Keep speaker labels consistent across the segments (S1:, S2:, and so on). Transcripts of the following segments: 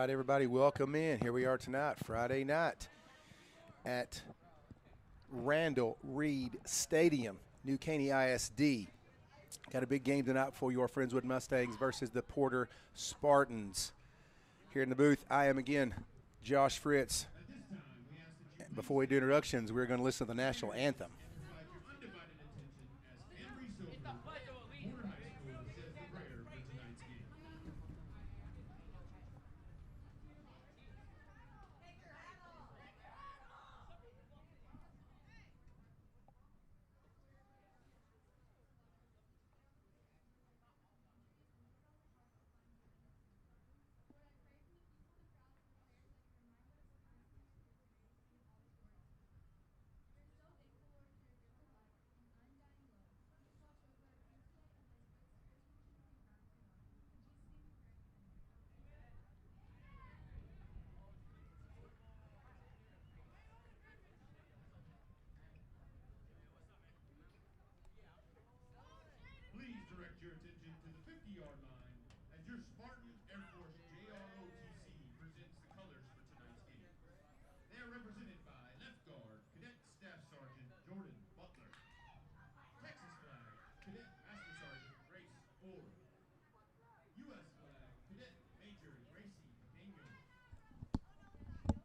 S1: right, everybody, welcome in. Here we are tonight, Friday night at Randall Reed Stadium, New Caney ISD. Got a big game tonight for your Friendswood Mustangs versus the Porter Spartans. Here in the booth, I am again Josh Fritz. Before we do introductions, we're going to listen to the national anthem.
S2: Your attention to the 50-yard line as your Spartan Air Force JROTC presents the colors for tonight's game. They are represented by left guard, Cadet Staff Sergeant Jordan Butler. Texas flag, Cadet Master Sergeant Grace Ford. U.S. flag, Cadet Major Gracie Daniel.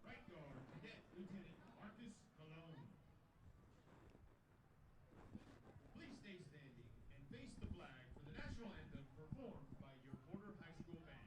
S2: Right guard, Cadet Lieutenant Marcus Colon. Please stay standing and face the flag for the national anthem performed by your Porter High School band.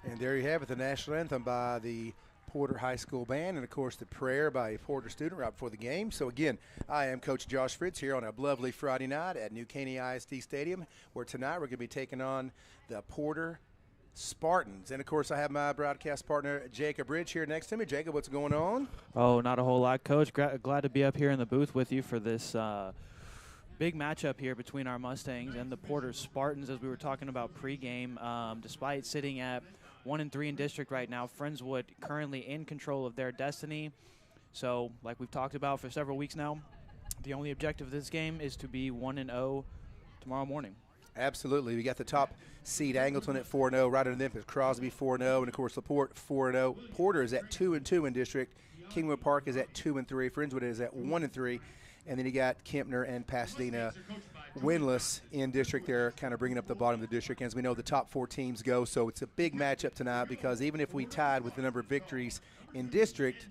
S1: And there you have it, the national anthem by the Porter High School band, and of course the prayer by a Porter student right before the game. So again, I am Coach Josh Fritz here on a lovely Friday night at New Caney ISD Stadium, where tonight we're going to be taking on the Porter Spartans. And of course I have my broadcast partner Jacob Rich here next to me. Jacob, what's going on?
S3: Oh, not a whole lot, Coach. Glad to be up here in the booth with you for this big matchup here between our Mustangs and the Porter Spartans, as we were talking about pregame. Despite sitting at 1-3 in district right now, Friendswood currently in control of their destiny. So, like we've talked about for several weeks now, the only objective of this game is to be 1-0 tomorrow morning.
S1: Absolutely. We got the top seed Angleton at 4-0. Right under them is Crosby 4-0, and of course LaPorte 4-0. Porter is at 2-2 in district. Kingwood Park is at 2-3. Friendswood is at 1-3. And then you got Kempner and Pasadena winless in district there, kind of bringing up the bottom of the district. As we know, the top 4 teams go, so it's a big matchup tonight because even if we tied with the number of victories in district,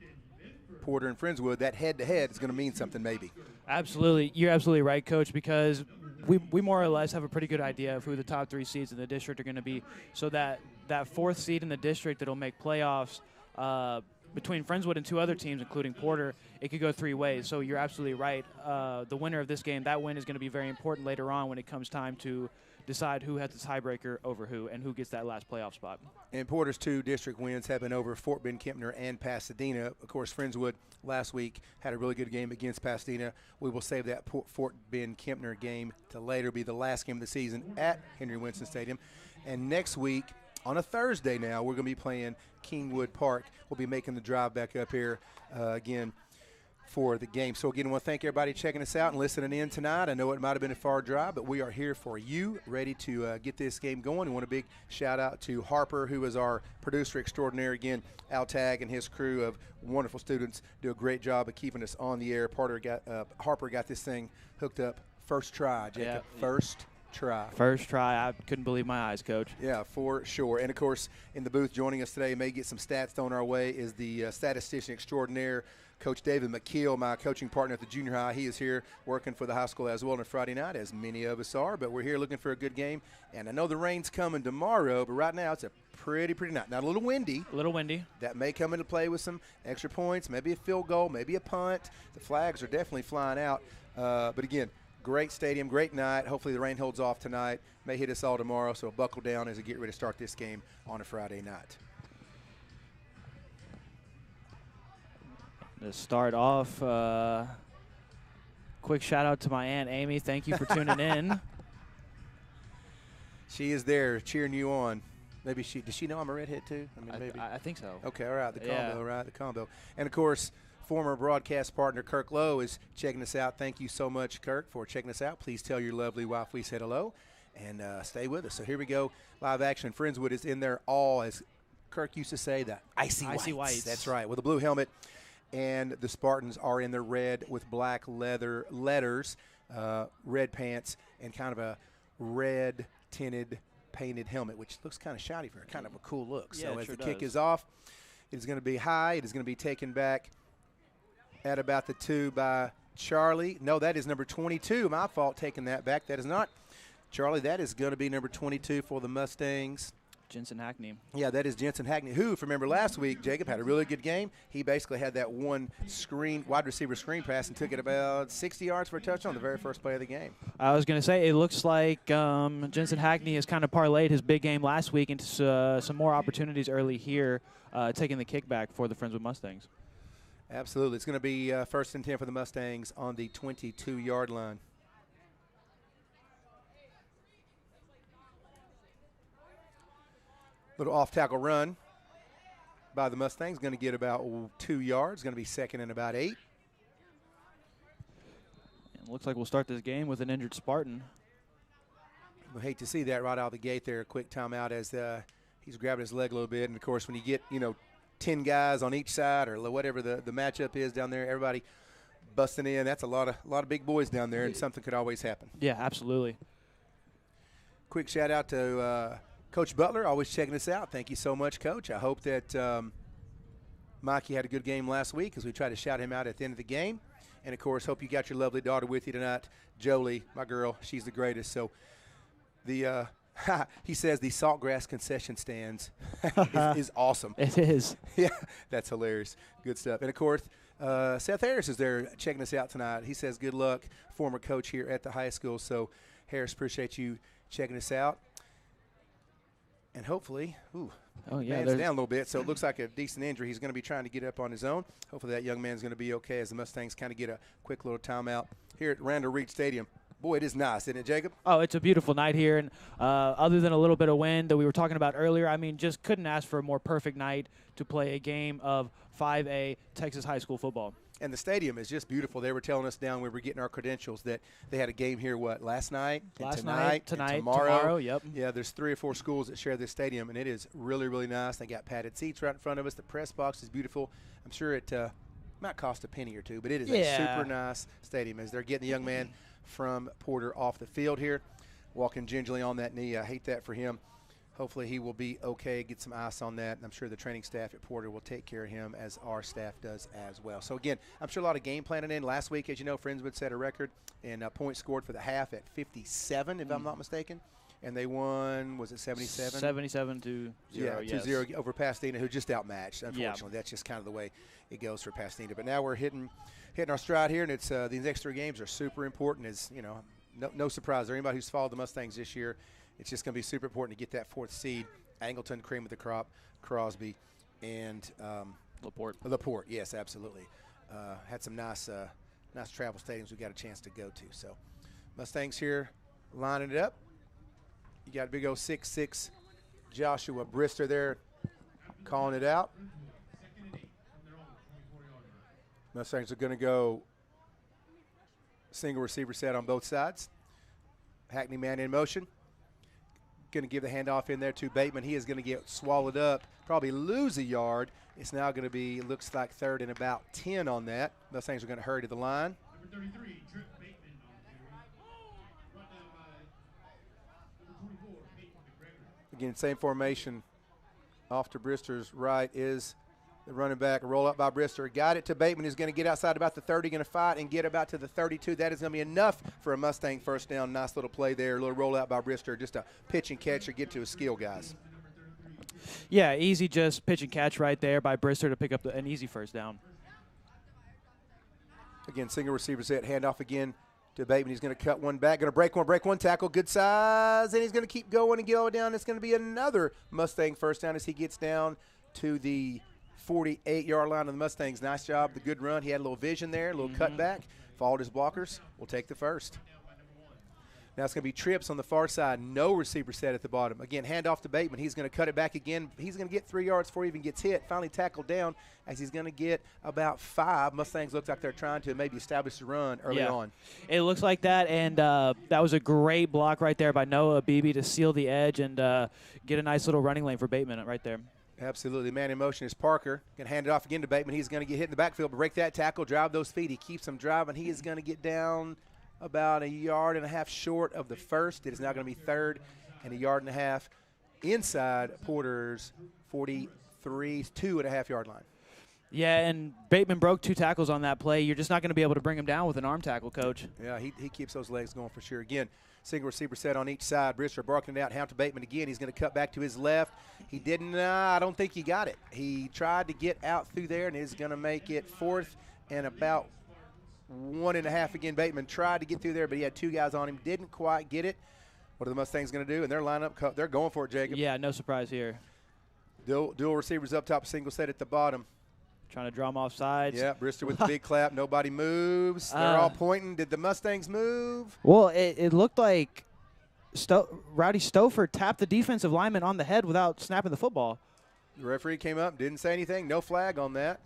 S1: Porter and Friendswood, that head-to-head is going to mean something maybe.
S3: Absolutely. You're absolutely right, Coach, because we more or less have a pretty good idea of who the top 3 seeds in the district are going to be. So that 4th seed in the district that will make playoffs between Friendswood and 2 other teams, including Porter, it could go 3 ways. So you're absolutely right. The winner of this game, that win is going to be very important later on when it comes time to decide who has the tiebreaker over who and who gets that last playoff spot. And
S1: Porter's 2 district wins have been over Fort Bend, Kempner, and Pasadena. Of course, Friendswood last week had a really good game against Pasadena. We will save that Fort Bend, Kempner game to later, be the last game of the season at Henry Winston Stadium. And next week, on a Thursday now, we're going to be playing Kingwood Park. We'll be making the drive back up here again for the game. So again, I want to thank everybody checking us out and listening in tonight. I know it might have been a far drive, but we are here for you, ready to get this game going. We want a big shout out to Harper, who is our producer extraordinaire. Again, Al Tag and his crew of wonderful students do a great job of keeping us on the air. Harper got this thing hooked up first try, Jacob.
S3: Yeah.
S1: First try.
S3: First try. I couldn't believe my eyes, Coach.
S1: Yeah, for sure. And, of course, in the booth joining us today, may get some stats thrown our way, is the statistician extraordinaire, Coach David McKeel, my coaching partner at the junior high. He is here working for the high school as well on a Friday night, as many of us are. But we're here looking for a good game. And I know the rain's coming tomorrow, but right now it's a pretty night. Now, a little windy.
S3: A little windy.
S1: That may come into play with some extra points, maybe a field goal, maybe a punt. The flags are definitely flying out. But, again, great stadium, great night. Hopefully the rain holds off tonight. May hit us all tomorrow, so buckle down as we get ready to start this game on a Friday night.
S3: To start off, quick shout out to my Aunt Amy. Thank you for tuning in.
S1: She is there cheering you on. Maybe does she know I'm a redhead too? I mean, maybe.
S3: I think so.
S1: Okay, all right, the combo,
S3: Yeah.
S1: right, the combo. And, of course, former broadcast partner Kirk Lowe is checking us out. Thank you so much, Kirk, for checking us out. Please tell your lovely wife we said hello, and stay with us. So here we go, live action. Friendswood is in there all, as Kirk used to say, the icy whites. That's right, with a blue helmet. And the Spartans are in the red with black leather letters, red pants, and kind of a red tinted painted helmet, which looks kind of shiny for kind of a cool look.
S3: Yeah,
S1: so as
S3: sure
S1: the kick
S3: does.
S1: is off, it is going to be high. It is going to be taken back at about the 2 by Charlie. No, that is number 22. My fault taking that back. That is not Charlie. That is going to be number 22 for the Mustangs.
S3: Jensen Hackney.
S1: Yeah, that is Jensen Hackney, who, if you remember last week, Jacob had a really good game. He basically had that one wide receiver screen pass and took it about 60 yards for a touchdown the very first play of the game.
S3: I was going to say, it looks like Jensen Hackney has kind of parlayed his big game last week into some more opportunities early here, taking the kickback for the Friendswood Mustangs.
S1: Absolutely. It's going to be first and 10 for the Mustangs on the 22-yard line. Little off-tackle run by the Mustangs. Going to get about 2 yards. Going to be second and about 8.
S3: It looks like we'll start this game with an injured Spartan.
S1: We hate to see that right out of the gate there. A quick timeout as he's grabbing his leg a little bit. And, of course, when you get, 10 guys on each side or whatever the matchup is down there, everybody busting in, that's a lot of big boys down there, and something could always happen.
S3: Yeah, absolutely.
S1: Quick shout-out to Coach Butler, always checking us out. Thank you so much, Coach. I hope that Mikey had a good game last week as we tried to shout him out at the end of the game. And, of course, hope you got your lovely daughter with you tonight. Jolie, my girl, she's the greatest. So the he says the Saltgrass concession stands is awesome.
S3: It is.
S1: Yeah, that's hilarious. Good stuff. And, of course, Seth Harris is there checking us out tonight. He says good luck, former coach here at the high school. So, Harris, appreciate you checking us out. And hopefully, man's down a little bit, so it looks like a decent injury. He's going to be trying to get up on his own. Hopefully that young man's going to be okay as the Mustangs kind of get a quick little timeout here at Randall Reed Stadium. Boy, it is nice, isn't it, Jacob?
S3: Oh, it's a beautiful night here, and other than a little bit of wind that we were talking about earlier, I mean, just couldn't ask for a more perfect night to play a game of 5A Texas high school football.
S1: And the stadium is just beautiful. They were telling us down when we were getting our credentials that they had a game here, last night?
S3: Tonight,
S1: and tomorrow.
S3: Yep.
S1: Yeah, there's 3 or 4 schools that share this stadium, and it is really, really nice. They got padded seats right in front of us. The press box is beautiful. I'm sure it might cost a penny or two, but it is a super nice stadium as they're getting the young man from Porter off the field here, walking gingerly on that knee. I hate that for him. Hopefully he will be okay, get some ice on that, and I'm sure the training staff at Porter will take care of him as our staff does as well. So, again, I'm sure a lot of game planning in. Last week, as you know, Friendswood set a record in points scored for the half at 57, if I'm not mistaken. And they won, was it 77?
S3: 77 to 0,
S1: yeah, 2-0 over Pasadena, who just outmatched, unfortunately. That's just kind of the way it goes for Pasadena. But now we're hitting our stride here, and it's these next 3 games are super important. As no surprise there. Anybody who's followed the Mustangs this year, it's just going to be super important to get that 4th seed. Angleton, cream of the crop, Crosby, and LaPorte, yes, absolutely. Had some nice travel stadiums we got a chance to go to. So Mustangs here lining it up. You got a big old 6'6" Joshua Brister there calling it out. Mustangs are going to go single receiver set on both sides. Hackney man in motion. Going to give the handoff in there to Bateman. He is going to get swallowed up, probably lose a yard. It's now going to be, looks like 3rd and about 10 on that. Mustangs are going to hurry to the line.
S2: Number 33, Trip Bateman on carry. Brought down by number 24, Peyton McGregor.
S1: Again, same formation. Off to Brister's right is the running back. Roll up by Brister. Got it to Bateman, who's going to get outside about the 30, going to fight and get about to the 32. That is going to be enough for a Mustang first down. Nice little play there. A little roll out by Brister. Just a pitch and catch or get to his skill, guys.
S3: Yeah, easy just pitch and catch right there by Brister to pick up an easy first down.
S1: Again, single receiver set. Handoff again to Bateman. He's going to cut one back. Going to break one tackle. Good size. And he's going to keep going and get all down. It's going to be another Mustang first down as he gets down to the 48-yard line of the Mustangs. Nice job. The good run. He had a little vision there, a little cutback. Followed his blockers. We'll take the first. Now it's going to be trips on the far side. No receiver set at the bottom. Again, handoff to Bateman. He's going to cut it back again. He's going to get 3 yards before he even gets hit. Finally tackled down as he's going to get about 5. Mustangs looks like they're trying to maybe establish the run early on.
S3: It looks like that, and that was a great block right there by Noah Beebe to seal the edge and get a nice little running lane for Bateman right there.
S1: Absolutely. Man in motion is Parker. Going to hand it off again to Bateman. He's going to get hit in the backfield, break that tackle, drive those feet. He keeps them driving. He is going to get down about 1.5 yards short of the first. It is now going to be 3rd and 1.5 yards inside Porter's 43, 2.5 yard line.
S3: Yeah, and Bateman broke 2 tackles on that play. You're just not going to be able to bring him down with an arm tackle, Coach.
S1: Yeah, he keeps those legs going for sure. Again, single receiver set on each side. Brister barking it out. Hound to Bateman again. He's going to cut back to his left. He didn't. I don't think he got it. He tried to get out through there and is going to make it 4th and about 1.5 again. Bateman tried to get through there, but he had 2 guys on him. Didn't quite get it. What are the Mustangs going to do? And they're lined up. They're going for it, Jacob.
S3: Yeah, no surprise here.
S1: Dual receivers up top, single set at the bottom.
S3: Trying to draw him off sides.
S1: Yeah, Brister with the big clap. Nobody moves. They're all pointing. Did the Mustangs move?
S3: Well, it looked like Rowdy Stouffer tapped the defensive lineman on the head without snapping the football.
S1: The referee came up, didn't say anything. No flag on that.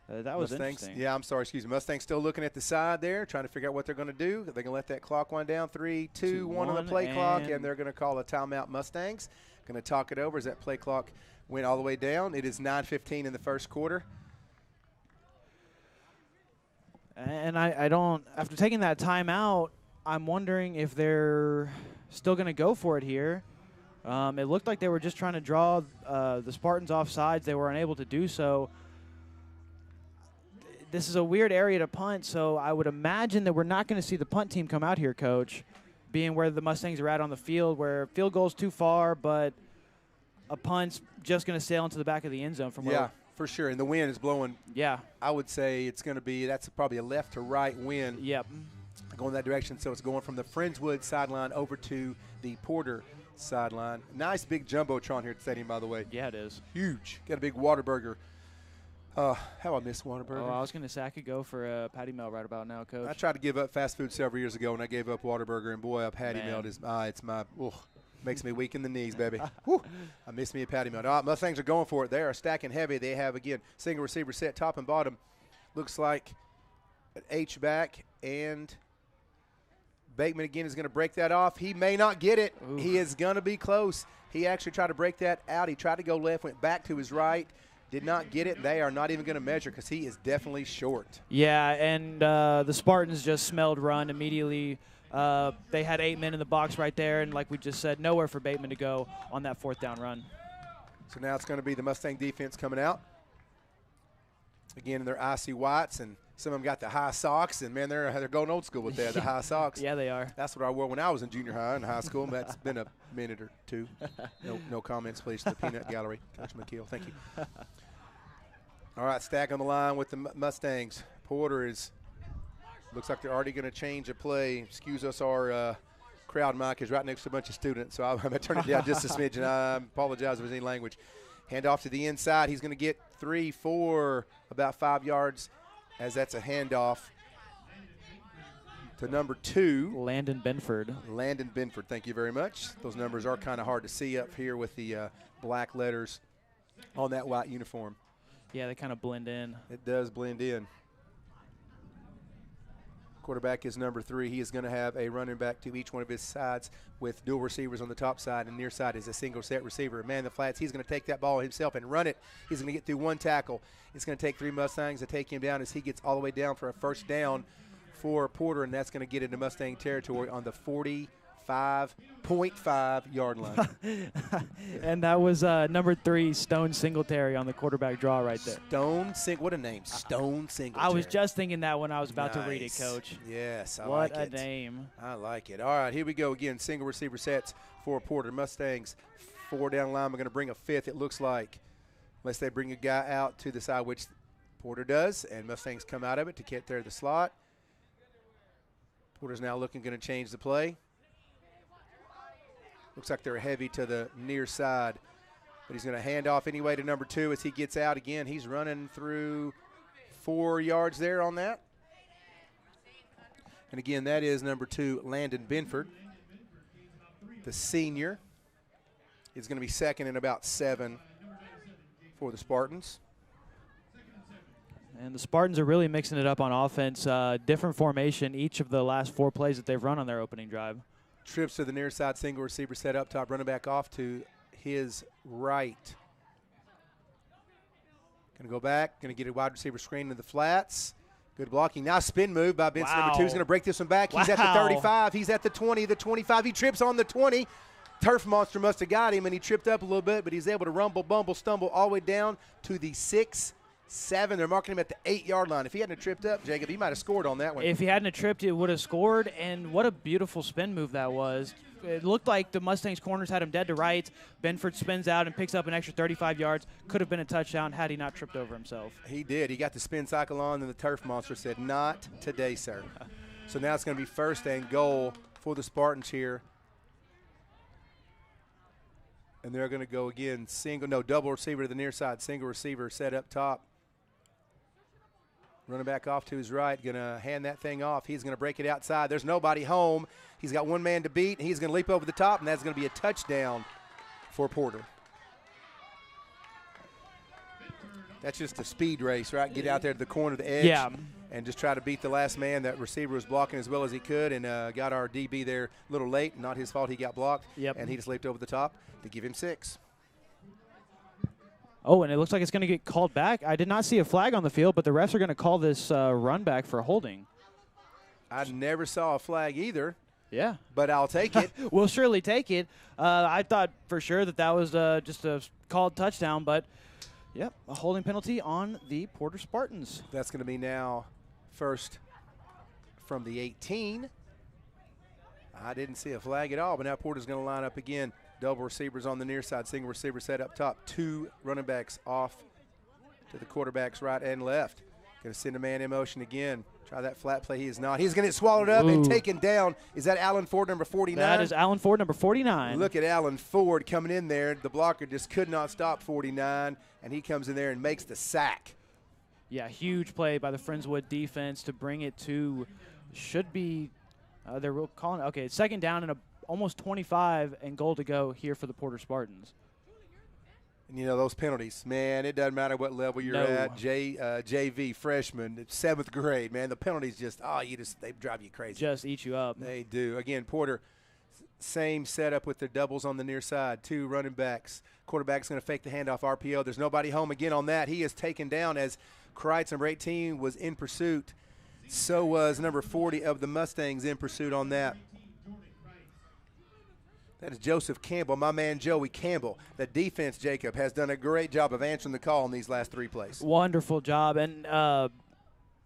S3: That was interesting.
S1: Yeah, I'm sorry. Excuse me. Mustangs still looking at the side there, trying to figure out what they're going to do. They're going to let that clock wind down. 3, 2, 1 on the play clock, and they're going to call a timeout. Mustangs going to talk it over as that play clock went all the way down. It is 9:15 in the first quarter.
S3: And I don't – after taking that timeout, I'm wondering if they're still going to go for it here. It looked like they were just trying to draw the Spartans off sides. They were unable to do so. This is a weird area to punt, so I would imagine that we're not going to see the punt team come out here, Coach, being where the Mustangs are at on the field, where field goal's too far, but a punt's just going to sail into the back of the end zone from where.
S1: Yeah, for sure. And the wind is blowing.
S3: Yeah.
S1: I would say it's going to be, that's probably a left to right wind.
S3: Yep.
S1: Going that direction, so it's going from the Friendswood sideline over to the Porter sideline. Nice big jumbotron here at the stadium, by the way.
S3: Yeah, it is.
S1: Huge. Got a big Whataburger. How I miss Whataburger.
S3: Oh, I was going to say I could go for a patty melt right about now, Coach.
S1: I tried to give up fast food several years ago, and I gave up Whataburger, and boy, a patty melt is it's my makes me weak in the knees, baby. Woo, I miss me a patty melt. All right, Mustangs are going for it. They are stacking heavy. They have, again, single receiver set top and bottom. Looks like an H-back, and Bateman again is going to break that off. He may not get it. Oof. He is going to be close. He actually tried to break that out. He tried to go left, went back to his right. Did not get it. They are not even going to measure because he is definitely short.
S3: Yeah, and the Spartans just smelled run immediately. They had 8 men in the box right there, and like we just said, nowhere for Bateman to go on that 4th down run.
S1: So now it's going to be the Mustang defense coming out. Again, in their icy whites, and some of them got the high socks, and, man, they're going old school with that, the high socks.
S3: Yeah, they are.
S1: That's what I wore when I was in junior high and high school. That's been a minute or two. No comments, please, to the peanut gallery. Coach McKeel, thank you. All right, stack on the line with the Mustangs. Porter looks like they're already going to change a play. Excuse us, our crowd mic is right next to a bunch of students, so I'm going to turn it down just a smidge, and I apologize if there's any language. Hand off to the inside. He's going to get 3, 4, about 5 yards, as that's a handoff to number 2.
S3: Landon Benford.
S1: Landon Benford, thank you very much. Those numbers are kind of hard to see up here with the black letters on that white uniform.
S3: Yeah, they kind of blend in.
S1: It does blend in. Quarterback is number 3. He is going to have a running back to each one of his sides with dual receivers on the top side, and near side is a single set receiver. Man the flats, he's going to take that ball himself and run it. He's going to get through 1 tackle. It's going to take 3 Mustangs to take him down as he gets all the way down for a first down for Porter, and that's going to get into Mustang territory on the 45.5-yard line.
S3: And that was number 3, Stone Singletary, on the quarterback draw right there.
S1: What a name, Stone Singletary.
S3: I was just thinking that when I was about to read it, Coach.
S1: Yes, I like it.
S3: What a name.
S1: I like it. All right, here we go again. Single receiver sets for Porter. Mustangs, 4 down line. We're going to bring a 5th, it looks like, unless they bring a guy out to the side, which Porter does, and Mustangs come out of it to get there to the slot. Porter's now going to change the play. Looks like they're heavy to the near side, but he's going to hand off anyway to number 2 as he gets out. Again, he's running through 4 yards there on that. And again, that is number 2, Landon Benford, the senior. He's going to be second and about 7 for the Spartans.
S3: And the Spartans are really mixing it up on offense. Different formation each of the last 4 plays that they've run on their opening drive.
S1: Trips to the near side, single receiver set up top, running back off to his right. Going to go back, going to get a wide receiver screen to the flats. Good blocking. Now spin move by Benson. Number 2 is going to break this one back. He's at the 35. He's at the 20, the 25. He trips on the 20. Turf Monster must have got him, and he tripped up a little bit, but he's able to rumble, bumble, stumble all the way down to the 6-7. They're marking him at the 8-yard line. If he hadn't tripped up, Jacob, he might have scored on that one.
S3: If he hadn't tripped, he would have scored, and what a beautiful spin move that was. It looked like the Mustangs corners had him dead to rights. Benford spins out and picks up an extra 35 yards. Could have been a touchdown had he not tripped over himself.
S1: He did. He got the spin cycle on, and the Turf Monster said, "Not today, sir." So now it's going to be 1st and goal for the Spartans here. And they're going to go again, double receiver to the near side, single receiver set up top. Running back off to his right, going to hand that thing off. He's going to break it outside. There's nobody home. He's got 1 man to beat, and he's going to leap over the top, and that's going to be a touchdown for Porter. That's just a speed race, right? Get out there to the corner, the edge, and just try to beat the last man. That receiver was blocking as well as he could, and got our DB there a little late. Not his fault, he got blocked, and he just leaped over the top to give him 6.
S3: Oh, and it looks like it's going to get called back. I did not see a flag on the field, but the refs are going to call this run back for holding.
S1: I never saw a flag either.
S3: Yeah.
S1: But I'll take it.
S3: We'll surely take it. I thought for sure that was just a called touchdown, but, yep, a holding penalty on the Porter Spartans.
S1: That's going to be now first from the 18. I didn't see a flag at all, but now Porter's going to line up again. Double receivers on the near side, single receiver set up top. 2 running backs off to the quarterbacks right and left. Going to send a man in motion again. Try that flat play. He is not. He's going to get swallowed up and taken down. Is that Allen Ford, number 49?
S3: That is Allen Ford, number 49.
S1: Look at Allen Ford coming in there. The blocker just could not stop 49, and he comes in there and makes the sack.
S3: Yeah, huge play by the Friendswood defense to bring it to should be they're calling. Okay, it's 2nd down and almost 25 and goal to go here for the Porter Spartans.
S1: And, those penalties, man, it doesn't matter what level you're at. JV, freshman, 7th grade, man, the penalties just, they drive you crazy.
S3: Just eat you up.
S1: They do. Again, Porter, same setup with their doubles on the near side. 2 running backs. Quarterback's going to fake the handoff RPO. There's nobody home again on that. He is taken down as Kreitz, number 18, was in pursuit. So was number 40 of the Mustangs in pursuit on that. That is Joseph Campbell, my man Joey Campbell. The defense, Jacob, has done a great job of answering the call in these last 3 plays.
S3: Wonderful job. And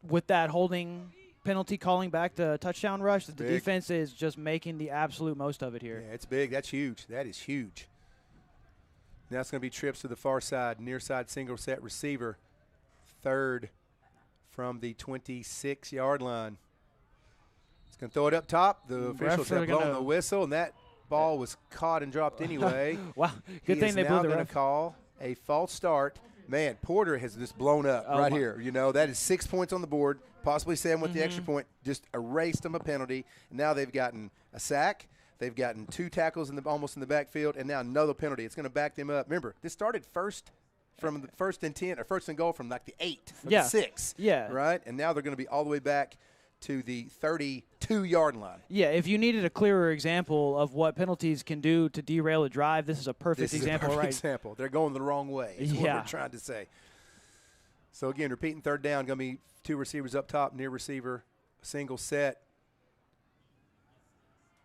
S3: with that holding penalty calling back the touchdown rush, the defense is just making the absolute most of it here.
S1: Yeah, it's big. That's huge. That is huge. Now it's going to be trips to the far side, near side single set receiver. 3rd from the 26-yard line. It's going to throw it up top. The officials have blown the whistle, and that ball was caught and dropped anyway.
S3: Wow, good thing they blew the ref.
S1: He is now going to call a false start. Man, Porter has just blown up here. That is 6 points on the board, possibly 7 with the extra point. Just erased them a penalty. And now they've gotten a sack. They've gotten 2 tackles almost in the backfield, and now another penalty. It's going to back them up. Remember, this started 1st from the 1st and 10 or 1st and goal from like the 8 or
S3: Yeah.
S1: the 6.
S3: Yeah.
S1: Right? And now they're going to be all the way back to the 32-yard line.
S3: Yeah, if you needed a clearer example of what penalties can do to derail a drive, this is a perfect
S1: This is
S3: example,
S1: a perfect
S3: right?
S1: example. They're going the wrong way is what
S3: Yeah.
S1: we're trying to say. So, again, repeating 3rd down, going to be 2 receivers up top, near receiver, single set.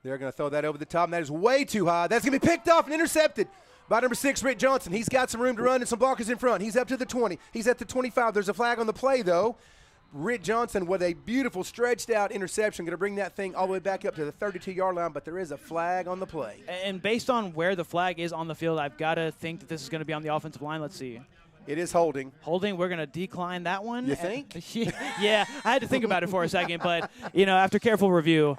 S1: They're going to throw that over the top, and that is way too high. That's going to be picked off and intercepted by number 6, Rick Johnson. He's got some room to run and some blockers in front. He's up to the 20. He's at the 25. There's a flag on the play, though. Rick Johnson with a beautiful stretched-out interception, going to bring that thing all the way back up to the 32-yard line, but there is a flag on the play.
S3: And based on where the flag is on the field, I've got to think that this is going to be on the offensive line. Let's see.
S1: It is holding.
S3: Holding, we're going to decline that one.
S1: You think?
S3: Yeah, I had to think about it for a second, but, after careful review.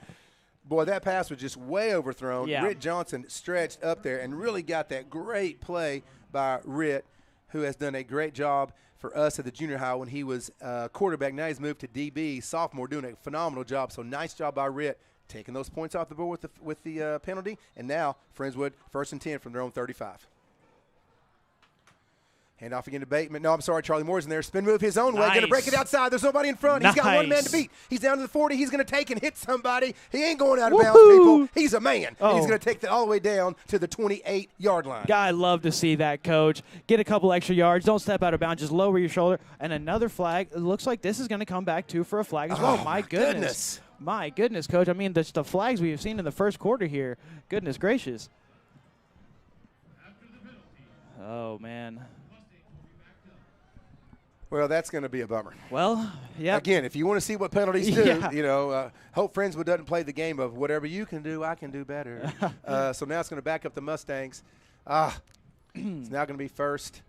S1: Boy, that pass was just way overthrown.
S3: Yeah.
S1: Ritt Johnson stretched up there and really got that great play by Ritt, who has done a great job for us at the junior high when he was quarterback. Now he's moved to DB, sophomore, doing a phenomenal job. So nice job by Ritt, taking those points off the board with the penalty. And now Friendswood 1st and 10 from their own 35. Hand off again to Bateman. No, I'm sorry, Charlie Moore's in there. Spin move his own way. Going to break it outside. There's nobody in front. He's got one man to beat. He's down to the 40. He's going to take and hit somebody. He ain't going out of bounds, people. He's a man.
S3: Oh.
S1: And he's going to take that all the way down to the 28-yard line.
S3: I love to see that, Coach. Get a couple extra yards. Don't step out of bounds. Just lower your shoulder. And another flag. It looks like this is going to come back, too, for a flag as well.
S1: Oh,
S3: my goodness. My goodness, Coach. I mean, the flags we have seen in the first quarter here. Goodness gracious. Oh, man.
S1: Well, that's going to be a bummer.
S3: Well, yeah.
S1: Again, if you want to see what penalties do,
S3: Yeah.
S1: hope Friendswood doesn't play the game of whatever you can do, I can do better. So now it's going to back up the Mustangs. It's now going to be 1st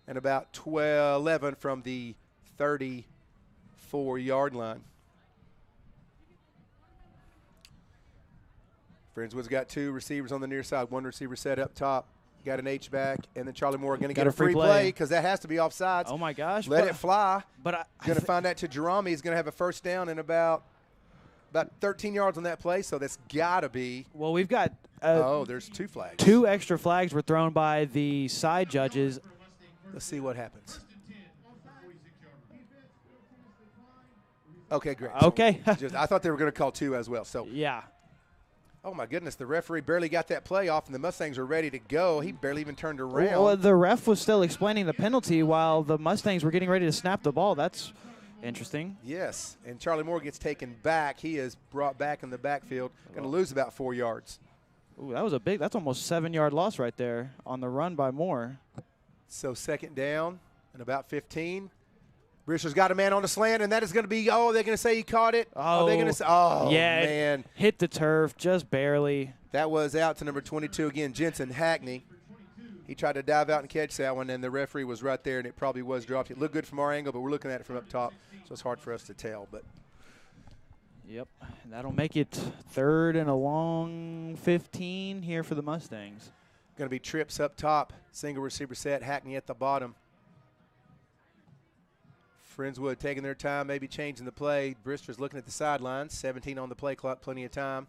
S1: and about 11 from the 34-yard line. Friendswood's got 2 receivers on the near side, 1 receiver set up top. Got an H-back, and then Charlie Moore going to get a free play because that has to be offsides.
S3: Oh, my gosh.
S1: Let it fly.
S3: But
S1: going to find that to Jerome. He's going to have a 1st down and about 13 yards on that play, so that's got to be.
S3: Well, we've got
S1: there's 2 flags.
S3: 2 extra flags were thrown by the side judges.
S1: Let's see what happens. Okay, great.
S3: Okay.
S1: I thought they were going to call 2 as well. So
S3: Yeah.
S1: oh, my goodness, the referee barely got that play off, and the Mustangs were ready to go. He barely even turned around.
S3: Well, the ref was still explaining the penalty while the Mustangs were getting ready to snap the ball. That's interesting.
S1: Yes, and Charlie Moore gets taken back. He is brought back in the backfield, going to lose about 4 yards.
S3: Ooh, that's almost 7-yard loss right there on the run by Moore.
S1: So 2nd down and about 15. Brewster's got a man on the slant, and that is going to be, they're going to say he caught it.
S3: Oh,
S1: they're going to say,
S3: yeah,
S1: man.
S3: Hit the turf just barely.
S1: That was out to number 22 again, Jensen Hackney. He tried to dive out and catch that one, and the referee was right there, and it probably was dropped. It looked good from our angle, but we're looking at it from up top, so it's hard for us to tell. But
S3: Yep, and that'll make it 3rd and a long 15 here for the Mustangs.
S1: going to be trips up top, single receiver set, Hackney at the bottom. Friendswood taking their time, maybe changing the play. Brister's looking at the sidelines. 17 on the play clock, plenty of time.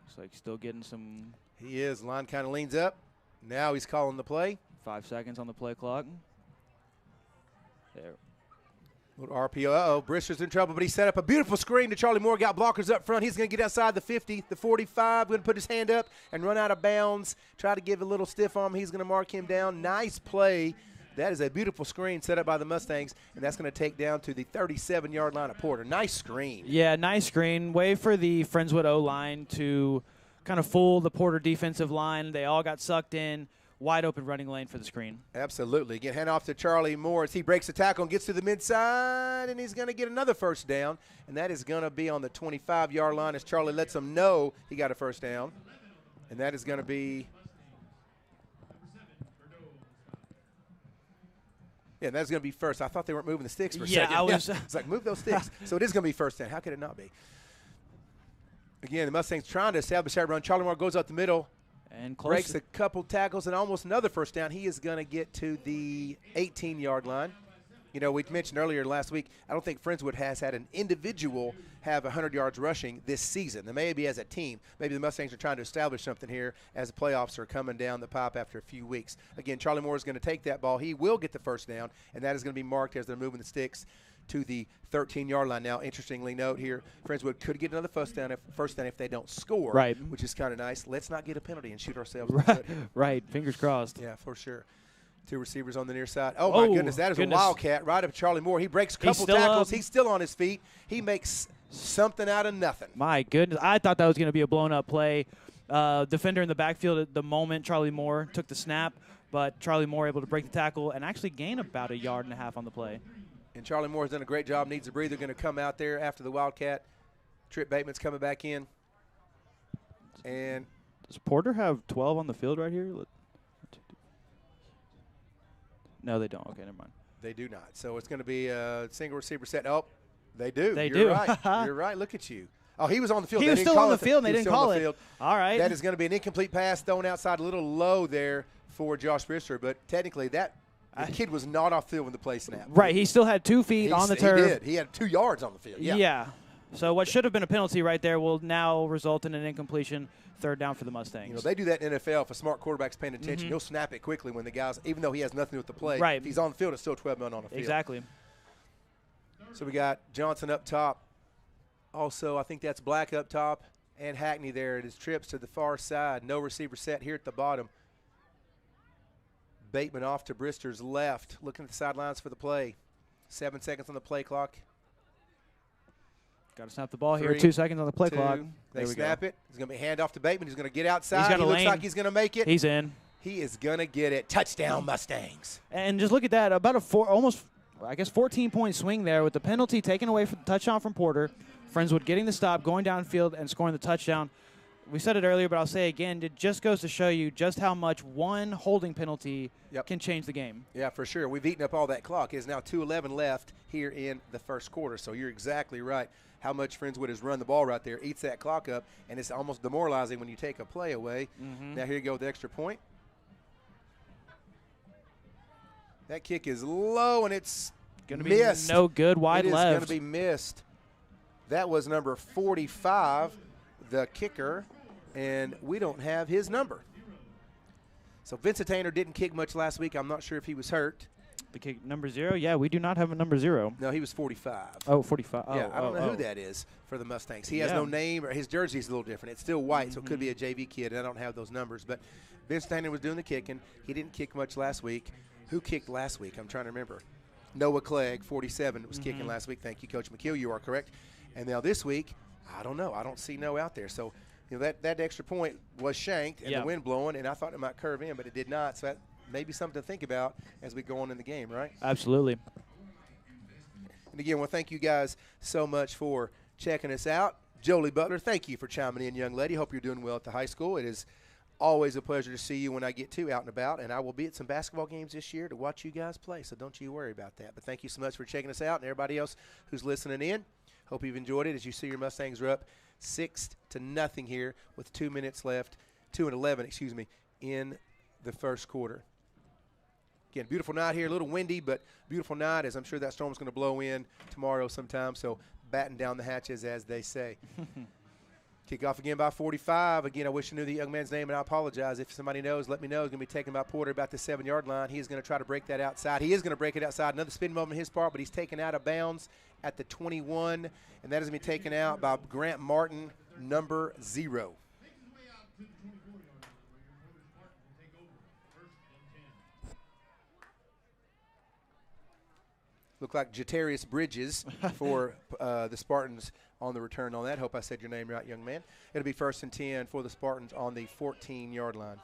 S3: Looks like still getting some.
S1: He is. Line kind of leans up. Now he's calling the play.
S3: 5 seconds on the play clock. There.
S1: Little RPO. Uh-oh, Brister's in trouble, but he set up a beautiful screen to Charlie Moore. Got blockers up front. He's going to get outside the 50, the 45. Going to put his hand up and run out of bounds. Try to give a little stiff arm. He's going to mark him down. Nice play. That is a beautiful screen set up by the Mustangs, and that's going to take down to the 37-yard line of Porter. Nice screen.
S3: Yeah, nice screen. Way for the Friendswood O-line to kind of fool the Porter defensive line. They all got sucked in. Wide open running lane for the screen.
S1: Absolutely. Again, hand off to Charlie Moore as he breaks the tackle and gets to the midside, and he's going to get another 1st down, and that is going to be on the 25-yard line as Charlie lets him know he got a 1st down, and that is going to be – yeah, that's going to be 1st. I thought they weren't moving the sticks for a second.
S3: I was.
S1: It's like, move those sticks. So it is going to be 1st down. How could it not be? Again, the Mustangs trying to establish that run. Charlie Moore goes up the middle.
S3: And close.
S1: Breaks a couple tackles and almost another 1st down. He is going to get to the 18-yard line. You know, we mentioned earlier last week, I don't think Friendswood has had an individual have 100 yards rushing this season. And maybe as a team, maybe the Mustangs are trying to establish something here as the playoffs are coming down the pipe after a few weeks. Again, Charlie Moore is going to take that ball. He will get the first down, and that is going to be marked as they're moving the sticks to the 13-yard line. Now, interestingly note here, Friendswood could get another first down if they don't score,
S3: right,
S1: which is kind of nice. Let's not get a penalty and shoot ourselves in the foot.
S3: Right, fingers crossed.
S1: Yeah, for sure. Two receivers on the near side. Oh, my goodness, that is a wildcat right up Charlie Moore. He breaks a couple tackles. He's still on his feet. He makes something out of nothing.
S3: My goodness, I thought that was going to be a blown-up play. Defender in the backfield at the moment, Charlie Moore took the snap, but Charlie Moore able to break the tackle and actually gain about 1.5 yards on the play.
S1: And Charlie Moore has done a great job, needs a breather, going to come out there after the wildcat. Trip Bateman's coming back in. And
S3: does Porter have 12 on the field right here? No, they don't. Okay, never mind.
S1: They do not. So it's going to be a single receiver set. Oh, they do.
S3: They
S1: You're
S3: do.
S1: Right. You're right. Look at you. Oh, he was on the field.
S3: He was still on the field, and they didn't call it. All right.
S1: That is going to be an incomplete pass thrown outside, a little low there for Josh Brister, but technically the kid was not off field when the play snapped.
S3: Right. He still had 2 feet on the turf.
S1: He did. He had 2 yards on the field. Yeah.
S3: So what should have been a penalty right there will now result in an incompletion, 3rd down for the Mustangs.
S1: You know, they do that in NFL. If a smart quarterback's paying attention, he'll snap it quickly when the guys, even though he has nothing with the play,
S3: right.
S1: If he's on the field, it's still 12 men on the field.
S3: Exactly.
S1: So we got Johnson up top. Also, I think that's Black up top and Hackney there. It is trips to the far side. No receiver set here at the bottom. Bateman off to Brister's left, looking at the sidelines for the play. 7 seconds on the play clock.
S3: Got to snap the ball
S1: 3,
S3: here. 2 seconds on the play
S1: 2.
S3: clock.
S1: They snap it. It's going to be hand off to Bateman. He's going to get outside.
S3: He's got
S1: he
S3: a
S1: looks
S3: lane.
S1: like he's going to make it.
S3: He's in.
S1: He is going to get it. Touchdown, Mustangs.
S3: And just look at that. About a almost 14-point swing there with the penalty taken away for the touchdown from Porter. Friendswood getting the stop, going downfield, and scoring the touchdown. We said it earlier, but I'll say it again. It just goes to show you just how much one holding penalty can change the game.
S1: Yeah, for sure. We've eaten up all that clock. It is now 2:11 left here in the first quarter. So you're exactly right. How much Friendswood has run the ball right there, eats that clock up, and it's almost demoralizing when you take a play away. Now here you go with the extra point. That kick is low, and it's
S3: going to be no good, wide left.
S1: It is going to be missed. That was number 45, the kicker, and we don't have his number. So Vincent Tainer didn't kick much last week. I'm not sure if he was hurt.
S3: The kick number 0? Yeah, we do not have a number 0.
S1: No, he was 45.
S3: Oh, 45.
S1: Yeah, I don't know who that is for the Mustangs. He has no name, or his jersey is a little different. It's still white, so it could be a JV kid, and I don't have those numbers. But Vincent Tainer was doing the kicking. He didn't kick much last week. Who kicked last week? I'm trying to remember. Noah Clegg, 47, was kicking last week. Thank you, Coach McKeel. You are correct. And now this week, I don't know. I don't see no out there. So, you know, that extra point was shanked and the wind blowing, and I thought it might curve in, but it did not. So that may be something to think about as we go on in the game, right?
S3: Absolutely.
S1: And again, well, thank you guys so much for checking us out. Jolie Butler, thank you for chiming in, young lady. Hope you're doing well at the high school. It is always a pleasure to see you when I get to out and about, and I will be at some basketball games this year to watch you guys play, so don't you worry about that. But thank you so much for checking us out, and everybody else who's listening in. Hope you've enjoyed it. As you see, your Mustangs are up 6-0 here with 2 minutes left, 2:11, in the first quarter. Again, beautiful night here, a little windy, but beautiful night, as I'm sure that storm's going to blow in tomorrow sometime, so batten down the hatches, as they say. Kick off again by 45. Again, I wish I knew the young man's name, and I apologize. If somebody knows, let me know. He's going to be taken by Porter about the 7-yard line. He is going to try to break that outside. He is going to break it outside. Another spin moment on his part, but he's taken out of bounds at the 21, and that is going to be taken out by Grant Martin, number 0. Look like Jatarius Bridges for the Spartans on the return on that. Hope I said your name right, young man. It'll be 1st and 10 for the Spartans on the 14-yard line.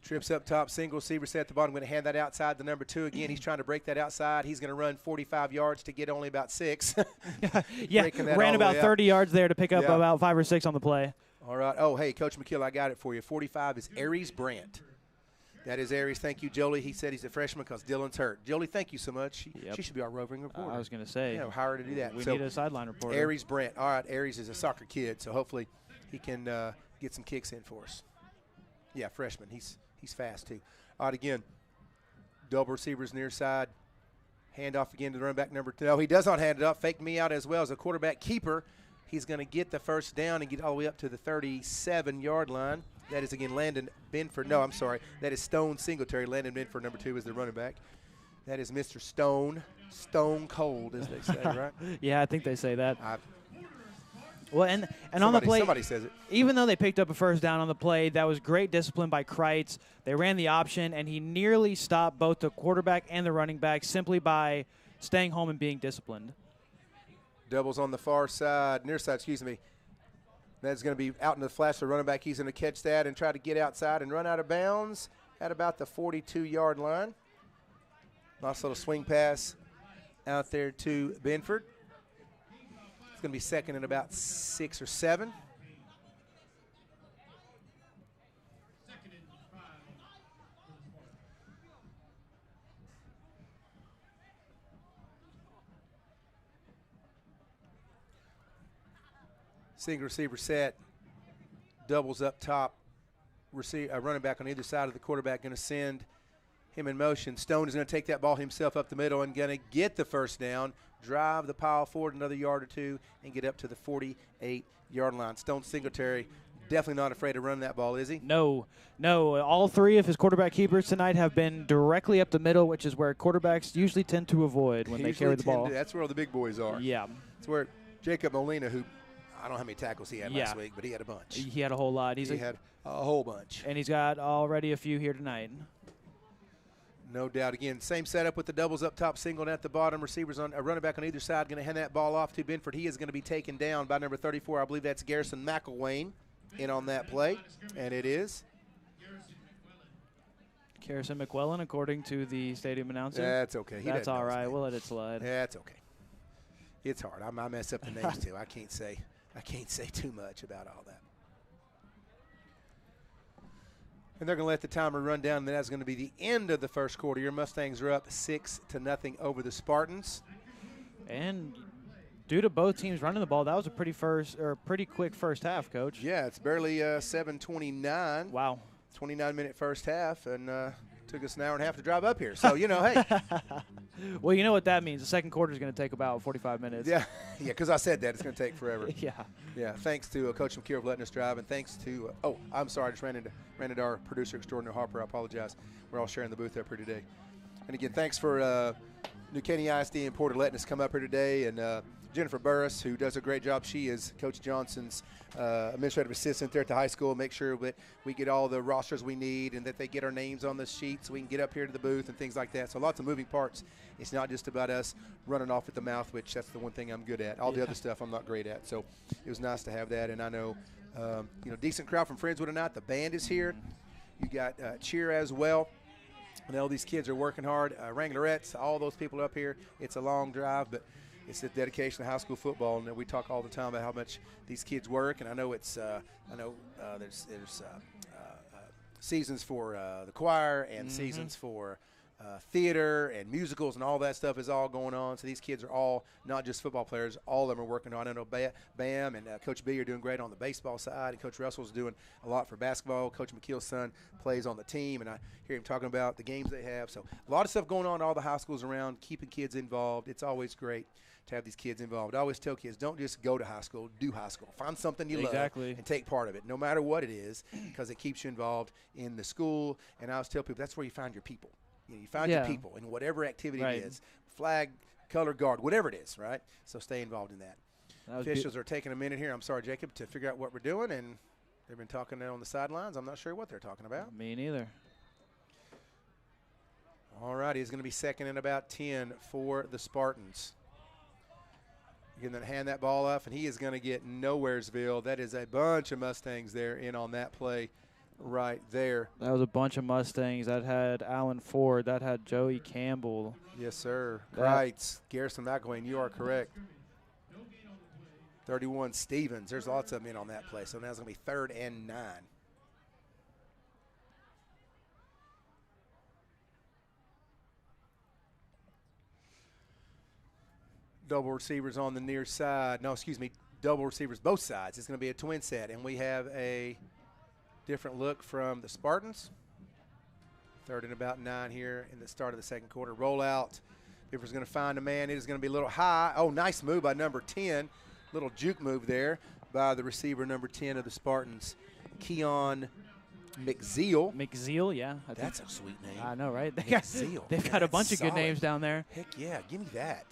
S1: Trips up top, single receiver set at the bottom. I'm going to hand that outside to number 2 again. He's trying to break that outside. He's going to run 45 yards to get only about 6.
S3: Yeah, ran about 30 yards there to pick up about 5 or 6 on the play.
S1: All right. Oh, hey, Coach McKeel, I got it for you. 45 is Aries Brandt. That is Aries. Thank you, Jolie. He said he's a freshman because Dylan's hurt. Jolie, thank you so much. She should be our roving reporter.
S3: I was going to say.
S1: Yeah, hire her to do that.
S3: We need a sideline reporter.
S1: Aries Brandt. All right, Aries is a soccer kid, so hopefully he can get some kicks in for us. Yeah, freshman. He's fast too. All right, again, double receivers near side. Handoff again to the running back number 2. No, he does not hand it up. Faked me out as well as a quarterback keeper. He's going to get the first down and get all the way up to the 37-yard line. That is, again, Landon Benford. No, I'm sorry. That is Stone Singletary. Landon Benford, number 2, is the running back. That is Mr. Stone. Stone Cold, as they say, right?
S3: Yeah, I think they say that. Well, and on the play,
S1: somebody says it.
S3: Even though they picked up a first down on the play, that was great discipline by Kreitz. They ran the option, and he nearly stopped both the quarterback and the running back simply by staying home and being disciplined.
S1: Doubles on the far side, near side, excuse me. That's going to be out in the flash. The running back, he's going to catch that and try to get outside and run out of bounds at about the 42-yard line. Nice little swing pass out there to Benford. It's going to be second and about 6 or 7. Single receiver set, doubles up top, running back on either side of the quarterback, going to send him in motion. Stone is going to take that ball himself up the middle and going to get the first down, drive the pile forward another yard or two, and get up to the 48-yard line. Stone Singletary definitely not afraid of running that ball, is he?
S3: No. All 3 of his quarterback keepers tonight have been directly up the middle, which is where quarterbacks usually tend to avoid when they carry the ball.
S1: That's where all the big boys are.
S3: Yeah.
S1: It's where Jacob Molina, who I don't know how many tackles he had last week, but he had a bunch.
S3: He had a whole lot.
S1: He had a whole bunch.
S3: And he's got already a few here tonight.
S1: No doubt. Again, same setup with the doubles up top, single at the bottom. Receivers on a running back on either side, going to hand that ball off to Benford. He is going to be taken down by number 34. I believe that's Garrison McElwain in on that play, and it is
S3: Garrison McQuillan, according to the stadium announcer.
S1: That's okay.
S3: That's all right. We'll let it slide.
S1: That's okay. It's hard. I mess up the names too. I can't say too much about all that. And they're going to let the timer run down, and that's going to be the end of the first quarter. Your Mustangs are up 6-0 over the Spartans.
S3: And due to both teams running the ball, that was a pretty quick first half, Coach.
S1: Yeah, it's barely 7:29.
S3: Wow.
S1: 29-minute first half, and took us an hour and a half to drive up here. So, hey.
S3: Well, you know what that means. The second quarter is going to take about 45 minutes.
S1: Yeah, because I said that. It's going to take forever.
S3: Yeah.
S1: Thanks to Coach McKeer for letting us drive, and thanks to I'm sorry, I just ran into our producer extraordinaire, Harper. I apologize. We're all sharing the booth up here today. And, again, thanks for New Caney ISD and Porter letting us come up here today, and Jennifer Burris, who does a great job. She is Coach Johnson's administrative assistant there at the high school. Make sure that we get all the rosters we need and that they get our names on the sheet so we can get up here to the booth and things like that. So lots of moving parts. It's not just about us running off at the mouth, which that's the one thing I'm good at. All the other stuff I'm not great at. So it was nice to have that. And I know, decent crowd from Friendswood tonight. The band is here. You got cheer as well. I know these kids are working hard. Wranglerettes, all those people up here. It's a long drive, but it's the dedication to high school football, and we talk all the time about how much these kids work. And I know there's seasons for the choir and seasons for theater and musicals and all that stuff is all going on. So these kids are all not just football players. All of them are working on. I know Bam and Coach B are doing great on the baseball side, and Coach Russell's doing a lot for basketball. Coach McKeel's son plays on the team, and I hear him talking about the games they have. So a lot of stuff going on in all the high schools around, keeping kids involved. It's always great to have these kids involved. I always tell kids, don't just go to high school, do high school. Find something you love and take part of it, no matter what it is, because it keeps you involved in the school. And I always tell people that's where you find your people. You find your people in whatever activity it is, flag, color guard, whatever it is, right? So stay involved in that. Officials are taking a minute here, I'm sorry, Jacob, to figure out what we're doing, and they've been talking on the sidelines. I'm not sure what they're talking about.
S3: Me neither.
S1: All righty, it's going to be second and about 10 for the Spartans. You're going to hand that ball off, and he is going to get Nowheresville. That is a bunch of Mustangs there in on that play right there.
S3: That was a bunch of Mustangs. That had Alan Ford. That had Joey Campbell.
S1: Yes, sir. Right. Garrison McElwain, you are correct. 31 Stevens. There's lots of them in on that play. So now it's going to be 3rd and 9. Double receivers on the near side. No, excuse me. double receivers both sides. It's going to be a twin set, and we have a different look from the Spartans. 3rd and about 9 here in the start of the second quarter. Rollout. Biffer's going to find a man. It is going to be a little high. Oh, nice move by number 10. Little juke move there by the receiver number 10 of the Spartans, Keon McZeal.
S3: McZeal, yeah.
S1: That's a sweet name.
S3: I know, right? They've
S1: Man,
S3: got a bunch
S1: that's
S3: of good
S1: solid.
S3: names down there.
S1: Heck yeah, give me that.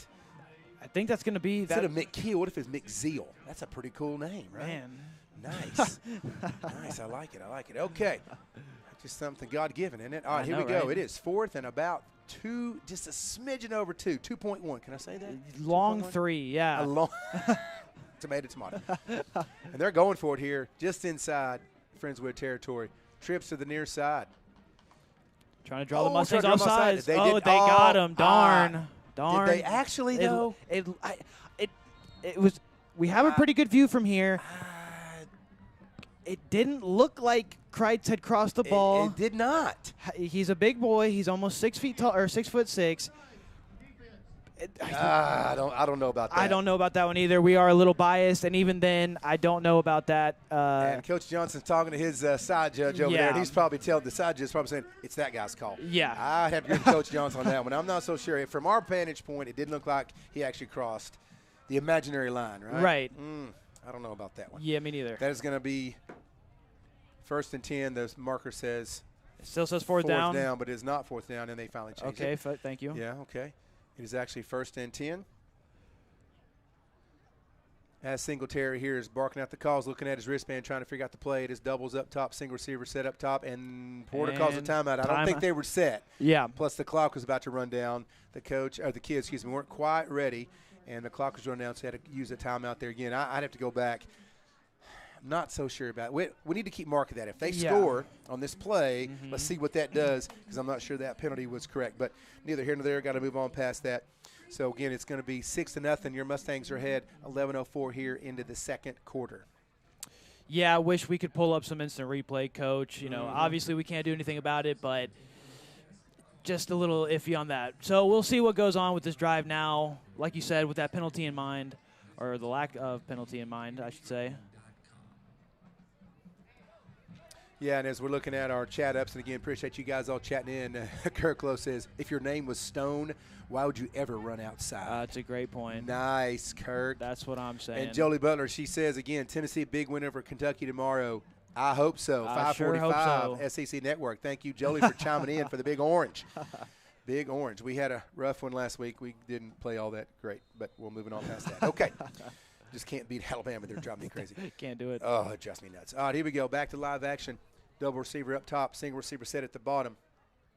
S3: I think that's going to be
S1: Instead
S3: that.
S1: of McKeel, what if it's McZeal? That's a pretty cool name, right?
S3: Man.
S1: Nice. Nice. I like it. I like it. Okay. Just something God-given, isn't it? All right,
S3: I
S1: here
S3: know,
S1: we go.
S3: right?
S1: It is 4th and about 2, just a smidgen over 2, 2.1. Can I say that?
S3: Long
S1: 2.1?
S3: 3, yeah.
S1: A long tomato. And they're going for it here, just inside Friendswood territory. Trips to the near side.
S3: Trying to draw the Mustangs
S1: trying to draw them
S3: offside.
S1: offside. They
S3: Oh,
S1: did-
S3: they got him. Darn.
S1: Did
S3: Darn.
S1: they actually, though?
S3: It was. We have a pretty good view from here. It didn't look like Kreitz had crossed the ball.
S1: It did not.
S3: He's a big boy. He's almost 6 feet tall, or 6'6".
S1: I don't know about that.
S3: I don't know about that one either. We are a little biased, and even then, I don't know about that.
S1: And Coach Johnson's talking to his side judge over there, and
S3: Yeah.
S1: he's probably telling the side judge, probably saying, it's that guy's call.
S3: Yeah.
S1: I have to agree with Coach Johnson on that one. I'm not so sure. From our vantage point, it didn't look like he actually crossed the imaginary line, right?
S3: Right.
S1: I don't know about that one.
S3: Yeah, me neither.
S1: That is going to be 1st and 10. The marker says
S3: It still says fourth down.
S1: but it is not 4th down, and they finally changed
S3: Okay,
S1: it.
S3: thank you.
S1: Yeah, okay. It is actually 1st and 10. As Singletary here is barking out the calls, looking at his wristband, trying to figure out the play. It is doubles up top, single receiver set up top, and Porter calls a
S3: And
S1: timeout. I don't think they were set.
S3: Yeah.
S1: Plus the clock was about to run down. The kids, weren't quite ready, and the clock was running down, so they had to use a timeout there again. I'd have to go back. I'm not so sure about it. We need to keep marking that. If they score on this play, let's see what that does, because I'm not sure that penalty was correct. But neither here nor there. Got to move on past that. So, again, it's going to be 6-0. Your Mustangs are ahead 11:04 here into the second quarter.
S3: Yeah, I wish we could pull up some instant replay, Coach. You know, obviously we can't do anything about it, but just a little iffy on that. So we'll see what goes on with this drive now. Like you said, with that penalty in mind, or the lack of penalty in mind, I should say.
S1: Yeah, and as we're looking at our chat ups, and again, appreciate you guys all chatting in. Kirk Lowe says, if your name was Stone, why would you ever run outside?
S3: That's a great point.
S1: Nice, Kirk.
S3: That's what I'm saying.
S1: And Jolie Butler, she says, again, Tennessee big win over Kentucky tomorrow. I hope so.
S3: I sure hope
S1: 545
S3: so.
S1: SEC Network. Thank you, Jolie, for chiming in for the Big Orange. Big Orange. We had a rough one last week. We didn't play all that great, but we're moving on past that. Okay. Just can't beat Alabama. They're driving me crazy.
S3: Can't do it.
S1: Oh, it drives me nuts. All right, here we go. Back to live action. Double receiver up top, single receiver set at the bottom.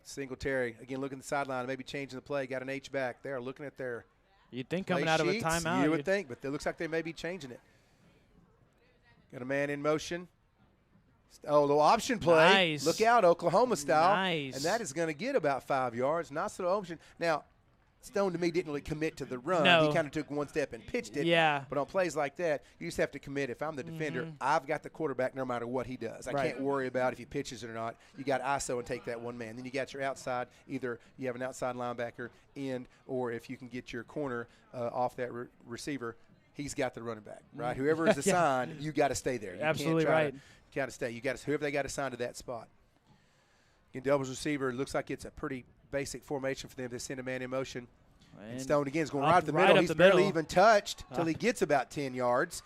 S1: Singletary, again, looking at the sideline, maybe changing the play. Got an H back. They are looking at their
S3: You'd think
S1: play
S3: coming out of a
S1: sheets.
S3: timeout.
S1: You would think, but it looks like they may be changing it. Got a man in motion. Oh, little option play.
S3: Nice.
S1: Look out, Oklahoma style.
S3: Nice.
S1: And that is going to get about 5 yards. Nice little option. Now, Stone to me didn't really commit to the run.
S3: No.
S1: He kind of took one step and pitched it.
S3: Yeah.
S1: But on plays like that, you just have to commit. If I'm the defender, I've got the quarterback no matter what he does. I
S3: Right.
S1: can't worry about if he pitches it or not. You got ISO and take that one man. Then you got your outside. Either you have an outside linebacker in, or if you can get your corner off that receiver, he's got the running back, right? Whoever is assigned, you got to stay there. You
S3: Absolutely
S1: can't try
S3: right.
S1: to got to stay. You got to whoever they got assigned to that spot. In doubles receiver, it looks like it's a pretty basic formation for them. They send a man in motion. And Stone again is going right up the middle. He's barely even touched till he gets about 10 yards.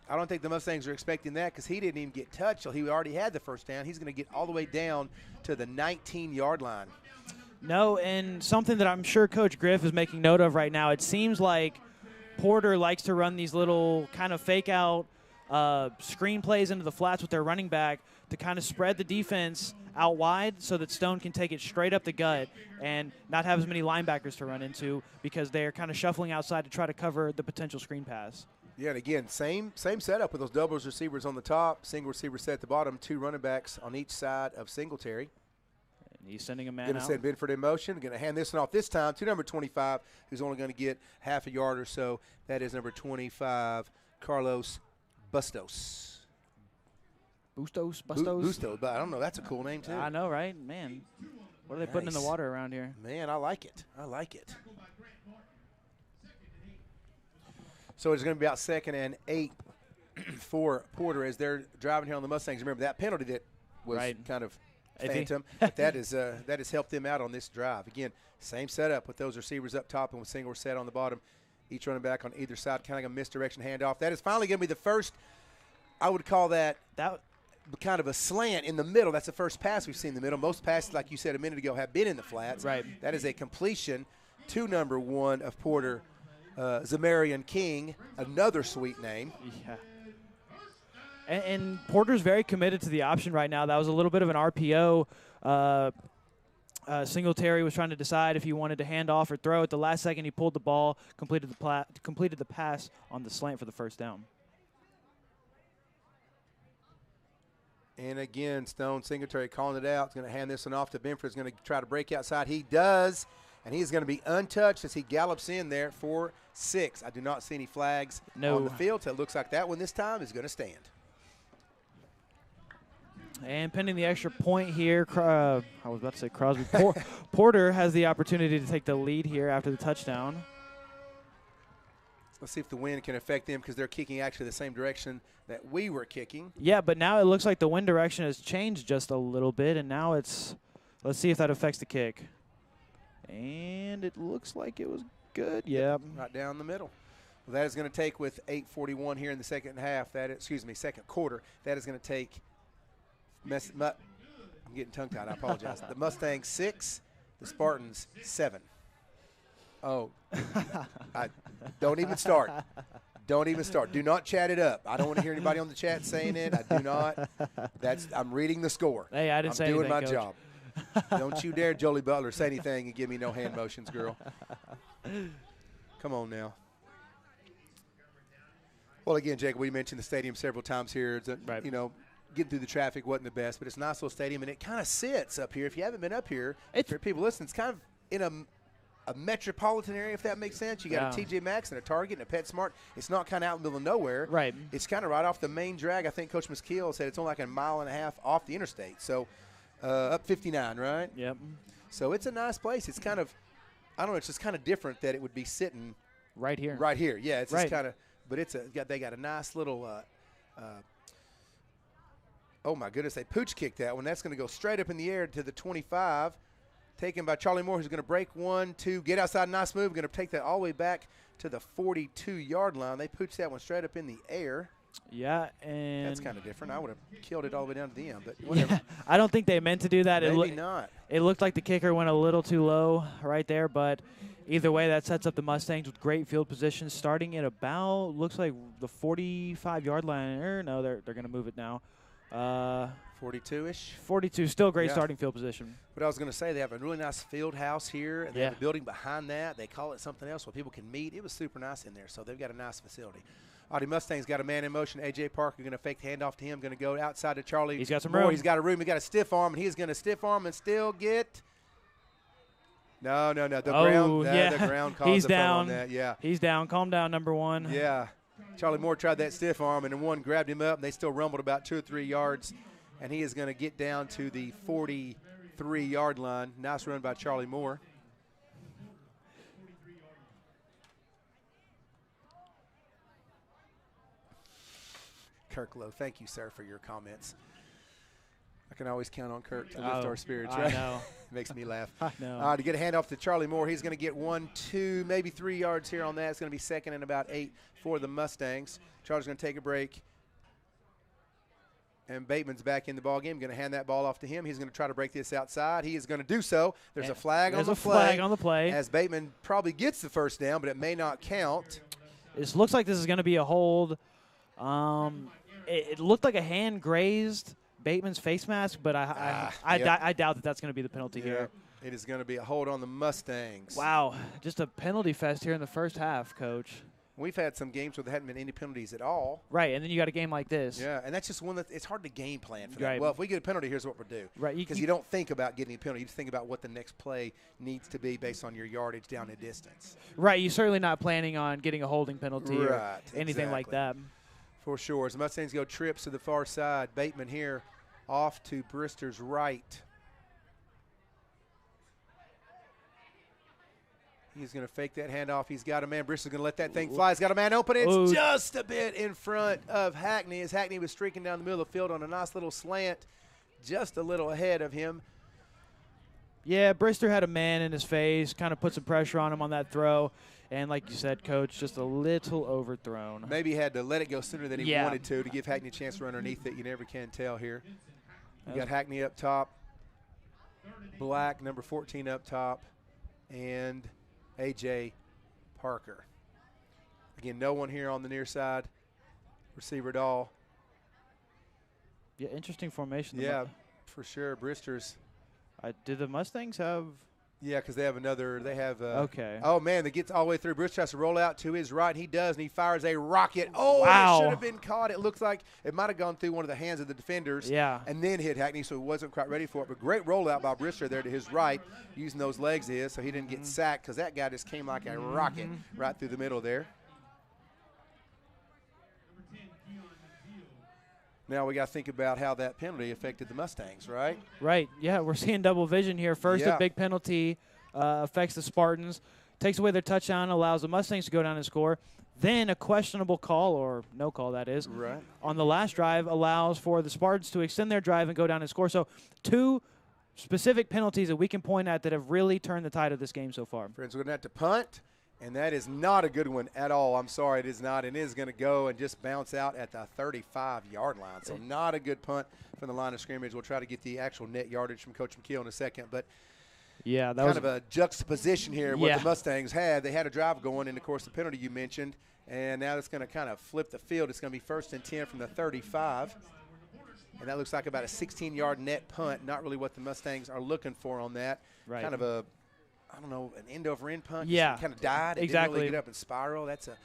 S1: I don't think the Mustangs are expecting that because he didn't even get touched till he already had the first down. He's going to get all the way down to the 19-yard line.
S3: No, and something that I'm sure Coach Griff is making note of right now, it seems like Porter likes to run these little kind of fake-out screen plays into the flats with their running back to kind of spread the defense out wide so that Stone can take it straight up the gut and not have as many linebackers to run into because they're kind of shuffling outside to try to cover the potential screen pass.
S1: Yeah, and again, same setup with those doubles receivers on the top, single receiver set at the bottom, 2 running backs on each side of Singletary.
S3: And he's sending a man
S1: Going to
S3: out.
S1: send Bedford in motion. Going to hand this one off this time to number 25, who's only going to get half a yard or so. That is number 25, Carlos Bustos.
S3: Bustos?
S1: Bustos, but I don't know. That's a cool name, too.
S3: I know, right? Man, what are they putting in the
S1: Nice.
S3: water around here?
S1: Man, I like it. I like it. So it's going to be about 2nd and 8 for Porter as they're driving here on the Mustangs. Remember that penalty that was kind of phantom. But that has helped them out on this drive. Again, same setup with those receivers up top and with single set on the bottom. Each running back on either side, kind of a misdirection handoff. That is finally going to be the first, I would call that kind of a slant in the middle. That's the first pass we've seen in the middle. Most passes, like you said a minute ago, have been in the flats.
S3: Right.
S1: That is a completion to number 1 of Porter, Zamarian King, another sweet name.
S3: Yeah. And Porter's very committed to the option right now. That was a little bit of an RPO. Singletary was trying to decide if he wanted to hand off or throw. At the last second, he pulled the ball, completed the pass on the slant for the first down.
S1: And again, Stone Singletary calling it out. He's going to hand this one off to Benford. He's going to try to break outside. He does, and he's going to be untouched as he gallops in there for 6. I do not see any flags on the field, so it looks like that one this time is going to stand.
S3: And pending the extra point here, I was about to say Crosby. Porter has the opportunity to take the lead here after the touchdown.
S1: Let's see if the wind can affect them because they're kicking actually the same direction that we were kicking.
S3: Yeah, but now it looks like the wind direction has changed just a little bit, and now it's – let's see if that affects the kick. And it looks like it was good. Yeah.
S1: Right down the middle. Well, that is going to take with 8:41 here in the second quarter. That is going to take – I'm getting tongue-tied. I apologize. The Mustangs 6, the Spartans 7. Oh, don't even start. Don't even start. Do not chat it up. I don't want to hear anybody on the chat saying it. I do not. I'm reading the score.
S3: Hey, I didn't say anything,
S1: I'm doing my
S3: Coach.
S1: job. Don't you dare, Jolie Butler, say anything and give me no hand motions, girl. Come on now. Well, again, Jake, we mentioned the stadium several times here. It's
S3: right.
S1: You know, getting through the traffic wasn't the best, but it's a nice little stadium, and it kind of sits up here. If you haven't been up here, for people listening, it's kind of in a metropolitan area, if that makes sense. You got a TJ Maxx and a Target and a PetSmart. It's not kind of out in the middle of nowhere.
S3: Right.
S1: It's kind of right off the main drag. I think Coach Muskiel said it's only like a mile and a half off the interstate. So up 59, right?
S3: Yep.
S1: So it's a nice place. It's kind of, I don't know, it's just kind of different that it would be sitting
S3: right here.
S1: Right here. Yeah, it's
S3: right.
S1: just kind of, but they got a nice little oh, my goodness, they pooch kicked that one. That's going to go straight up in the air to the 25, taken by Charlie Moore, who's going to break 1, 2, get outside, nice move, going to take that all the way back to the 42-yard line. They pooched that one straight up in the air.
S3: Yeah, and
S1: that's kind of different. I would have killed it all the way down to the end, but whatever.
S3: Yeah, I don't think they meant to do that.
S1: Maybe not.
S3: It looked like the kicker went a little too low right there, but either way, that sets up the Mustangs with great field position, starting at about, looks like the 45-yard line. Or no, they're going to move it now.
S1: 42-ish.
S3: 42, still great starting field position.
S1: But I was going to say they have a really nice field house here. And they have a building behind that. They call it something else where people can meet. It was super nice in there, so they've got a nice facility. Audi Mustang's got a man in motion. A.J. Parker going to fake handoff to him, going to go outside to Charlie.
S3: He's got some
S1: Moore.
S3: room.
S1: He's got a room. He's got a stiff arm, and he's going to stiff arm and still get – No. The ground calls
S3: He's
S1: the
S3: down.
S1: On that. Yeah.
S3: He's down. Calm down, number 1.
S1: Yeah. Charlie Moore tried that stiff arm, and then one grabbed him up, and they still rumbled about 2 or 3 yards, and he is going to get down to the 43-yard line. Nice run by Charlie Moore. Kirk Lowe, thank you, sir, for your comments. I can always count on Kirk to lift our spirits, right?
S3: I know.
S1: Makes me laugh.
S3: I know.
S1: To get a handoff to Charlie Moore, he's going to get 1, 2, maybe 3 yards here on that. It's going to be 2nd and about 8 for the Mustangs. Charlie's going to take a break. And Bateman's back in the ball game. Going to hand that ball off to him. He's going to try to break this outside. He is going to do so. There's a flag on the play.
S3: There's a flag on the play.
S1: As Bateman probably gets the first down, but it may not count.
S3: It looks like this is going to be a hold. It looked like a hand grazed Bateman's face mask, but I doubt that that's going to be the penalty here.
S1: It is going to be a hold on the Mustangs.
S3: Wow, just a penalty fest here in the first half, Coach.
S1: We've had some games where there hadn't been any penalties at all.
S3: Right, and then you got a game like this.
S1: Yeah, and that's just one that it's hard to game plan for that.
S3: Right.
S1: Well, if we get a penalty, here's what we'll do.
S3: Right.
S1: Because you don't think about getting a penalty. You just think about what the next play needs to be based on your yardage down the distance.
S3: Right, you're certainly not planning on getting a holding penalty or anything
S1: exactly.
S3: like that.
S1: For sure. As the Mustangs go trips to the far side, Bateman here off to Brister's right. He's going to fake that handoff. He's got a man. Bristol's going to let that thing fly. He's got a man open. It's just a bit in front of Hackney as Hackney was streaking down the middle of the field on a nice little slant, just a little ahead of him.
S3: Yeah, Brister had a man in his face, kind of put some pressure on him on that throw. And like you said, Coach, just a little overthrown.
S1: Maybe he had to let it go sooner than he wanted to give Hackney a chance to run underneath it. You never can tell here. We got Hackney up top, Black, number 14 up top, and A.J. Parker. Again, no one here on the near side. Receiver at all.
S3: Yeah, interesting formation.
S1: Yeah, for sure. Bristers.
S3: Did the Mustangs have?
S1: Yeah, because they have another. They have.
S3: Okay.
S1: Oh man, that gets all the way through. Brister tries to roll out to his right, and he does, and he fires a rocket. Oh,
S3: wow.
S1: It should have been caught. It looks like it might have gone through one of the hands of the defenders.
S3: Yeah.
S1: And then hit Hackney, so he wasn't quite ready for it. But great rollout by Brister there to his right, using those legs so he didn't get sacked because that guy just came like a rocket right through the middle there. Now we got to think about how that penalty affected the Mustangs, right?
S3: Right. Yeah, we're seeing double vision here. First, a big penalty affects the Spartans, takes away their touchdown, allows the Mustangs to go down and score. Then a questionable call, or no call that is, on the last drive allows for the Spartans to extend their drive and go down and score. So 2 specific penalties that we can point at that have really turned the tide of this game so far.
S1: Friends, we're going to have to punt. And that is not a good one at all. I'm sorry, it is not. And it is going to go and just bounce out at the 35-yard line. So not a good punt from the line of scrimmage. We'll try to get the actual net yardage from Coach McKeel in a second. But
S3: yeah, that
S1: kind
S3: was
S1: of a juxtaposition here what the Mustangs had. They had a drive going, and, of course, the penalty you mentioned. And now it's going to kind of flip the field. It's going to be 1st and 10 from the 35. And that looks like about a 16-yard net punt. Not really what the Mustangs are looking for on that.
S3: Right.
S1: Kind of a – I don't know, an end-over-end punt.
S3: Yeah.
S1: Kind of died. It
S3: exactly.
S1: didn't really get up and spiral. That's a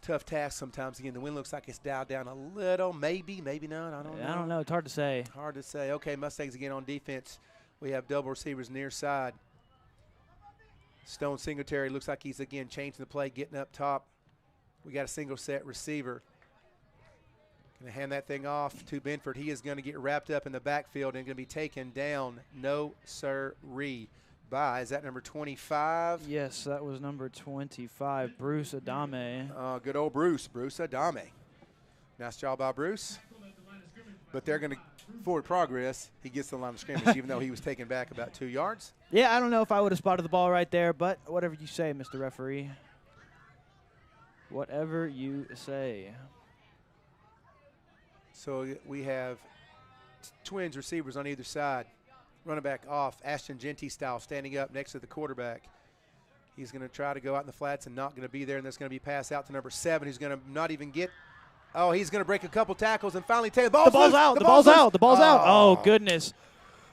S1: tough task sometimes. Again, the wind looks like it's dialed down a little. Maybe, maybe not. I don't know.
S3: I don't know. It's hard to say.
S1: Hard to say. Okay, Mustangs again on defense. We have double receivers near side. Stone Singletary looks like he's, again, changing the play, getting up top. We got a single set receiver. Going to hand that thing off to Benford. He is going to get wrapped up in the backfield and going to be taken down. No, sir-ree. Is that number 25?
S3: Yes, that was number 25, Bruce Adame.
S1: Good old Bruce Adame. Nice job by Bruce. But they're going to forward progress. He gets to the line of scrimmage, even though he was taken back about 2 yards.
S3: Yeah, I don't know if I would have spotted the ball right there, but whatever you say, Mr. Referee. Whatever you say.
S1: So we have twins receivers on either side. Running back off, Ashton Genty style, standing up next to the quarterback. He's going to try to go out in the flats and not going to be there, and there's going to be pass out to number 7, who's going to not even get – oh, he's going to break a couple tackles and finally take the ball.
S3: The ball's out. The ball's out. The ball's out. Oh, goodness.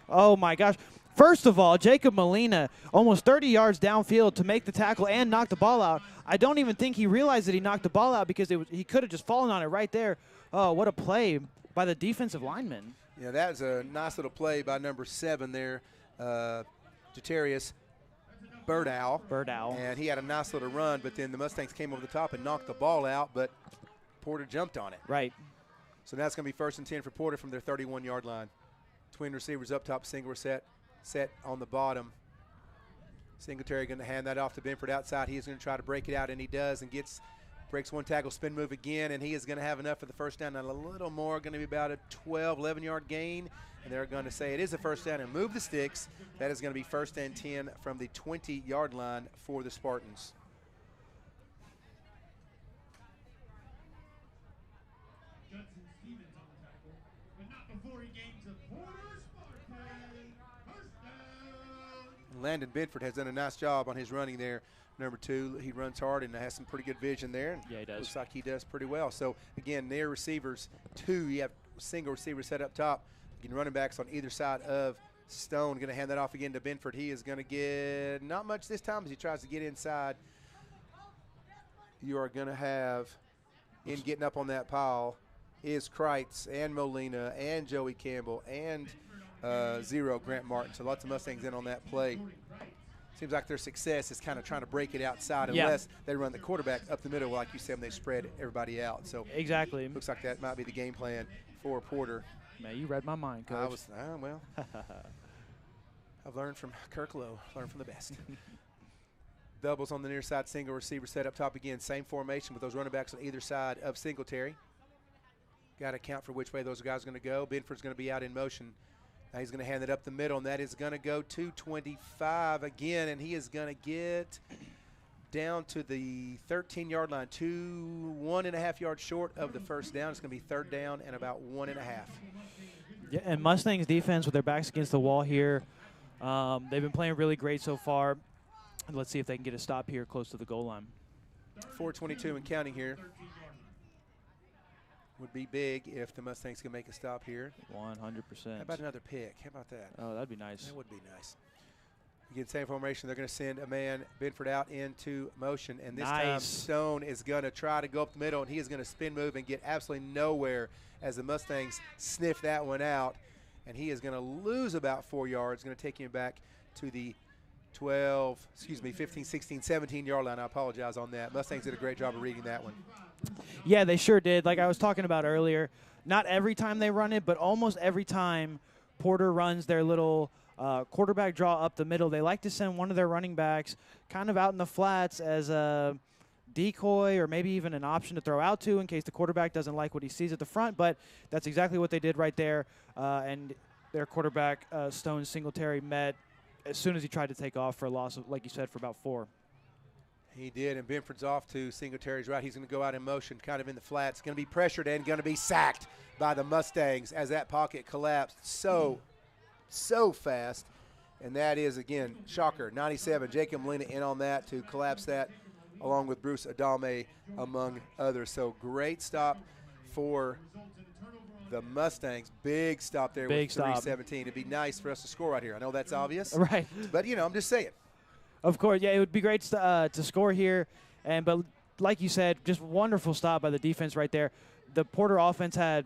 S3: Oh, my gosh. First of all, Jacob Molina almost 30 yards downfield to make the tackle and knock the ball out. I don't even think he realized that he knocked the ball out because he could have just fallen on it right there. Oh, what a play by the defensive lineman.
S1: Yeah, that was a nice little play by number 7 there, Jatarius Birdow. And he had a nice little run, but then the Mustangs came over the top and knocked the ball out, but Porter jumped on it.
S3: Right.
S1: So now it's going to be 1st and 10 for Porter from their 31-yard line. Twin receivers up top, single set on the bottom. Singletary going to hand that off to Benford outside. He's going to try to break it out, and he does, and breaks one tackle, spin move again, and he is going to have enough for the first down and a little more, going to be about a 12, 11-yard gain, and they're going to say it is a first down and move the sticks. That is going to be 1st and 10 from the 20-yard line for the Spartans.
S2: Judson Stevens on the tackle, but not before he gains a Porter Spartan. First down.
S1: Landon Benford has done a nice job on his running there. Number 2, he runs hard and has some pretty good vision there.
S3: Yeah, he does.
S1: Looks like he does pretty well. So, again, their receivers, 2, you have single receiver set up top. Again, running backs on either side of Stone. Going to hand that off again to Benford. He is going to get not much this time as he tries to get inside. You are going to have, in getting up on that pile, is Kreitz and Molina and Joey Campbell and Zero Grant Martin. So lots of Mustangs in on that play. Seems like their success is kind of trying to break it outside unless they run the quarterback up the middle, like you said, when they spread everybody out. So
S3: exactly.
S1: Looks like that might be the game plan for Porter.
S3: Man, you read my mind, Coach.
S1: Well, I've learned from Kirk Lowe, learned from the best. Doubles on the near side, single receiver set up top again. Same formation with those running backs on either side of Singletary. Got to count for which way those guys are going to go. Benford's going to be out in motion. Now he's going to hand it up the middle, and that is going to go to 25 again, and he is going to get down to the 13-yard line, 1.5 yards short of the first down. It's going to be third down and about 1.5.
S3: Yeah, and Mustangs defense with their backs against the wall here. They've been playing really great so far. Let's see if they can get a stop here close to the goal line.
S1: 4:22 and counting here. Would be big if the Mustangs can make a stop here.
S3: 100%.
S1: How about another pick? How about that?
S3: Oh, that'd be nice.
S1: That would be nice. Again, same formation. They're going to send a man, Benford, out into motion. And this time Stone is going to try to go up the middle, and he is going to spin move and get absolutely nowhere as the Mustangs sniff that one out. And he is going to lose about 4 yards. Going to take him back to the 15, 16, 17-yard line. I apologize on that. Mustangs did a great job of reading that one.
S3: Yeah, they sure did. Like I was talking about earlier, not every time they run it, but almost every time Porter runs their little quarterback draw up the middle, they like to send one of their running backs kind of out in the flats as a decoy or maybe even an option to throw out to in case the quarterback doesn't like what he sees at the front. But that's exactly what they did right there. And their quarterback, Stone Singletary, met as soon as he tried to take off for a loss of, like you said, for about 4.
S1: He did, and Benford's off to Singletary's right. He's going to go out in motion, kind of in the flats. Going to be pressured and going to be sacked by the Mustangs as that pocket collapsed so fast. And that is, again, shocker, 97. Jacob Molina in on that to collapse that, along with Bruce Adame, among others. So great stop for the Mustangs. Big stop there with 3:17. It'd be nice for us to score right here. I know that's obvious.
S3: Right.
S1: But, I'm just saying.
S3: Of course, yeah, it would be great to score here. But like you said, just wonderful stop by the defense right there. The Porter offense had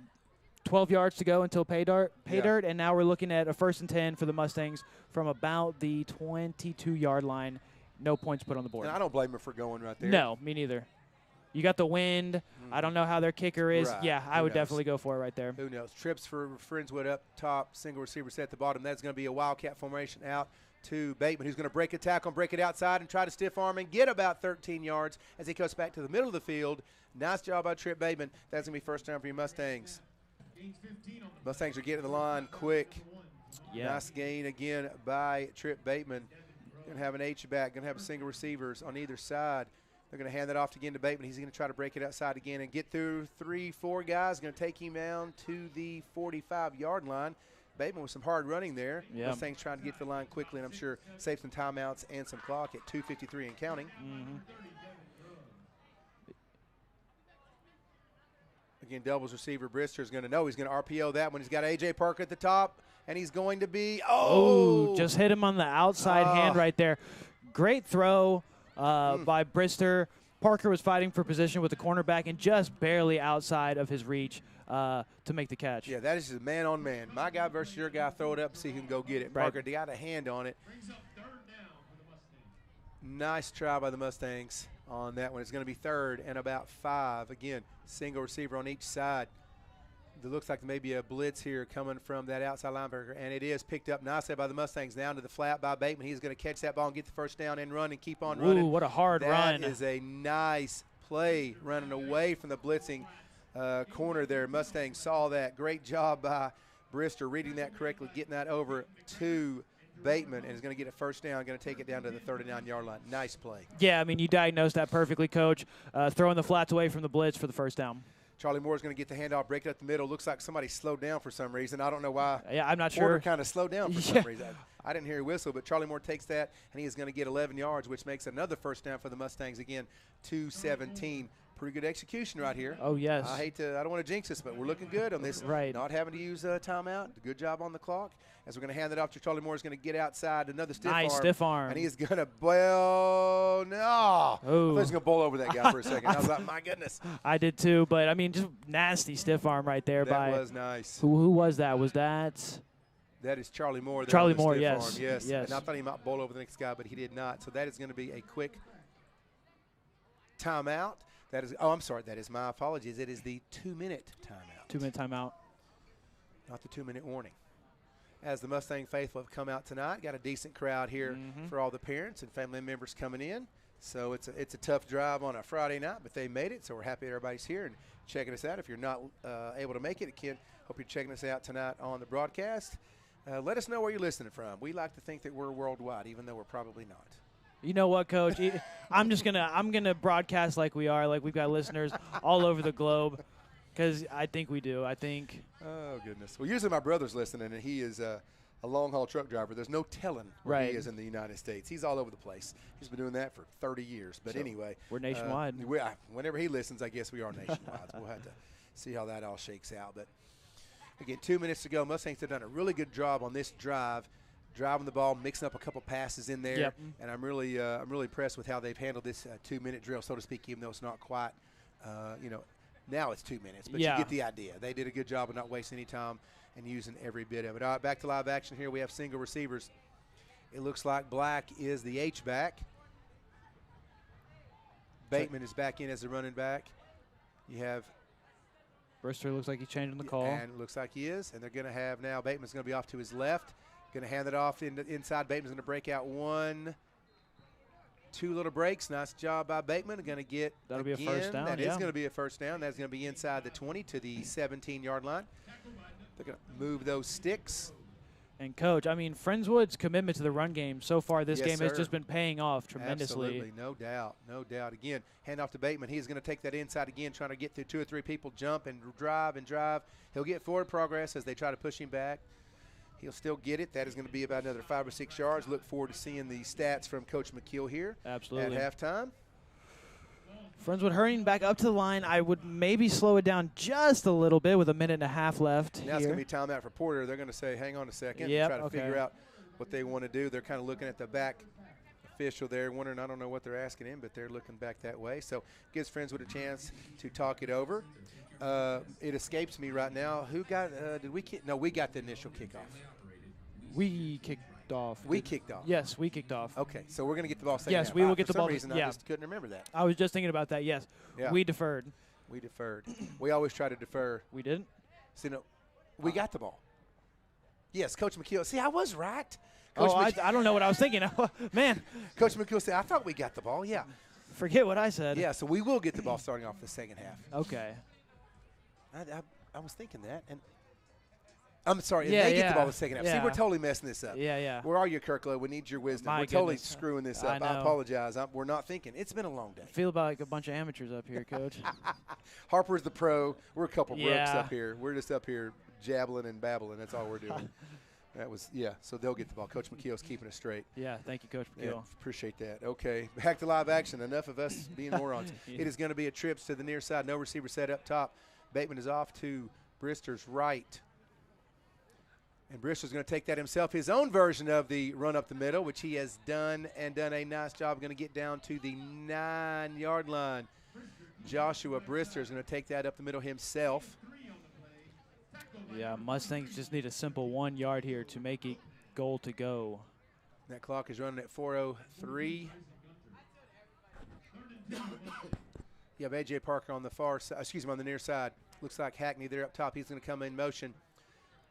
S3: 12 yards to go until pay dirt, and now we're looking at a 1st and 10 for the Mustangs from about the 22-yard line. No points put on the board.
S1: And I don't blame them for going right there.
S3: No, me neither. You got the wind. I don't know how their kicker is.
S1: Right.
S3: Yeah, I would definitely go for it right there.
S1: Who knows? Trips for Friendswood up top, single receiver set at the bottom. That's going to be a wildcat formation out to Bateman, who's going to break a tackle and break it outside and try to stiff arm and get about 13 yards as he goes back to the middle of the field. Nice job by Trip Bateman. That's going to be first down for your Mustangs. Mustangs are getting the line quick.
S3: Yeah.
S1: Nice gain again by Trip Bateman. Going to have an H-back, going to have single receivers on either side. They're going to hand that off again to Bateman. He's going to try to break it outside again and get through 3-4 guys. Going to take him down to the 45-yard line. Bateman with some hard running there.
S3: Yeah.
S1: Mustangs trying to get to the line quickly, and I'm sure save some timeouts and some clock at 2:53 and counting. Again, doubles receiver Brister is going to know he's going to RPO that one. He's got A.J. Parker at the top, and he's going to be
S3: just hit him on the outside hand right there. Great throw by Brister. Parker was fighting for position with the cornerback and just barely outside of his reach to make the catch.
S1: Yeah, that is just man-on-man. My guy versus your guy, throw it up and see who can go get it.
S3: Right.
S1: Parker got a hand on it. Nice try by the Mustangs on that one. It's going to be 3rd and about 5. Again, single receiver on each side. It looks like maybe a blitz here coming from that outside linebacker, and it is picked up nicely by the Mustangs down to the flat by Bateman. He's going to catch that ball and get the first down and run and keep on running.
S3: Ooh, what a hard run.
S1: That is a nice play running away from the blitzing corner there. Mustangs saw that. Great job by Brister reading that correctly, getting that over to Bateman, and is going to get a first down, going to take it down to the 39-yard line. Nice play.
S3: Yeah, I mean, you diagnosed that perfectly, Coach. Throwing the flats away from the blitz for the first down.
S1: Charlie Moore's going to get the handoff, break it up the middle. Looks like somebody slowed down for some reason. I don't know why.
S3: Yeah, I'm not
S1: Porter
S3: sure.
S1: kind of slowed down for some reason. I didn't hear a whistle, but Charlie Moore takes that, and he is going to get 11 yards, which makes another first down for the Mustangs again, 2:17. Pretty good execution right here.
S3: Oh, yes.
S1: I don't want to jinx this, but we're looking good on this.
S3: Right.
S1: Not having to use a timeout. Good job on the clock. As we're going to hand it off to Charlie Moore, is going to get outside another stiff arm.
S3: Nice stiff arm.
S1: And he's going to no. I thought he was going to bowl over that guy for a second. I was like, my goodness.
S3: I did too, but I mean, just nasty stiff arm right there
S1: That was nice.
S3: Who was that? Was that?
S1: That is Charlie Moore.
S3: Charlie Moore,
S1: yes.
S3: yes.
S1: Arm. Yes. And I thought he might bowl over the next guy, but he did not. So that is going to be a quick timeout. That is. Oh, I'm sorry. That is my apologies. It is the 2-minute timeout.
S3: 2-minute timeout.
S1: Not the 2-minute warning. as the Mustang faithful have come out tonight. Got a decent crowd here for all the parents and family members coming in. So it's a tough drive on a Friday night, but they made it. So we're happy everybody's here and checking us out. If you're not able to make it, again, hope you're checking us out tonight on the broadcast. Let us know where you're listening from. We like to think that we're worldwide, even though we're probably not.
S3: You know what, Coach? I'm gonna broadcast like we are, like we've got listeners all over the globe, because I think we do. I think.
S1: Oh goodness. Well, usually my brother's listening, and he is a long-haul truck driver. There's no telling where he is in the United States. He's all over the place. He's been doing that for 30 years. But anyway.
S3: We're nationwide.
S1: Whenever he listens, I guess we are nationwide. So we'll have to see how that all shakes out. But, again, 2 minutes to go. Mustangs have done a really good job on this drive, driving the ball, mixing up a couple passes in there.
S3: Yep.
S1: And I'm really impressed with how they've handled this 2-minute drill, so to speak, even though it's not quite, now it's 2 minutes. But you get the idea. They did a good job of not wasting any time and using every bit of it. All right, back to live action here. We have single receivers. It looks like Black is the H-back. Bateman is back in as the running back. You have
S3: Brister looks like he's changing the call.
S1: And it looks like he is. And they're going to have now Bateman's going to be off to his left. Going to hand it off inside. Bateman's going to break out 1, 2 little breaks. Nice job by Bateman. Going to get
S3: That'll be a first down.
S1: That is going to be a first down. That's going to be inside the 20 to the 17-yard line. They're going to move those sticks.
S3: And, Coach, I mean, Friendswood's commitment to the run game so far this game has
S1: sir.
S3: just been paying off tremendously.
S1: Absolutely, no doubt, no doubt. Again, hand off to Bateman. He's going to take that inside again, trying to get through 2 or 3 people, jump and drive and drive. He'll get forward progress as they try to push him back. He'll still get it. That is going to be about another 5 or 6 yards. Look forward to seeing the stats from Coach McKeel here
S3: Absolutely.
S1: at halftime.
S3: Friendswood hurrying back up to the line. I would maybe slow it down just a little bit with 1.5 minutes left.
S1: Now it's going to be timeout for Porter. They're going to say, hang on a second, and try to figure out what they want to do. They're kind of looking at the back official there, wondering, I don't know what they're asking him, but they're looking back that way. So gives Friendswood a chance to talk it over. It escapes me right now. Who got no, we got the initial kickoff.
S3: We kicked off.
S1: We kicked off.
S3: Yes, we kicked off.
S1: Okay, so we're going to get the ball second
S3: Yes,
S1: half.
S3: we will get the ball.
S1: For some reason, I just couldn't remember that.
S3: I was just thinking about that, yes.
S1: Yeah.
S3: We deferred.
S1: We deferred. We always try to defer.
S3: We didn't?
S1: See, no, we got the ball. Yes, Coach McKeel. See, I was right.
S3: I don't know what I was thinking. Man.
S1: Coach McKeel said, I thought we got the ball. Yeah.
S3: Forget what I said.
S1: Yeah, so we will get the ball starting off the second half.
S3: Okay.
S1: I was thinking that, and I'm sorry. They get the ball the second half. See, we're totally messing this up.
S3: Yeah.
S1: Where are you, Kirklow? We need your wisdom. We're totally screwing this up. I apologize. We're not thinking. It's been a long day.
S3: I feel about like a bunch of amateurs up here, Coach.
S1: Harper's the pro. We're a couple brooks up here. We're just up here jabbling and babbling. That's all we're doing. So they'll get the ball. Coach McKeel's keeping us straight.
S3: Yeah, thank you, Coach McKeel.
S1: Yeah, appreciate that. Okay, back to live action. Enough of us being morons. It is going to be a trips to the near side. No receiver set up top. Bateman is off to Brister's right. And Brister's going to take that himself, his own version of the run up the middle, which he has done a nice job. Going to get down to the 9-yard line. Joshua Brister is going to take that up the middle himself.
S3: Yeah, Mustangs just need a simple 1 yard here to make it goal to go.
S1: That clock is running at 4:03. You have A.J. Parker on the on the near side. Looks like Hackney there up top. He's going to come in motion.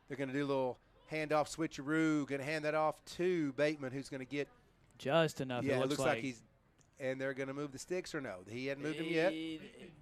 S1: They're going to do a little handoff switcheroo. Going to hand that off to Bateman, who's going to get
S3: just enough.
S1: Yeah, it looks like he's. And they're going to move the sticks or no? He hadn't moved them yet.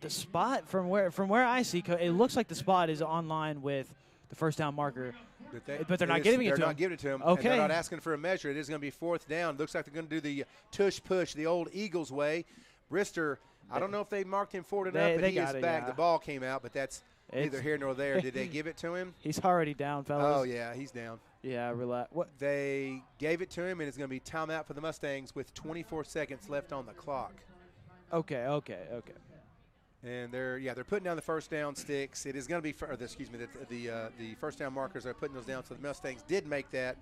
S3: The spot from where I see, it looks like the spot is on line with the first down marker. But they're not giving it to him.
S1: They're not giving it to him.
S3: Okay.
S1: And they're not asking for a measure. It is going to be 4th down. Looks like they're going to do the tush push, the old Eagles way. Brister, I don't know if they marked him forward enough, but he is back. The ball came out, but that's neither here nor there. Did they give it to him?
S3: He's already down, fellas.
S1: Oh, yeah, he's down.
S3: Yeah, relax. What?
S1: They gave it to him, and it's going to be timeout for the Mustangs with 24 seconds left on the clock.
S3: Okay.
S1: And they're putting down the first down sticks. It is going to be, the first down markers are putting those down. So the Mustangs did make that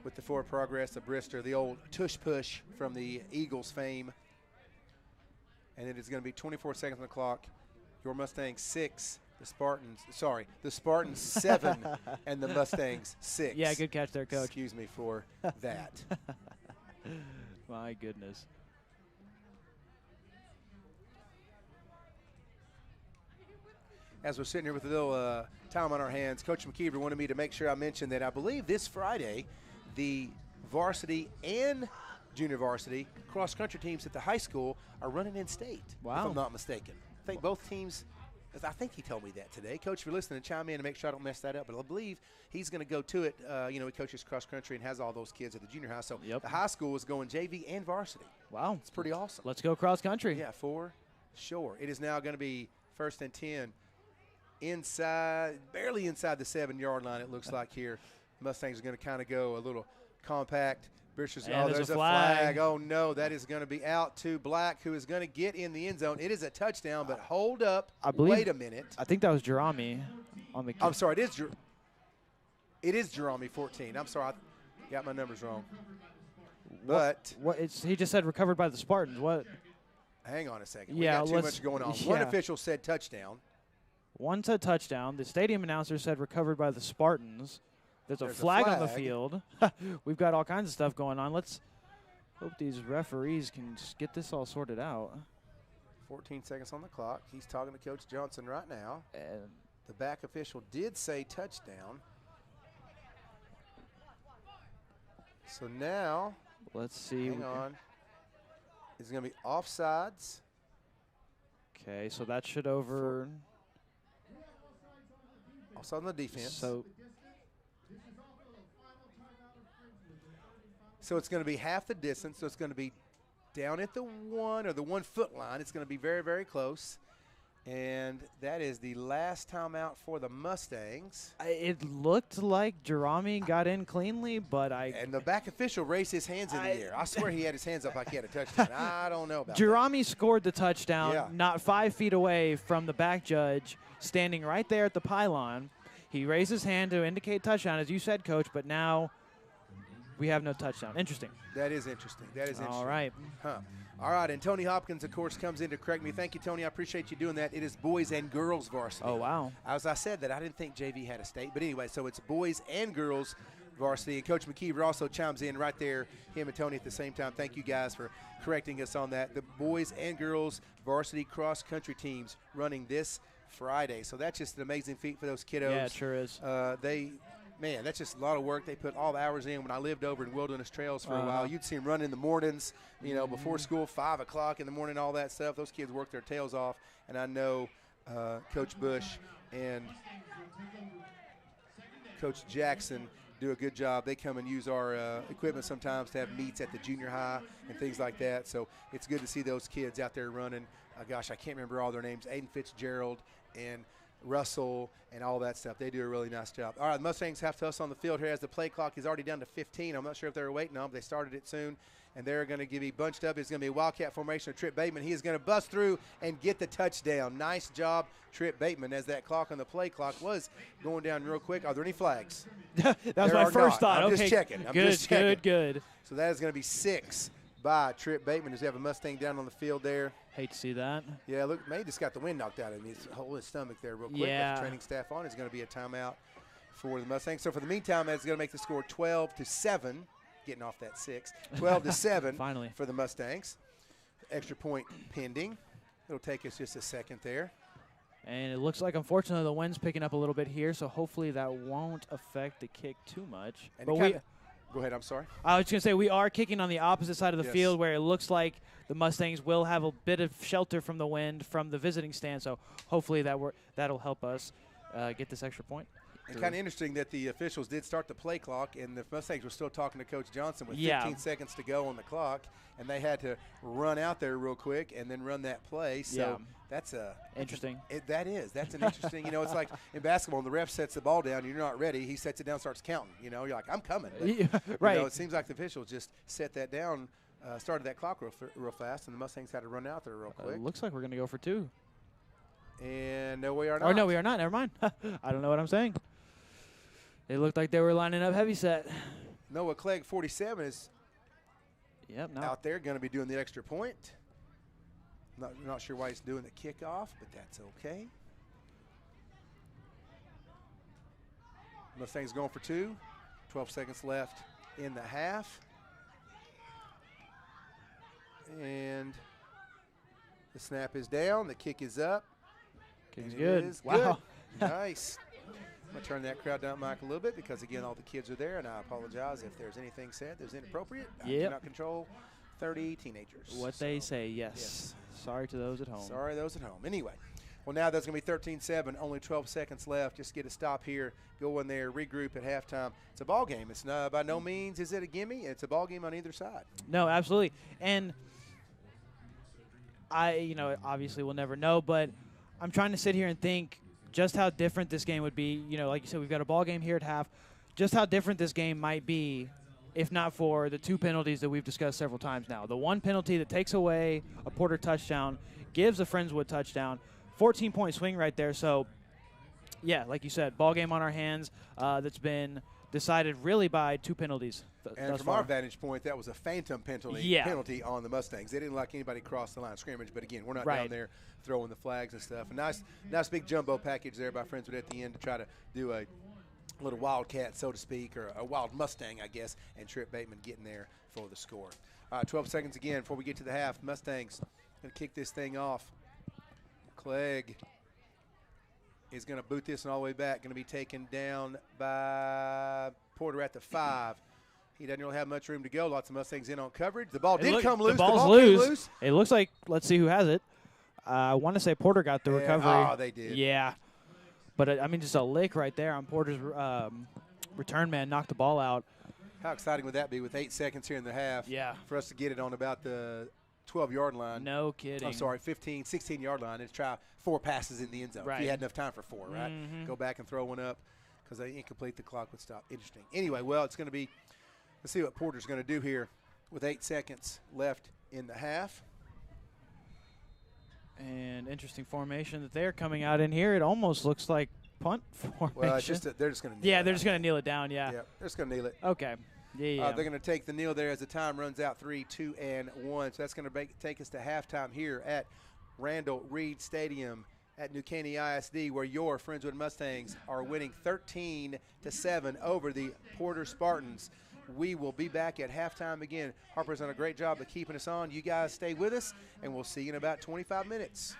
S1: with the forward progress of Brister, the old tush push from the Eagles fame. And it is going to be 24 seconds on the clock. Your Mustangs 6, the Spartans 7, and the Mustangs 6.
S3: Yeah, good catch there, Coach.
S1: Excuse me for that.
S3: My goodness.
S1: As we're sitting here with a little time on our hands. Coach McKeever wanted me to make sure I mentioned that I believe this Friday, the varsity and junior varsity cross-country teams at the high school are running in state,
S3: Wow.
S1: if I'm not mistaken. I think both teams, I think he told me that today. Coach, if you're listening, chime in and make sure I don't mess that up. But I believe he's going to go to it. He coaches cross-country and has all those kids at the junior high. So the high school is going JV and varsity.
S3: Wow.
S1: It's pretty awesome.
S3: Let's go cross-country.
S1: Yeah, for sure. It is now going to be 1st and 10 inside, barely inside the 7-yard line, it looks like here. Mustangs are going to kind of go a little compact. British,
S3: And
S1: there's a flag. Oh, no, that is going to be out to Black, who is going to get in the end zone. It is a touchdown, but hold up.
S3: I believe,
S1: wait a minute.
S3: I think that was Jerami on the
S1: I'm sorry, it is Jerami 14. I'm sorry, I got my numbers wrong. But
S3: he just said recovered by the Spartans. What?
S1: Hang on a second.
S3: Yeah,
S1: we got too much going on.
S3: Yeah.
S1: One official said touchdown.
S3: One said touchdown. The stadium announcer said recovered by the Spartans. There's a flag on the field. We've got all kinds of stuff going on. Let's hope these referees can just get this all sorted out.
S1: 14 seconds on the clock. He's talking to Coach Johnson right now.
S3: And
S1: the back official did say touchdown. So now,
S3: let's see.
S1: Hang on. It's going to be offsides.
S3: Okay, so that should over.
S1: Offside on the defense. So it's going to be half the distance. So it's going to be down at the 1 or the 1 foot line. It's going to be very, very close. And that is the last timeout for the Mustangs.
S3: It looked like Jerami got in cleanly, but And
S1: the back official raised his hands in the air. I swear he had his hands up like he had a touchdown. I don't know about
S3: Jerami scored the touchdown, not 5 feet away from the back judge, standing right there at the pylon. He raised his hand to indicate touchdown, as you said, Coach, but now we have no touchdown. Interesting.
S1: That is interesting. That is interesting.
S3: All right.
S1: All right, and Tony Hopkins, of course, comes in to correct me. Thank you, Tony. I appreciate you doing that. It is boys and girls varsity.
S3: Oh, wow.
S1: As I said that, I didn't think JV had a state. But anyway, so it's boys and girls varsity. And Coach McKeever also chimes in right there, him and Tony at the same time. Thank you guys for correcting us on that. The boys and girls varsity cross-country teams running this Friday. So that's just an amazing feat for those kiddos.
S3: Yeah, it sure is.
S1: Man, that's just a lot of work. They put all the hours in. When I lived over in Wilderness Trails for a while, you'd see them run in the mornings, before school, 5 o'clock in the morning, all that stuff. Those kids work their tails off. And I know Coach Bush and Coach Jackson do a good job. They come and use our equipment sometimes to have meets at the junior high and things like that. So it's good to see those kids out there running. Gosh, I can't remember all their names. Aiden Fitzgerald and Russell and all that stuff. They do a really nice job. All right, the Mustangs have to us on the field here as the play clock is already down to 15. I'm not sure if they were waiting on, but they started it soon. And they're going to be bunched up. It's going to be a Wildcat formation of Trip Bateman. He is going to bust through and get the touchdown. Nice job, Trip Bateman, as that clock on the play clock was going down real quick. Are there any flags?
S3: That was my first thought.
S1: I'm
S3: okay,
S1: just checking.
S3: Good.
S1: So that is going to be 6 by Trip Bateman. Does he have a Mustang down on the field there?
S3: Hate to see that.
S1: Yeah, look, May just got the wind knocked out of him. He's holding his stomach there real quick.
S3: Yeah.
S1: With the training staff on, it's going to be a timeout for the Mustangs. So for the meantime, that's going to make the score 12-7. Getting off that 6. 12-7
S3: Finally
S1: for the Mustangs. Extra point pending. It'll take us just a second there.
S3: And it looks like, unfortunately, the wind's picking up a little bit here, so hopefully that won't affect the kick too much.
S1: And go ahead, I'm sorry.
S3: I was just going to say, we are kicking on the opposite side of the field where it looks like the Mustangs will have a bit of shelter from the wind from the visiting stand, so hopefully that'll help us get this extra point.
S1: And kind of interesting that the officials did start the play clock, and the Mustangs were still talking to Coach Johnson with 15 seconds to go on the clock, and they had to run out there real quick and then run that play. So that's
S3: interesting.
S1: That's an interesting. It's like in basketball, when the ref sets the ball down, and you're not ready. He sets it down, starts counting. You're like, I'm coming. But,
S3: right.
S1: It seems like the officials just set that down, started that clock real fast, and the Mustangs had to run out there real quick.
S3: Looks like we're going to go for 2.
S1: And no, we are not.
S3: Oh, no, we are not. Never mind. I don't know what I'm saying. It looked like they were lining up heavy set.
S1: Noah Clegg, 47, is out there going to be doing the extra point. Not sure why he's doing the kickoff, but that's okay. Mustangs going for 2. 12 seconds left in the half. And the snap is down. The kick is up.
S3: Kick's good.
S1: It is
S3: wow.
S1: Good. Nice. I'm going to turn that crowd down, Mike, a little bit because, again, all the kids are there, and I apologize if there's anything said that's inappropriate. I cannot control 30 teenagers.
S3: What they say, yes. Sorry to those at home.
S1: Sorry to those at home. Anyway, well, now there's going to be 13-7, only 12 seconds left. Just get a stop here, go in there, regroup at halftime. It's a ball game. It's not, by no means is it a gimme. It's a ball game on either side.
S3: No, absolutely. And obviously we'll never know, but I'm trying to sit here and think just how different this game would be. Like you said, we've got a ball game here at half. Just how different this game might be if not for the two penalties that we've discussed several times now. The one penalty that takes away a Porter touchdown, gives a Friendswood touchdown, 14-point swing right there. So, yeah, like you said, ball game on our hands that's been decided really by two penalties.
S1: And from our vantage point, that was a phantom penalty on the Mustangs. They didn't like anybody cross the line of scrimmage, but again, we're not down there throwing the flags and stuff. A nice big jumbo package there by Friendswood at the end to try to do a little wildcat, so to speak, or a wild Mustang, I guess, and Trip Bateman getting there for the score. 12 seconds again before we get to the half. Mustangs going to kick this thing off. Clegg is going to boot this one all the way back. Going to be taken down by Porter at the 5. He doesn't really have much room to go. Lots of Mustangs in on coverage. The ball did come loose.
S3: The ball's loose. It looks like, let's see who has it. I want to say Porter got the recovery.
S1: Oh, they did.
S3: Yeah. But, I mean, just a lick right there on Porter's return man, knocked the ball out.
S1: How exciting would that be with 8 seconds here in the half?
S3: Yeah.
S1: For us to get it on about the 12-yard line.
S3: No kidding.
S1: I'm sorry, 15, 16-yard line and try 4 passes in the end zone.
S3: Right.
S1: If you had enough time for 4, right?
S3: Mm-hmm.
S1: Go back and throw one up because they incomplete, the clock would stop. Interesting. Anyway, well, it's going to be, let's see what Porter's going to do here with 8 seconds left in the half.
S3: And interesting formation that they're coming out in here. It almost looks like punt formation.
S1: Well, it's just they're just going to kneel it.
S3: Yeah, they're just going to kneel it down, yeah.
S1: Yeah, they're just going to kneel it.
S3: Okay. Yeah.
S1: They're going to take the kneel there as the time runs out, 3, 2, and 1. So that's going to take us to halftime here at Randall Reed Stadium at New Caney ISD, where your Friendswood Mustangs are winning 13-7 over the Porter Spartans. We will be back at halftime again. Harper's done a great job of keeping us on. You guys stay with us, and we'll see you in about 25 minutes.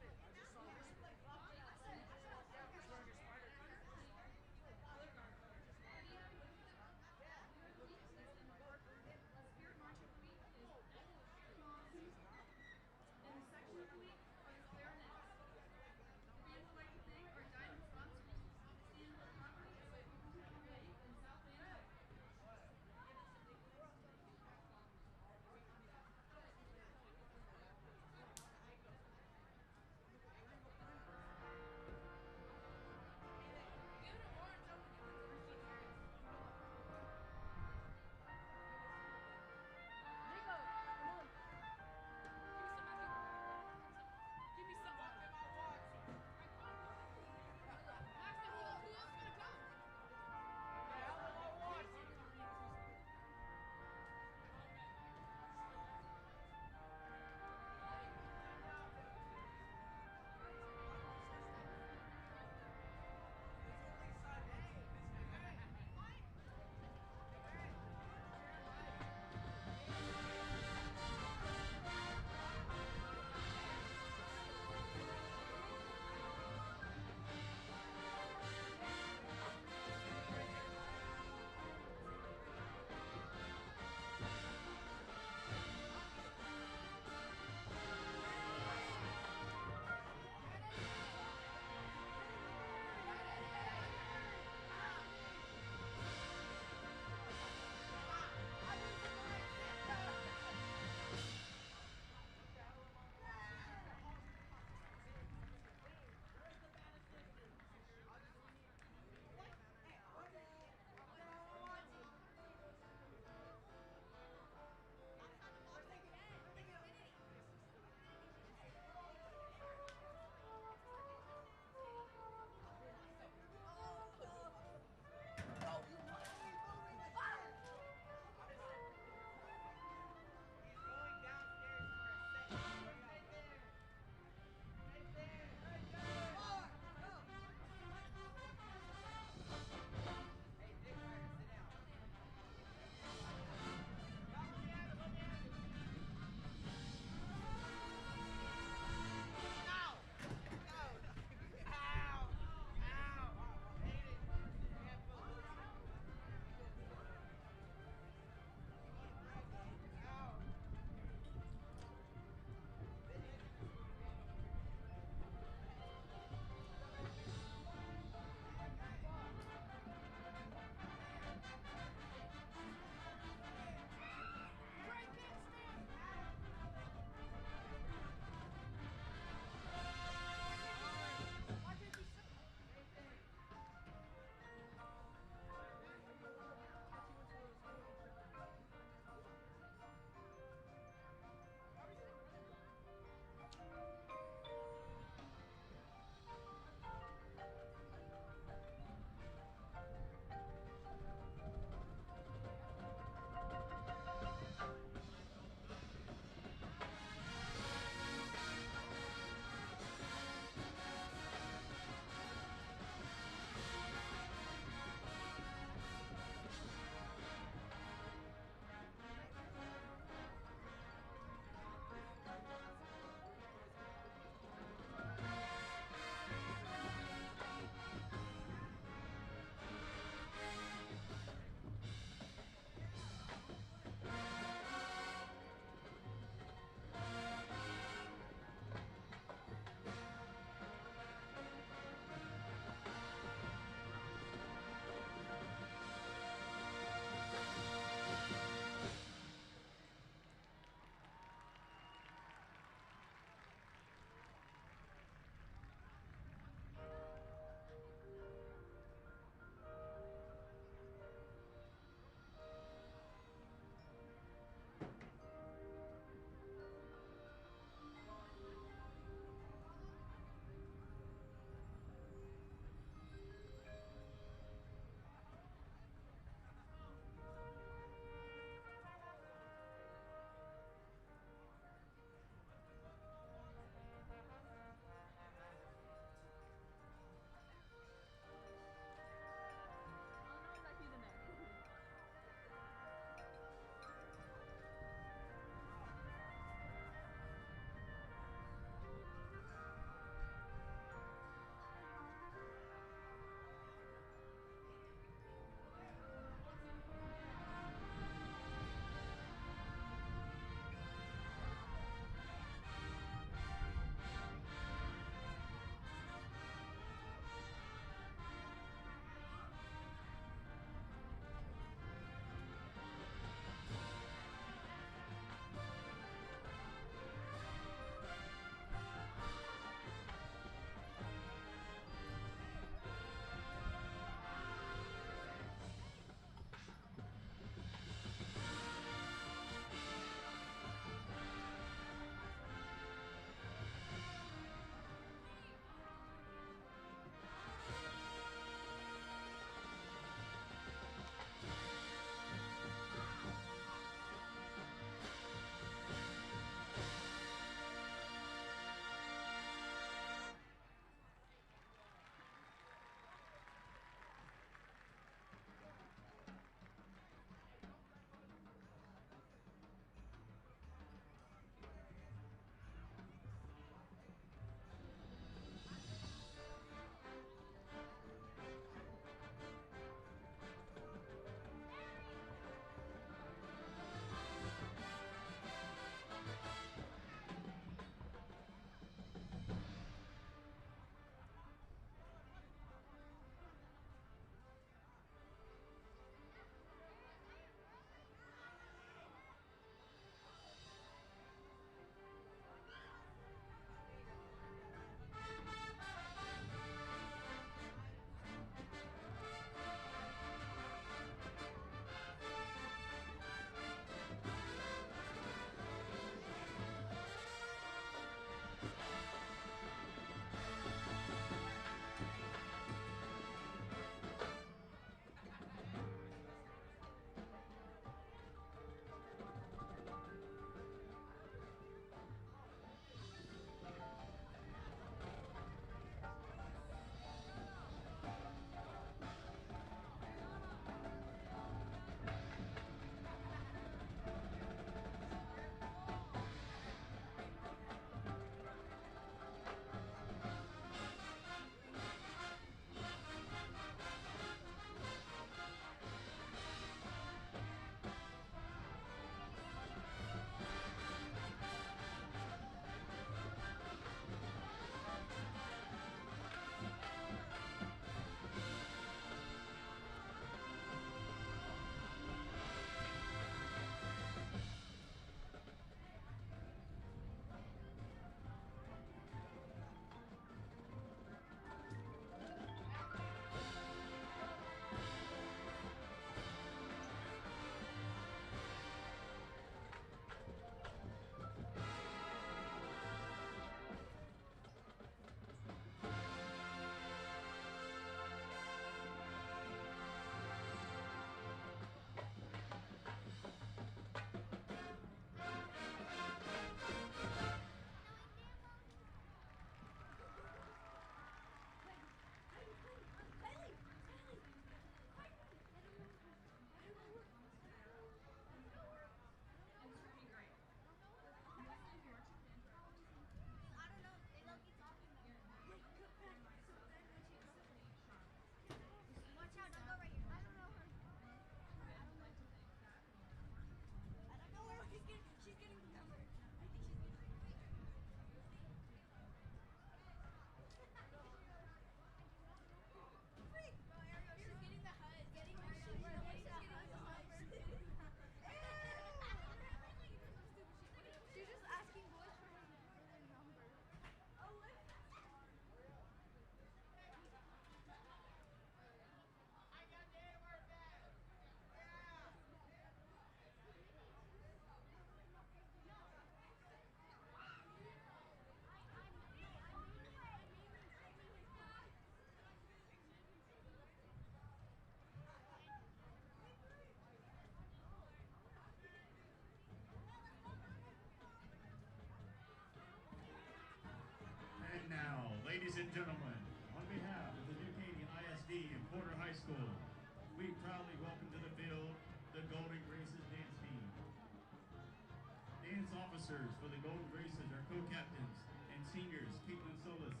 S2: Dance officers for the Golden Graces are co-captains and seniors Caitlin Solis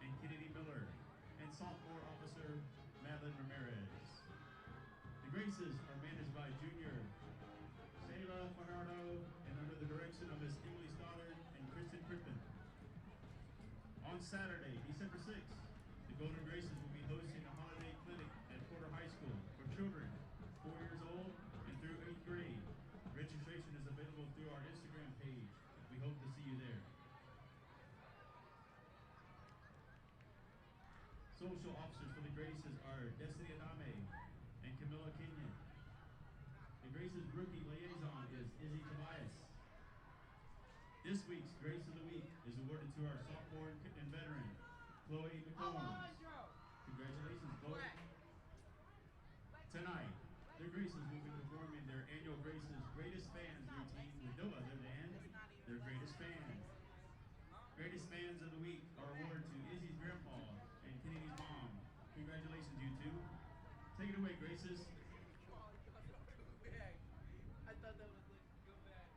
S2: and Kennedy Miller, and sophomore officer Madeline Ramirez. The Graces are managed by junior Sarah Fajardo and under the direction of Miss Emily Stoddard and Kristen Crippen. On Saturday, December 6th, the Golden Graces will be hosting a holiday clinic at Porter High School for children 4 years old and through 8th grade. Registration is available through our Instagram page. We hope to see you there. Social officers for the Graces are Destiny Adame and Camilla Kenyon. The Graces rookie liaison is Izzy Tobias. This week's Grace of the Week is awarded to our sophomore and veteran, Chloe McCombs. Congratulations, Chloe. Tonight, the Graces will be performing their annual Graces Greatest Fans routine with no other than their greatest fans. Greatest Fans of the Week are awarded to Izzy's grandpa and Kennedy's mom. Congratulations, you two. Take it away, Graces.
S4: I thought that was like, go back.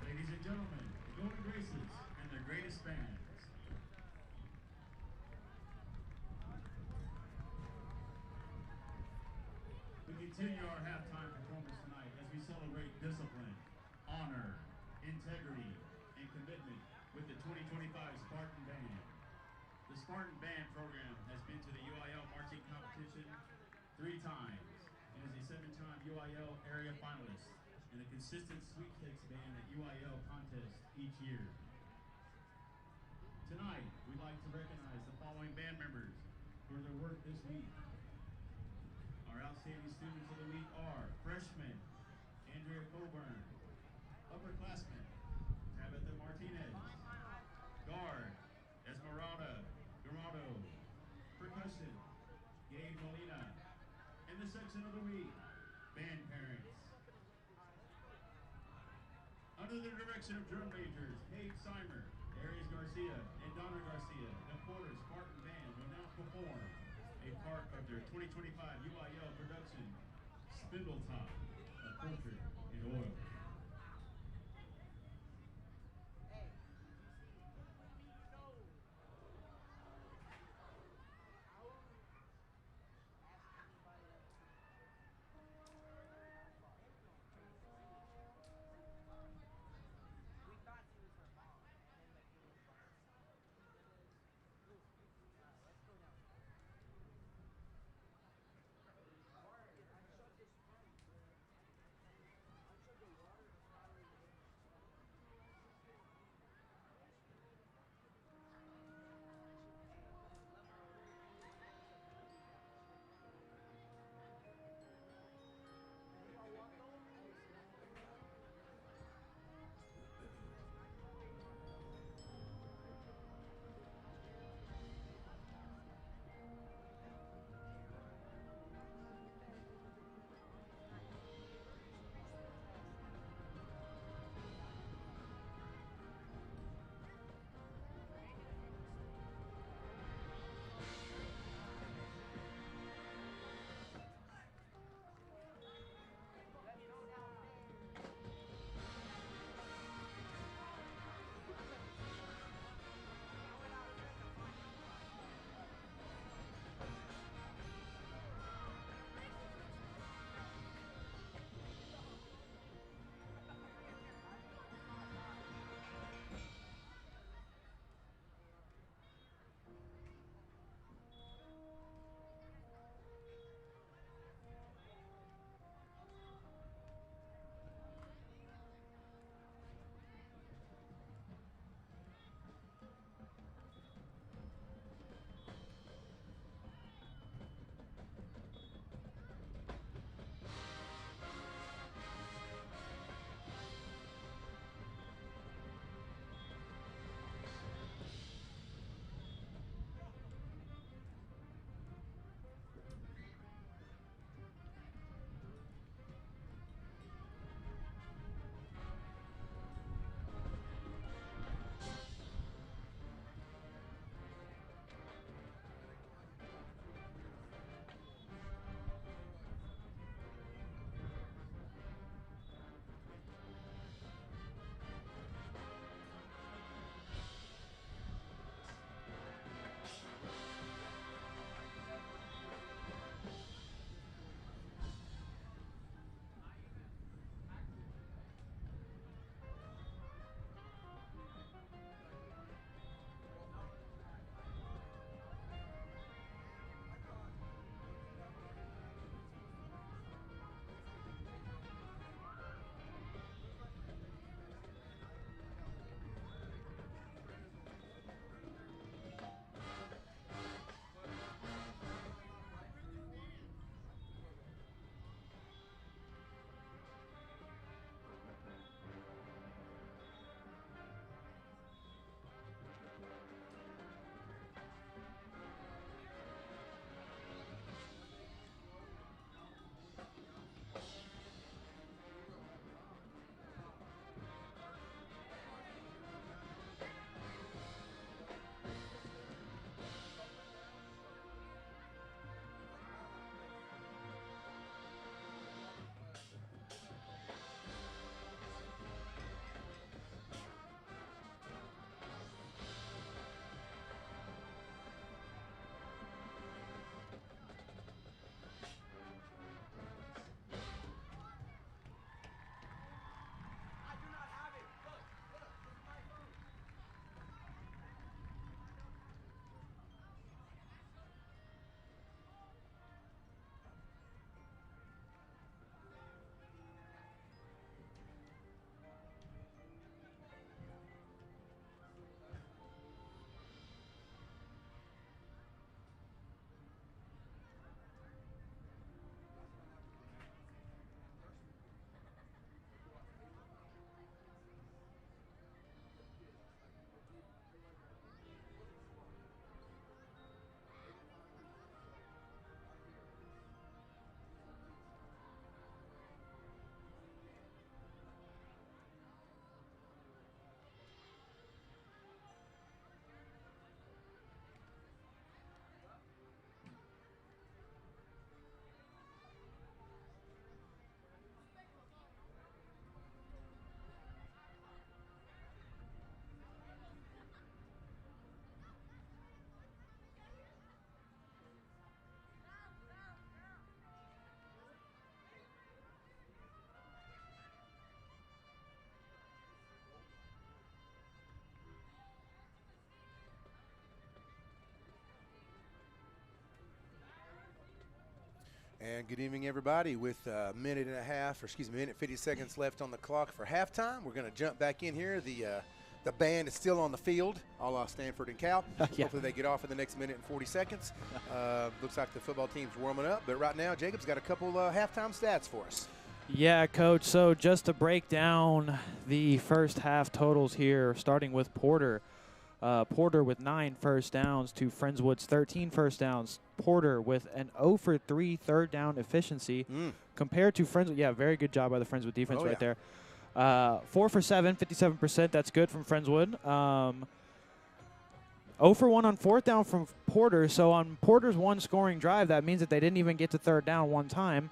S2: Ladies and gentlemen, the Golden Graces and their greatest fans. We continue our halftime performance tonight as we celebrate discipline, honor, integrity, and commitment with the 2025 Spartan Band. The Spartan Band program has been to the UIL marching competition 3 times and is a 7-time UIL area finalist and a consistent sweepstakes band at UIL contests each year. Tonight, we'd like to recognize the following band members for their work this week. Our outstanding students of the week are freshman Andrea Coburn, upperclassmen Tabitha Martinez, guard Esmeralda Dorado, percussion Gabe Molina, and the section of the week, band parents. Under the direction of drum majors Kate Simer, Aries Garcia, and Donna Garcia, the Porter Spartan Band will now perform a part of their 2025 UIL production, Spindletop, a portrait in oil.
S1: And good evening, everybody. With a minute and a half, or excuse me, minute 50 seconds left on the clock for halftime, we're going to jump back in here. The band is still on the field, a la Stanford and Cal.
S3: Yeah.
S1: Hopefully they get off in the next minute and 40 seconds. Looks like the football team's warming up, but right now Jacob's got a couple halftime stats for us.
S3: Yeah, Coach. So just to break down the first half totals here, starting with Porter. Porter with 9 first downs to Friendswood's 13 first downs. Porter with an 0 for 3 third down efficiency compared to Friendswood. Yeah, very good job by the Friendswood defense there. 4 for 7, 57%. That's good from Friendswood. 0 for 1 on fourth down from Porter. So on Porter's one scoring drive, that means that they didn't even get to third down one time.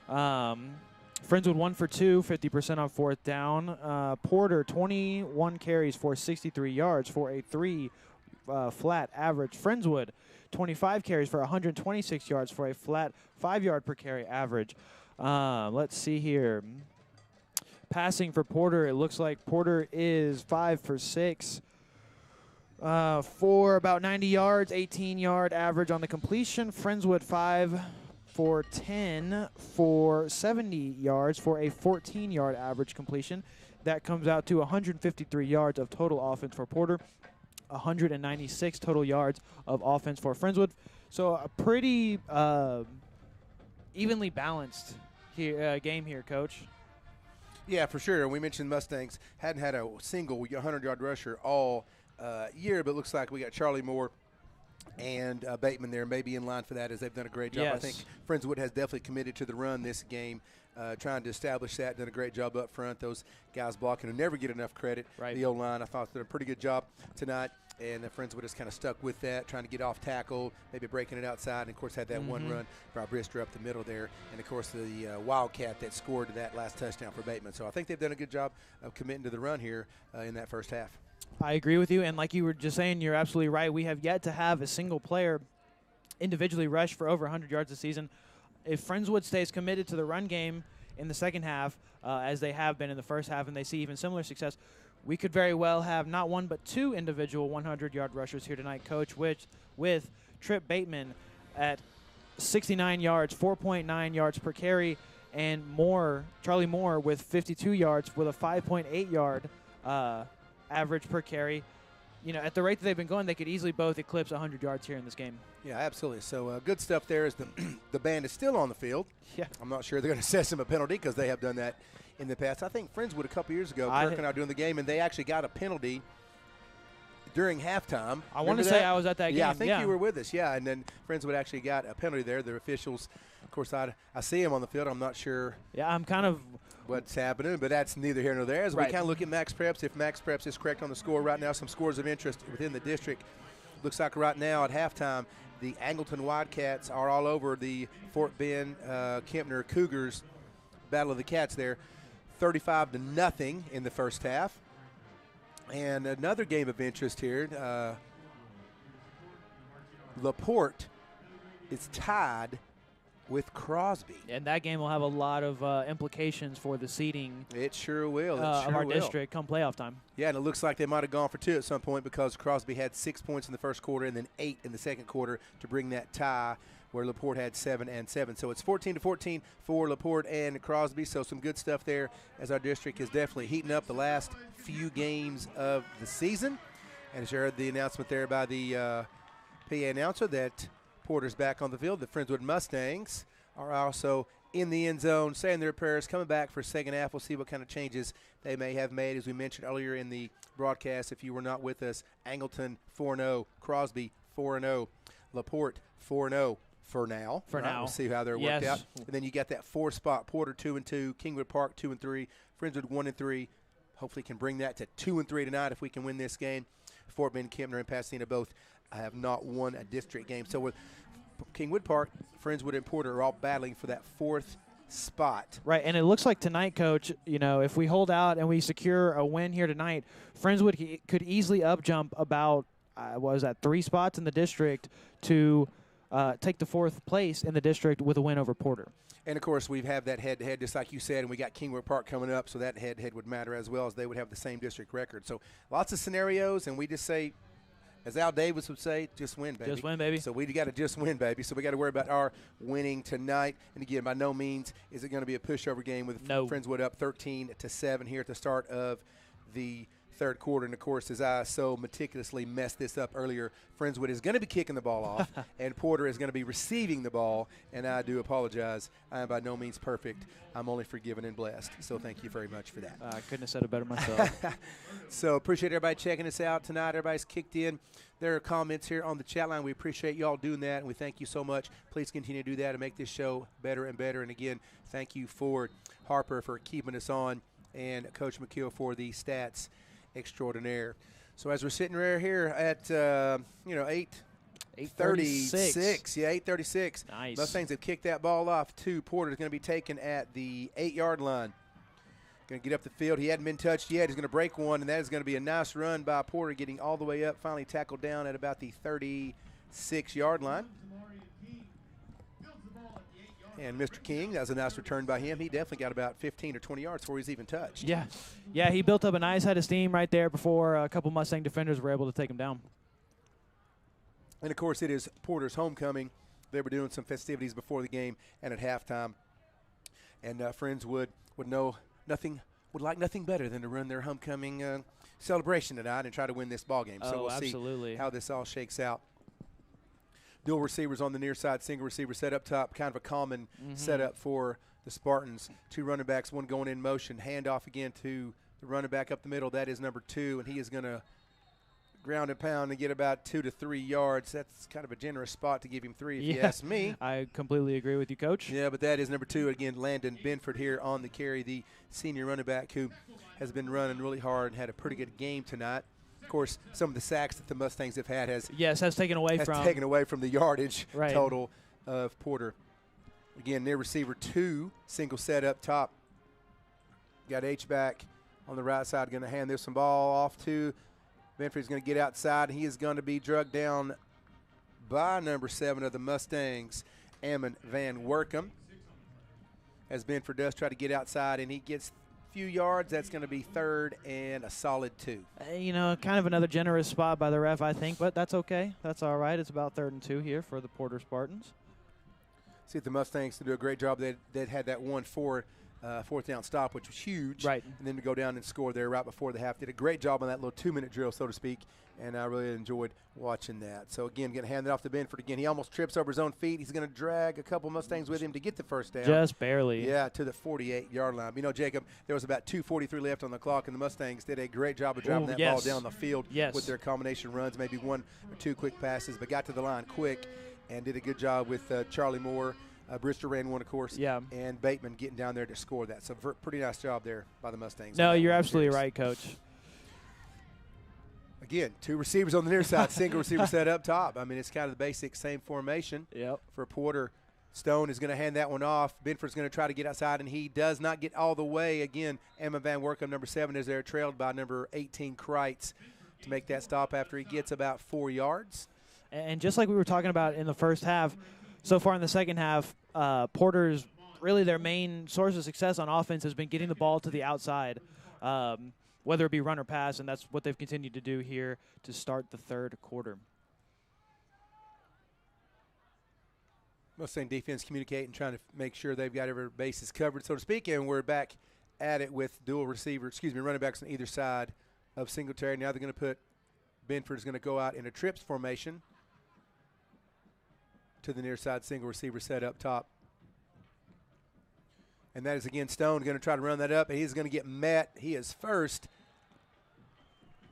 S3: Friendswood 1 for 2, 50% on fourth down. Porter 21 carries for 63 yards for a 3 flat average. Friendswood 25 carries for 126 yards for a flat 5 yard per carry average. Let's see here. Passing for Porter, it looks like Porter is 5 for 6 for about 90 yards, 18-yard average on the completion. Friendswood 5 for 10 for 70 yards for a 14-yard average completion. That comes out to 153 yards of total offense for Porter, 196 total yards of offense for Friendswood. So a pretty evenly balanced game here, Coach.
S1: Yeah, for sure. And we mentioned Mustangs hadn't had a single 100-yard rusher all year, but it looks like we got Charlie Moore and Bateman there may be in line for that, as they've done a great job.
S3: Yes.
S1: I think Friendswood has definitely committed to the run this game, trying to establish that, done a great job up front. Those guys blocking who never get enough credit.
S3: Right.
S1: The O-line, I thought did a pretty good job tonight, and Friendswood has kind of stuck with that, trying to get off tackle, maybe breaking it outside, and, of course, had that one run by Brister up the middle there, and, of course, the Wildcat that scored that last touchdown for Bateman. So I think they've done a good job of committing to the run here in that first half.
S3: I agree with you, and like you were just saying, you're absolutely right. We have yet to have a single player individually rush for over 100 yards this season. If Friendswood stays committed to the run game in the second half, as they have been in the first half, and they see even similar success, we could very well have not one but 2 individual 100-yard rushers here tonight, Coach, which with Trip Bateman at 69 yards, 4.9 yards per carry, and Charlie Moore with 52 yards with a 5.8 yard average per carry. You know, at the rate that they've been going, they could easily both eclipse 100 yards here in this game.
S1: Yeah, absolutely. So good stuff there as the band is still on the field.
S3: Yeah.
S1: I'm not sure they're going to assess him a penalty because they have done that in the past. I think Friendswood a couple years ago, Kirk and I were doing the game, and they actually got a penalty during halftime.
S3: I want to say I was at that game.
S1: Yeah, I think you were with us. Yeah, and then Friendswood actually got a penalty there. The officials, of course, I see him on the field. I'm not sure.
S3: Yeah, I'm kind of
S1: what's happening, but that's neither here nor there. As we kind of look at Max Preps, if Max Preps is correct on the score right now, some scores of interest within the district. Looks like right now at halftime, the Angleton Wildcats are all over the Fort Bend Kempner Cougars. Battle of the Cats there, 35-0 in the first half. And another game of interest here, LaPorte is tied with Crosby.
S3: And that game will have a lot of implications for the seeding.
S1: It sure will.
S3: Of our district come playoff time.
S1: Yeah, and it looks like they might have gone for 2 at some point because Crosby had 6 points in the first quarter and then 8 in the second quarter to bring that tie where LaPorte had 7 and 7. So it's 14-14 for LaPorte and Crosby. So some good stuff there as our district is definitely heating up the last few games of the season. And as you heard the announcement there by the PA announcer that Porter's back on the field. The Friendswood Mustangs are also in the end zone, saying their prayers, coming back for second half. We'll see what kind of changes they may have made. As we mentioned earlier in the broadcast, if you were not with us, Angleton 4-0, Crosby 4-0, LaPorte 4-0 for now. We'll see how they're worked out. And then you got that 4 spot, Porter 2-2, Kingwood Park 2-3, Friendswood 1-3. Hopefully can bring that to 2-3 tonight if we can win this game. Fort Bend, Kempner, and Pasadena both have not won a district game. So with Kingwood Park, Friendswood, and Porter are all battling for that 4th spot.
S3: Right, and it looks like tonight, Coach, you know, if we hold out and we secure a win here tonight, Friendswood could easily up-jump about, 3 spots in the district to take the 4th place in the district with a win over Porter.
S1: And, of course, we've had that head-to-head, just like you said, and we got Kingwood Park coming up, so that head-to-head would matter as well, as they would have the same district record. So lots of scenarios, and we just say as Al Davis would say, just win, baby.
S3: Just win, baby.
S1: So we got to just win, baby. So we got to worry about our winning tonight. And again, by no means is it going to be a pushover game with Friendswood up 13-7 here at the start of the third quarter. And, of course, as I so meticulously messed this up earlier, Friendswood is going to be kicking the ball off, and Porter is going to be receiving the ball. And I do apologize. I am by no means perfect. I'm only forgiven and blessed. So thank you very much for that.
S3: I couldn't have said it better myself.
S1: So appreciate everybody checking us out tonight. Everybody's kicked in their comments here on the chat line. We appreciate you all doing that, and we thank you so much. Please continue to do that and make this show better and better. And, again, thank you for Harper for keeping us on and Coach McKeel for the stats extraordinaire. So as we're sitting right here at 8:36. Yeah, 8:36.
S3: Nice.
S1: Mustangs have kicked that ball off to Porter. Is going to be taken at the 8-yard line. Going to get up the field. He hadn't been touched yet. He's going to break one, and that is going to be a nice run by Porter, getting all the way up, finally tackled down at about the 36-yard line. And Mr. King, that was a nice return by him. He definitely got about 15 or 20 yards before he's even touched.
S3: Yeah, he built up a nice head of steam right there before a couple Mustang defenders were able to take him down.
S1: And, of course, it is Porter's homecoming. They were doing some festivities before the game and at halftime. And Friendswood would like nothing better than to run their homecoming celebration tonight and try to win this ball game. So we'll see how this all shakes out. Dual receivers on the near side, single receiver set up top, kind of a common setup for the Spartans. Two running backs, one going in motion, handoff again to the running back up the middle. That is number 2, and he is going to ground and pound and get about 2 to 3 yards. That's kind of a generous spot to give him 3 if you ask me.
S3: I completely agree with you, Coach.
S1: Yeah, but that is number 2. Again, Landon Benford here on the carry, the senior running back who has been running really hard and had a pretty good game tonight. Of course, some of the sacks that the Mustangs have had has taken away from the yardage total of Porter. Again, near receiver 2, single set up top. Got H-back on the right side, going to hand this ball off to Benford's going to get outside. He is going to be drugged down by number 7 of the Mustangs, Ammon Van Workum. As Benford does try to get outside, and he gets few yards. That's going to be 3rd and a solid 2.
S3: Kind of another generous spot by the ref, I think, but that's okay. That's all right. It's about 3rd and 2 here for the Porter Spartans.
S1: See if the Mustangs to do a great job. They had that 1-4 fourth down stop, which was huge.
S3: Right.
S1: And then to go down and score there right before the half. Did a great job on that little 2-minute drill, so to speak, and I really enjoyed watching that. So, again, going to hand it off to Benford again. He almost trips over his own feet. He's going to drag a couple Mustangs with him to get the first down.
S3: Just barely.
S1: Yeah, to the 48-yard line. Jacob, there was about 2:43 left on the clock, and the Mustangs did a great job of driving that ball down the field with their combination runs, maybe 1 or 2 quick passes, but got to the line quick and did a good job with Charlie Moore. Brewster ran one, of course, and Bateman getting down there to score that. So pretty nice job there by the Mustangs.
S3: No, you're absolutely right, Coach.
S1: Again, 2 receivers on the near side, single receiver set up top. I mean, it's kind of the basic same formation for Porter. Stone is going to hand that one off. Benford's going to try to get outside, and he does not get all the way. Again, Emma Van Workum, number 7, is there, trailed by number 18, Kreitz, to make that stop after he gets about 4 yards.
S3: And just like we were talking about in the first half, so far in the second half, Porter's really their main source of success on offense has been getting the ball to the outside, whether it be run or pass, and that's what they've continued to do here to start the third quarter.
S1: Mustang defense communicating, trying to make sure they've got every bases covered, so to speak, and we're back at it with running backs on either side of Singletary. Now they're going to put Benford's going to go out in a trips formation to the near side, single receiver set up top. And that is, again, Stone going to try to run that up, and he's going to get met. He is first.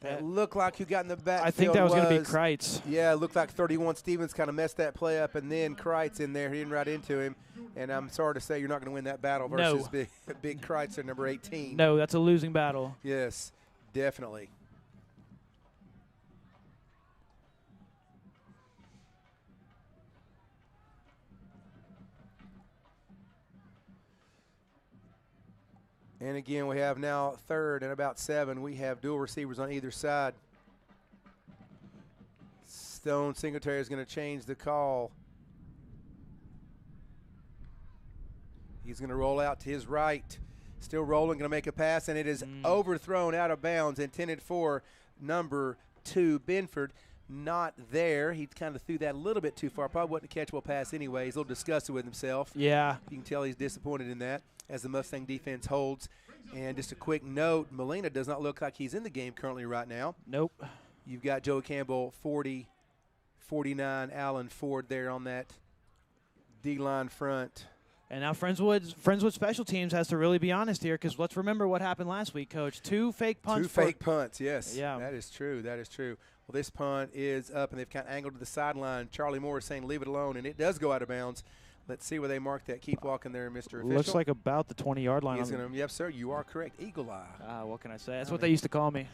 S1: That looked like who got in the backfield.
S3: I think that was going to be Kreitz.
S1: Yeah, it looked like 31 Stevens kind of messed that play up, and then Kreitz in there hitting right into him. And I'm sorry to say you're not going to win that battle versus big Kreitz at number 18.
S3: No, that's a losing battle.
S1: Yes, definitely. And again, we have now 3rd and about 7. We have dual receivers on either side. Stone Singletary is going to change the call. He's going to roll out to his right. Still rolling, going to make a pass, and it is overthrown out of bounds, intended for number 2, Benford. not there. He kind of threw that a little bit too far. Probably wasn't a catchable pass anyway. He's a little disgusted with himself.
S3: Yeah.
S1: You can tell he's disappointed in that as the Mustang defense holds. And just a quick note, Molina does not look like he's in the game currently right now.
S3: Nope.
S1: You've got Joe Campbell, 40, 49, Allen Ford there on that D-line front.
S3: And now Friendswood Special Teams has to really be honest here, because let's remember what happened last week, Coach. 2 fake punts.
S1: 2 fake punts, yes.
S3: Yeah.
S1: That is true. That is true. Well, this punt is up, and they've kind of angled to the sideline. Charlie Moore is saying leave it alone, and it does go out of bounds. Let's see where they mark that. Keep walking there, Mr. Official.
S3: Looks like about the 20-yard line.
S1: He's gonna, yep, sir, you are correct. Eagle eye.
S3: What can I say? That's what they used to call me.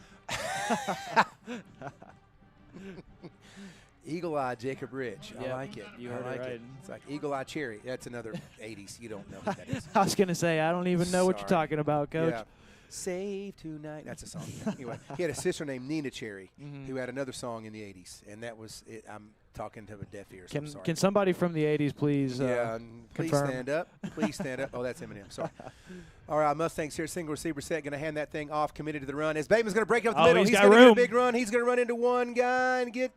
S1: Eagle Eye Jacob Rich. I
S3: Yep,
S1: like it.
S3: you
S1: I
S3: heard it
S1: like
S3: right.
S1: it. It's like Eagle Eye Cherry. That's another 80s. You don't know who that is.
S3: I was going to say, I don't even know what you're
S1: Sorry.
S3: talking about, Coach.
S1: Yeah. Save Tonight. That's a song. Anyway, he had a sister named Nina Cherry who had another song in the 80s, and that was it. I'm talking to a deaf ear, so I'm sorry.
S3: Can somebody from the 80s please
S1: Please
S3: confirm?
S1: stand up. Please stand up. Oh, that's Eminem. Sorry. All right, Mustangs here, single receiver set, going to hand that thing off, committed to the run. As Bateman's going to break it up the middle.
S3: He's got
S1: going to get a
S3: room.
S1: big run. He's going to run into one guy and get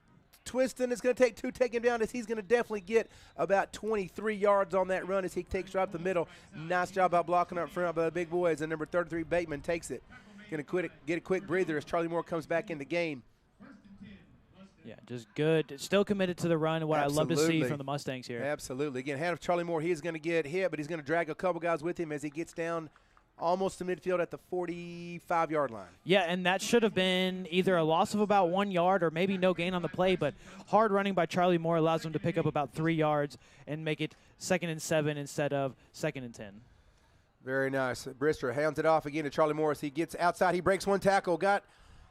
S1: twisting. It's going to take 2, take him down, as he's going to definitely get about 23 yards on that run as he takes right up the middle. Nice job by blocking up front by the big boys. And number 33, Bateman, takes it. Going to get a quick breather as Charlie Moore comes back in the game.
S3: Yeah, just good. Still committed to the run, what I love to see
S1: Absolutely.
S3: from the Mustangs here.
S1: Absolutely. Again, hand of Charlie Moore. He is going to get hit, but he's going to drag a couple guys with him as he gets down almost to midfield at the 45-yard line.
S3: Yeah, and that should have been either a loss of about 1 yard or maybe no gain on the play, but hard running by Charlie Moore allows him to pick up about 3 yards and make it 2nd and 7 instead of 2nd and 10.
S1: Very nice. Brister hands it off again to Charlie Morris. He gets outside. He breaks one tackle. Got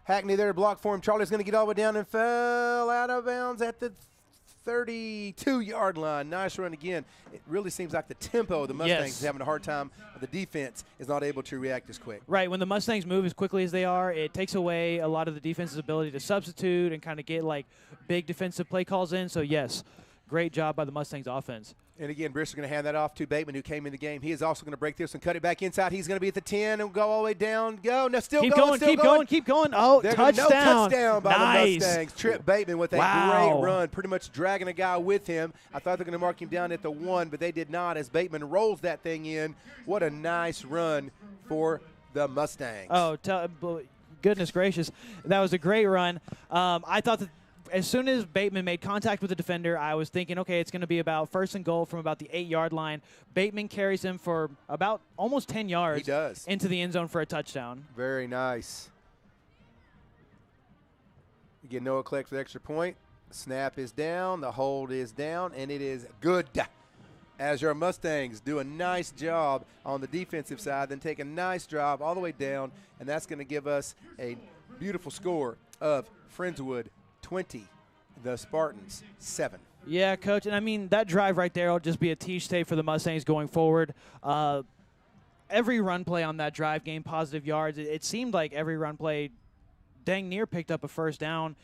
S1: Hackney there to block for him. Charlie's going to get all the way down and fell out of bounds at the 32-yard line. Nice run again. It really seems like the tempo of the Mustangs is having a hard time. The defense is not able to react as quick.
S3: Right. When the Mustangs move as quickly as they are, it takes away a lot of the defense's ability to substitute and kind of get, like, big defensive play calls in. So, yes, great job by the Mustangs offense.
S1: And again, Brister's going to hand that off to Bateman, who came in the game. He is also going to break this and cut it back inside. He's going to be at the 10 and go all the way down. Go. No, still
S3: keep
S1: going.
S3: Keep going. Oh, touchdown.
S1: No touchdown by
S3: nice.
S1: the Mustangs. Trip Bateman with a great run, pretty much dragging a guy with him. I thought they were going to mark him down at the 1, but they did not as Bateman rolls that thing in. What a nice run for the Mustangs.
S3: Oh, goodness gracious. That was a great run. I thought that as soon as Bateman made contact with the defender, I was thinking, okay, it's going to be about 1st and goal from about the 8-yard line. Bateman carries him for about almost 10 yards
S1: He does.
S3: into the end zone for a touchdown.
S1: Very nice. Again, Noah collects for the extra point. The snap is down. The hold is down, and it is good. As your Mustangs do a nice job on the defensive side, then take a nice drive all the way down, and that's going to give us a beautiful score of Friendswood 20, the Spartans 7.
S3: Yeah, Coach, and I mean, that drive right there will just be a teach tape for the Mustangs going forward. Every run play on that drive gained positive yards. It seemed like every run play dang near picked up a first down,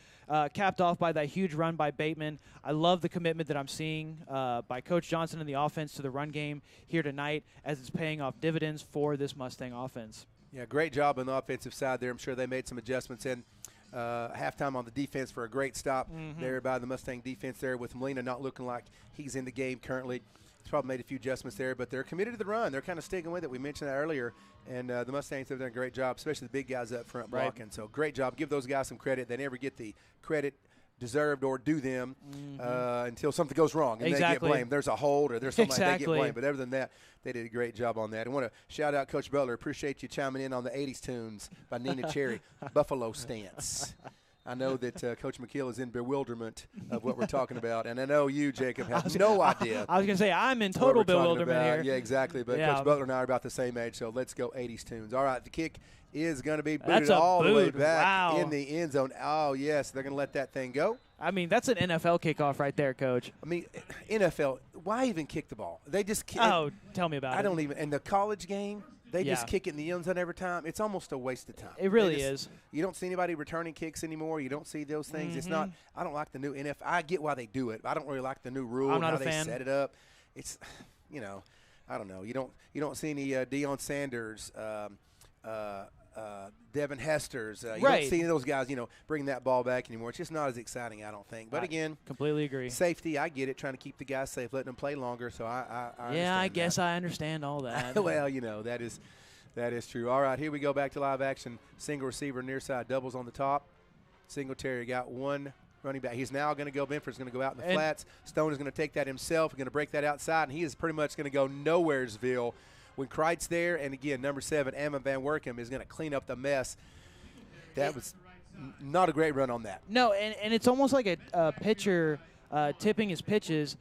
S3: capped off by that huge run by Bateman. I love the commitment that I'm seeing by Coach Johnson and the offense to the run game here tonight, as it's paying off dividends for this Mustang offense.
S1: Yeah, great job on the offensive side there. I'm sure they made some adjustments in halftime on the defense for a great stop there by the Mustang defense there, with Molina not looking like he's in the game currently. He's probably made a few adjustments there, but they're committed to the run. They're kind of sticking with it. We mentioned that earlier, and the Mustangs have done a great job, especially the big guys up front blocking. So great job. Give those guys some credit. They never get the credit deserved or due them until something goes wrong and they get blamed. There's a hold or there's something like they get blamed. But other than that, they did a great job on that. I want to shout out Coach Butler. Appreciate you chiming in on the 80s tunes by Nina Cherry, Buffalo Stance. I know that Coach McKeel is in bewilderment of what we're talking about, and I know you, Jacob, have no idea.
S3: I was going to say, I'm in total bewilderment here.
S1: Yeah, exactly. But Coach Butler and I are about the same age, so let's go 80s tunes. All right, the kick is going to be booted all the way back in the end zone. Oh, yes, they're going to let that thing go.
S3: I mean, that's an NFL kickoff right there, Coach.
S1: I mean, NFL, why even kick the ball? They just kick.
S3: Oh, tell me about it.
S1: I don't even. In the college game, they just kick it in the end zone every time. It's almost a waste of time.
S3: It really is.
S1: You don't see anybody returning kicks anymore. You don't see those things. It's not. I don't like the new NFL. I get why they do it, but I don't really like the new rule and how they set it up. It's, I don't know. You don't see any Deion Sanders Devin Hester's. You
S3: Right.
S1: don't see those guys, bring that ball back anymore. It's just not as exciting, I don't think. But again,
S3: completely agree.
S1: safety, I get it, trying to keep the guys safe, letting them play longer. So I
S3: Yeah, I
S1: understand
S3: guess
S1: that.
S3: I understand all that.
S1: Well, that is true. All right, here we go back to live action. Single receiver near side, doubles on the top. Singletary got one running back. He's now going to go. Benford's going to go out in the flats. Stone is going to take that himself. He's going to break that outside, and he is pretty much going to go nowheresville. When Kreitz there, and again, number 7, Amma Van Werkum, is going to clean up the mess. That was not a great run on that.
S3: No, and it's almost like a pitcher tipping his pitches,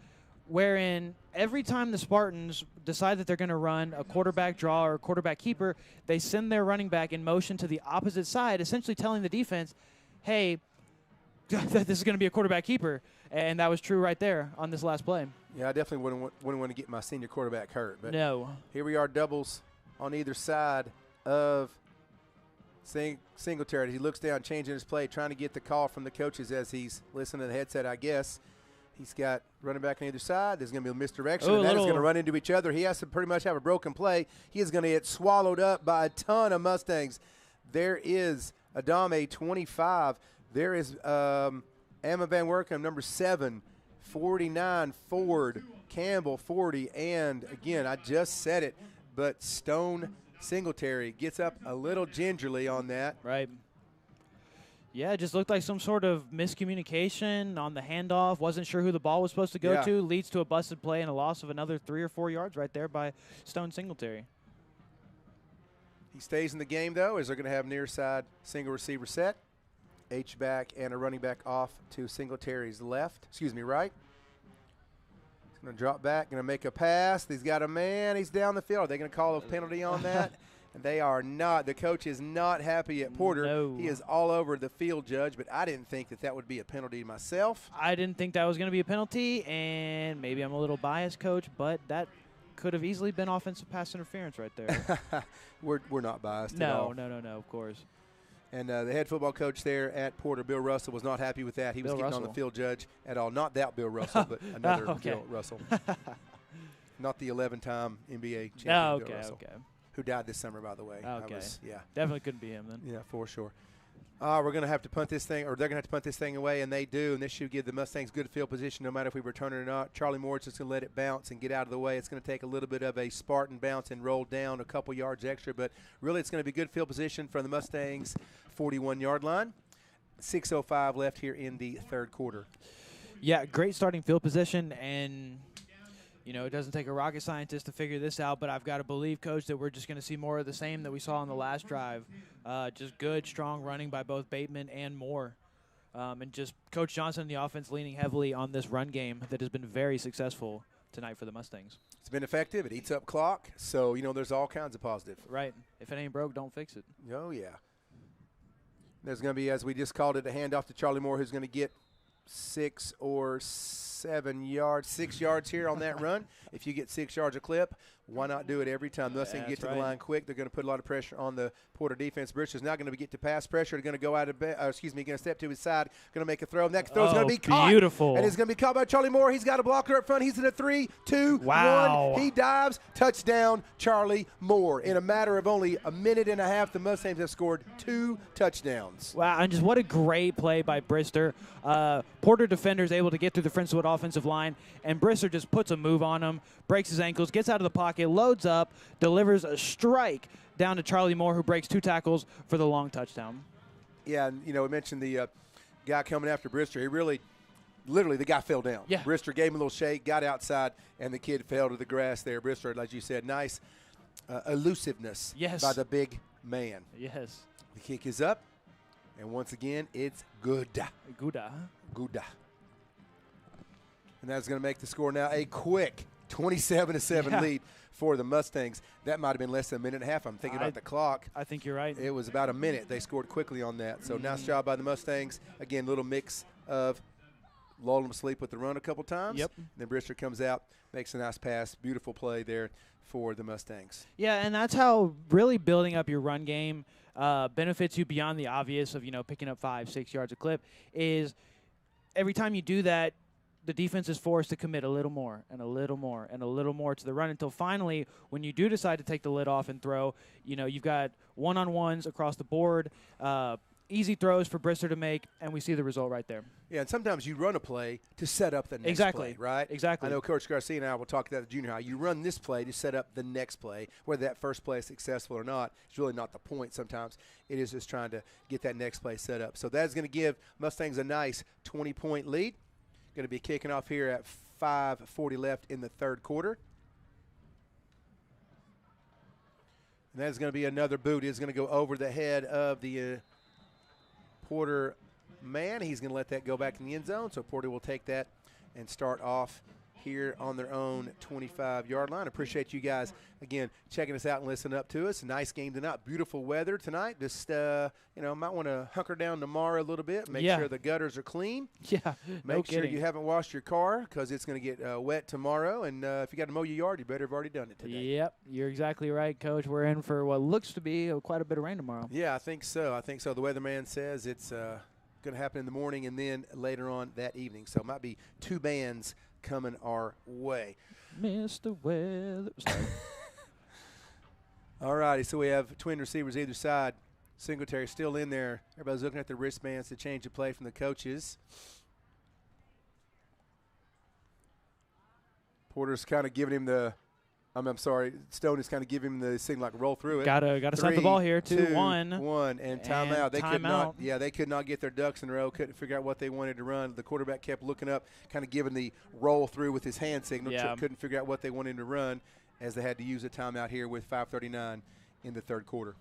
S3: wherein every time the Spartans decide that they're going to run a quarterback draw or a quarterback keeper, they send their running back in motion to the opposite side, essentially telling the defense, hey, this is going to be a quarterback keeper. And that was true right there on this last play.
S1: Yeah, I definitely wouldn't want to get my senior quarterback hurt. But
S3: no.
S1: Here we are, doubles on either side of Singletary. He looks down, changing his play, trying to get the call from the coaches as he's listening to the headset, I guess. He's got running back on either side. There's going to be a misdirection, and that is going to run into each other. He has to pretty much have a broken play. He is going to get swallowed up by a ton of Mustangs. There is Adame, 25. There is Amma Van Werkum, number 7, 49, Ford, Campbell, 40, and again, I just said it, but Stone Singletary gets up a little gingerly on that.
S3: Right. Yeah, it just looked like some sort of miscommunication on the handoff. Wasn't sure who the ball was supposed to go to. Leads to a busted play and a loss of another 3 or 4 yards right there by Stone Singletary.
S1: He stays in the game, though, as they're going to have near side single receiver set. H-back and a running back off to Singletary's right. He's going to drop back, going to make a pass. He's got a man. He's down the field. Are they going to call a penalty on that? And they are not. The coach is not happy at Porter.
S3: No.
S1: He is all over the field judge, but I didn't think that would be a penalty myself.
S3: I didn't think that was going to be a penalty, and maybe I'm a little biased, Coach, but that could have easily been offensive pass interference right there.
S1: We're not biased at all.
S3: No, of course.
S1: And the head football coach there at Porter, Bill Russell, was not happy with that. He was getting on the field judge at all. Not that Bill Russell, but another Bill Russell. Not the 11-time NBA champion Bill Russell, who died this summer, by the way.
S3: Okay. Definitely couldn't be him then.
S1: Yeah, for sure. We're going to have to punt this thing, or they're going to have to punt this thing away, and they do, and this should give the Mustangs good field position no matter if we return it or not. Charlie Moore is just going to let it bounce and get out of the way. It's going to take a little bit of a Spartan bounce and roll down a couple yards extra, but really it's going to be good field position from the Mustangs' 41-yard line. 6:05 left here in the third quarter.
S3: Yeah, great starting field position, and it doesn't take a rocket scientist to figure this out, but I've got to believe, Coach, that we're just going to see more of the same that we saw on the last drive. Just good, strong running by both Bateman and Moore. And just Coach Johnson and the offense leaning heavily on this run game that has been very successful tonight for the Mustangs.
S1: It's been effective. It eats up clock, so, there's all kinds of positive.
S3: Right. If it ain't broke, don't fix it.
S1: Oh, yeah. There's going to be, as we just called it, a handoff to Charlie Moore, who's going to get 6 or 7 yards, 6 yards here on that run. If you get 6 yards a clip, why not do it every time? Thus, they can get to the line quick. They're going to put a lot of pressure on the Porter defense. Bristol's now going to get to pass pressure. They're going to go out of going to step to his side, going to make a throw. And that throw is going to be caught.
S3: Beautiful.
S1: And it's going to be caught by Charlie Moore. He's got a blocker up front. He's in a 3, 2, 1. He dives. Touchdown, Charlie Moore. In a matter of only a minute and a half, the Mustangs have scored 2 touchdowns.
S3: Wow, and just what a great play by Brister. Porter defender is able to get through the Friendswood offensive line, and Brister just puts a move on him, breaks his ankles, gets out of the pocket, loads up, delivers a strike down to Charlie Moore, who breaks 2 tackles for the long touchdown.
S1: Yeah, and, we mentioned the guy coming after Brister. He really, literally, the guy fell down.
S3: Yeah.
S1: Brister gave him a little shake, got outside, and the kid fell to the grass there. Brister, like you said, nice elusiveness by the big man.
S3: Yes.
S1: The kick is up, and once again, it's good. Good. And that's going to make the score now a quick 27-7 lead for the Mustangs. That might have been less than a minute and a half. I'm thinking about the clock.
S3: I think you're right.
S1: It was about a minute. They scored quickly on that. So nice job by the Mustangs. Again, little mix of lull them to sleep with the run a couple times.
S3: Yep.
S1: Then Brister comes out, makes a nice pass. Beautiful play there for the Mustangs.
S3: Yeah, and that's how really building up your run game benefits you beyond the obvious of, picking up 5, 6 yards a clip is every time you do that, the defense is forced to commit a little more and a little more and a little more to the run until finally, when you do decide to take the lid off and throw, you've got one-on-ones across the board, easy throws for Brister to make, and we see the result right there.
S1: Yeah, and sometimes you run a play to set up the next play, right?
S3: Exactly.
S1: I know Coach Garcia and I will talk about the junior high. You run this play to set up the next play. Whether that first play is successful or not, it's really not the point sometimes. It is just trying to get that next play set up. So that's going to give Mustangs a nice 20-point lead. Going to be kicking off here at 5:40 left in the third quarter. And that's going to be another boot. It's going to go over the head of the Porter man. He's going to let that go back in the end zone. So Porter will take that and start off here on their own 25-yard line. Appreciate you guys, again, checking us out and listening up to us. Nice game tonight. Beautiful weather tonight. Just, might want to hunker down tomorrow a little bit. Make sure the gutters are clean.
S3: Yeah,
S1: Make sure you haven't washed your car because it's going to get wet tomorrow. And if you got to mow your yard, you better have already done it today.
S3: Yep, you're exactly right, Coach. We're in for what looks to be quite a bit of rain tomorrow.
S1: Yeah, I think so. The weatherman says it's going to happen in the morning and then later on that evening. So it might be two bands coming our way.
S3: Mr. Weather.
S1: All righty, so we have twin receivers either side. Singletary still in there. Everybody's looking at the wristbands to change the play from the coaches. Porter's kind of giving him the Stone is kind of giving him the signal like roll through it.
S3: Gotta snap the ball here. 2-1.
S1: And timeout. They could not get their ducks in a row. Couldn't figure out what they wanted to run. The quarterback kept looking up, kind of giving the roll through with his hand signal.
S3: Yeah.
S1: Couldn't figure out what they wanted to run, as they had to use a timeout here with 5:39 in the third quarter.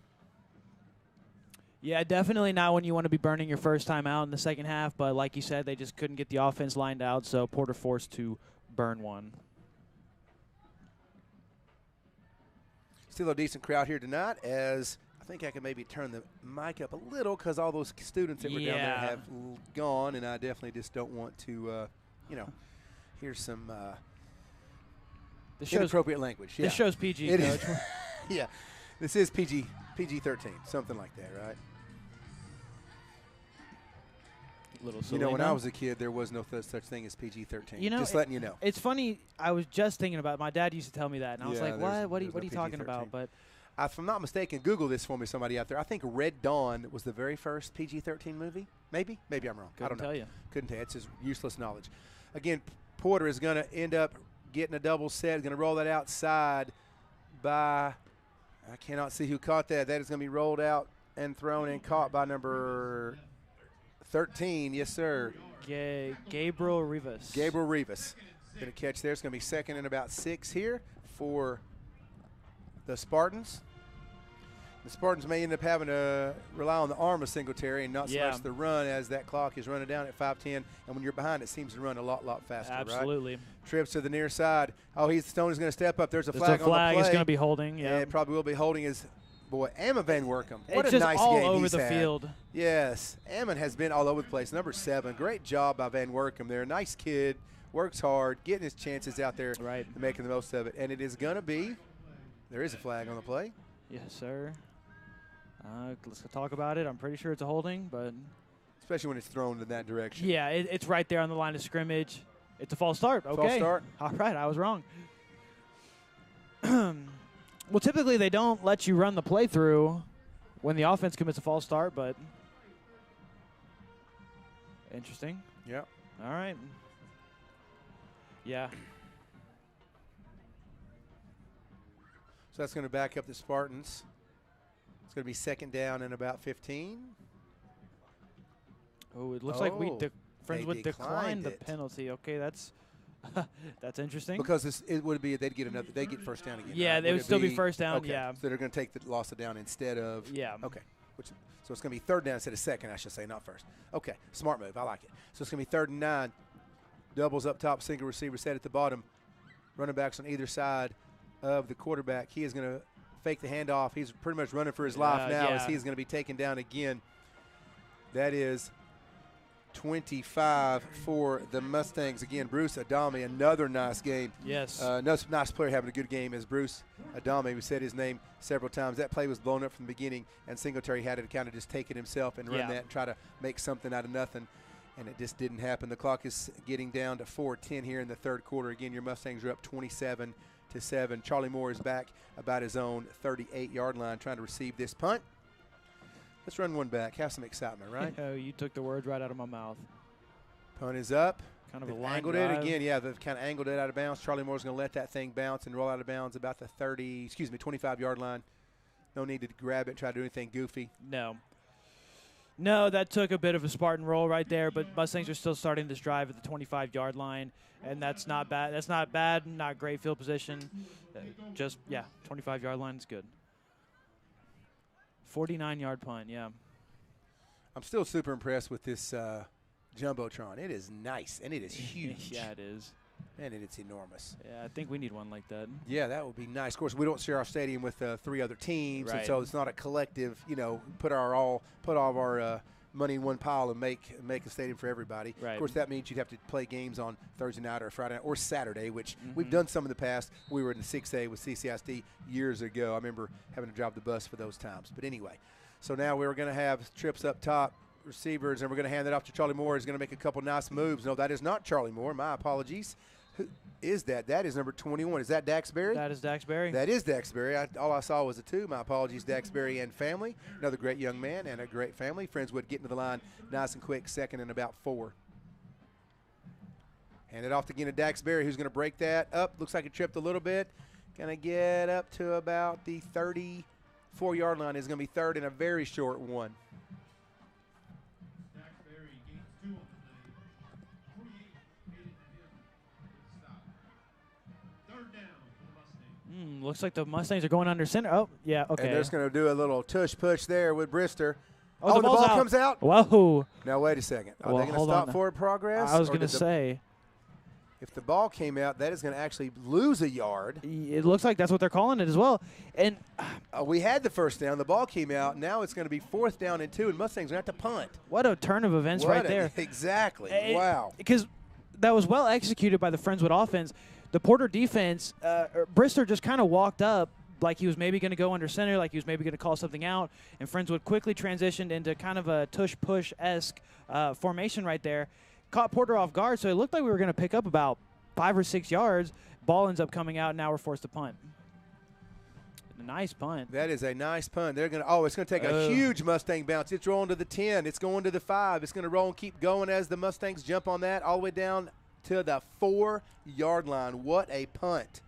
S3: Yeah, definitely not when you want to be burning your first time out in the second half. But like you said, they just couldn't get the offense lined out, so Porter forced to burn one.
S1: Still a decent crowd here tonight, as I think I can maybe turn the mic up a little because all those students that were down there have gone, and I definitely just don't want to, hear some inappropriate language. Yeah.
S3: This show's PG, Coach.
S1: Yeah, this is PG-13, something like that, right? When I was a kid, there was no such thing as PG-13. Just letting you know.
S3: It's funny. I was just thinking about it. My dad used to tell me that, and I was like, "What? What are you talking about?" But
S1: if I'm not mistaken, Google this for me, somebody out there. I think Red Dawn was the very first PG-13 movie. Maybe I'm wrong. I don't know. Couldn't tell you. It's just useless knowledge. Again, Porter is going to end up getting a double set. Going to roll that outside by. I cannot see who caught that. That is going to be rolled out and thrown and caught by number 13, yes, sir.
S3: Gabriel Rivas.
S1: Going to catch there. It's going to be second and about 6 here for the Spartans. The Spartans may end up having to rely on the arm of Singletary and not so much the run, as that clock is running down at 5:10. And when you're behind, it seems to run a lot faster,
S3: Absolutely.
S1: Right? Trips to the near side. Stone is going to step up. There's a flag on the play.
S3: He's going to be holding.
S1: Yeah, it probably will be holding his boy, Ammon Van Workham. What
S3: it's
S1: a
S3: just
S1: nice
S3: all
S1: game
S3: over
S1: he's
S3: the
S1: had.
S3: field.
S1: Yes, Ammon has been all over the place. Number 7, great job by Van Workham there. Nice kid, works hard, getting his chances out there and making the most of it. And it is going to be, there is a flag on the play.
S3: Yes, sir. Let's talk about it. I'm pretty sure it's a holding, but
S1: especially when it's thrown in that direction.
S3: Yeah, it's right there on the line of scrimmage. It's a false start. Okay.
S1: False start.
S3: All right, I was wrong. Well, typically they don't let you run the play through when the offense commits a false start, but interesting.
S1: Yeah.
S3: All right. Yeah.
S1: So that's going to back up the Spartans. It's going to be second down and about 15.
S3: Oh, it looks like Friends would decline the
S1: it.
S3: penalty. Okay, that's that's interesting.
S1: Because it would be they'd get first down again.
S3: Yeah,
S1: right?
S3: they would still be first down.
S1: Okay.
S3: Yeah.
S1: So they're going to take the loss of down instead of.
S3: Yeah.
S1: Okay. So it's going to be third down instead of second, I should say, not first. Okay. Smart move. I like it. So it's going to be 3rd and 9. Doubles up top, single receiver set at the bottom. Running backs on either side of the quarterback. He is going to fake the handoff. He's pretty much running for his life now as he is going to be taken down again. That is 25 for the Mustangs. Again, Bruce Adami, another nice game.
S3: Yes.
S1: Nice player having a good game as Bruce Adami. We said his name several times. That play was blown up from the beginning, and Singletary had to kind of just take it himself and run that and try to make something out of nothing. and it just didn't happen. The clock is getting down to 4:10 here in the third quarter. Again, your Mustangs are up 27-7. Charlie Moore is back about his own 38-yard line trying to receive this punt. Let's run one back. Have some excitement, right?
S3: Oh, you took the words right out of my mouth.
S1: Punt is up.
S3: Kind of a
S1: They've
S3: line
S1: angled
S3: drive.
S1: it again. Yeah, they've kind of angled it out of bounds. Charlie Moore's going to let that thing bounce and roll out of bounds about the 25-yard line. No need to grab it, try to do anything goofy.
S3: No, that took a bit of a Spartan roll right there, but Mustangs are still starting this drive at the 25-yard line, and that's not bad. That's not bad, not great field position. 25-yard line is good. 49-yard punt, yeah.
S1: I'm still super impressed with this Jumbotron. It is nice, and it is huge.
S3: Yeah, it is.
S1: And it's enormous.
S3: Yeah, I think we need one like that.
S1: Yeah, that would be nice. Of course, we don't share our stadium with 3 other teams, and
S3: Right.
S1: so it's not a collective, put all of our money in one pile and make a stadium for everybody.
S3: Right.
S1: Of course, that means you'd have to play games on Thursday night or Friday night or Saturday, which we've done some in the past. We were in the 6A with CCISD years ago. I remember having to drive the bus for those times. But anyway, so now we're going to have trips up top, receivers, and we're going to hand it off to Charlie Moore. He's going to make a couple nice moves. No, that is not Charlie Moore. My apologies. Who is that? That is number 21. Is that Dax Berry?
S3: That is Dax Berry.
S1: That is Dax Berry. All I saw was a 2. My apologies, Dax Berry and family. Another great young man and a great family. Friendswood getting to the line nice and quick, second and about 4. Hand it off again to Dax Berry, who's going to break that up. Looks like it tripped a little bit. Going to get up to about the 34-yard line. Is going to be third and a very short one.
S2: Dax Berry gains 2 on the play. 48 made it to him with a stop. Third down for the Mustangs.
S3: Looks like the Mustangs are going under center. Oh, yeah, okay.
S1: And they're just going to do a little tush-push there with Brister.
S3: Oh, the
S1: the
S3: ball's
S1: ball
S3: out.
S1: comes out.
S3: Whoa.
S1: Now, wait a second. Are
S3: Well,
S1: they going to
S3: hold
S1: stop
S3: on.
S1: forward progress?
S3: I was
S1: or
S3: going to
S1: did the-
S3: say,
S1: If the ball came out, that is going to actually lose a yard.
S3: it looks like that's what they're calling it as well. And
S1: We had the first down. The ball came out. Now it's going to be 4th down and 2, and Mustangs going to have to punt.
S3: what a turn of events right there.
S1: Exactly.
S3: Eh,
S1: Wow.
S3: Because that was well executed by the Friendswood offense. The Porter defense, Brister just kind of walked up like he was maybe going to go under center, like he was maybe going to call something out, and Friendswood quickly transitioned into kind of a tush-push-esque formation right there. Caught Porter off guard, so it looked like we were going to pick up about 5 or 6 yards. Ball ends up coming out, and now we're forced to punt. A nice punt.
S1: That is a nice punt. They're going to. Oh, it's going to take a huge Mustang bounce. It's rolling to the 10. It's going to the 5. It's going to roll and keep going as the Mustangs jump on that all the way down to the 4-yard line. What a punt!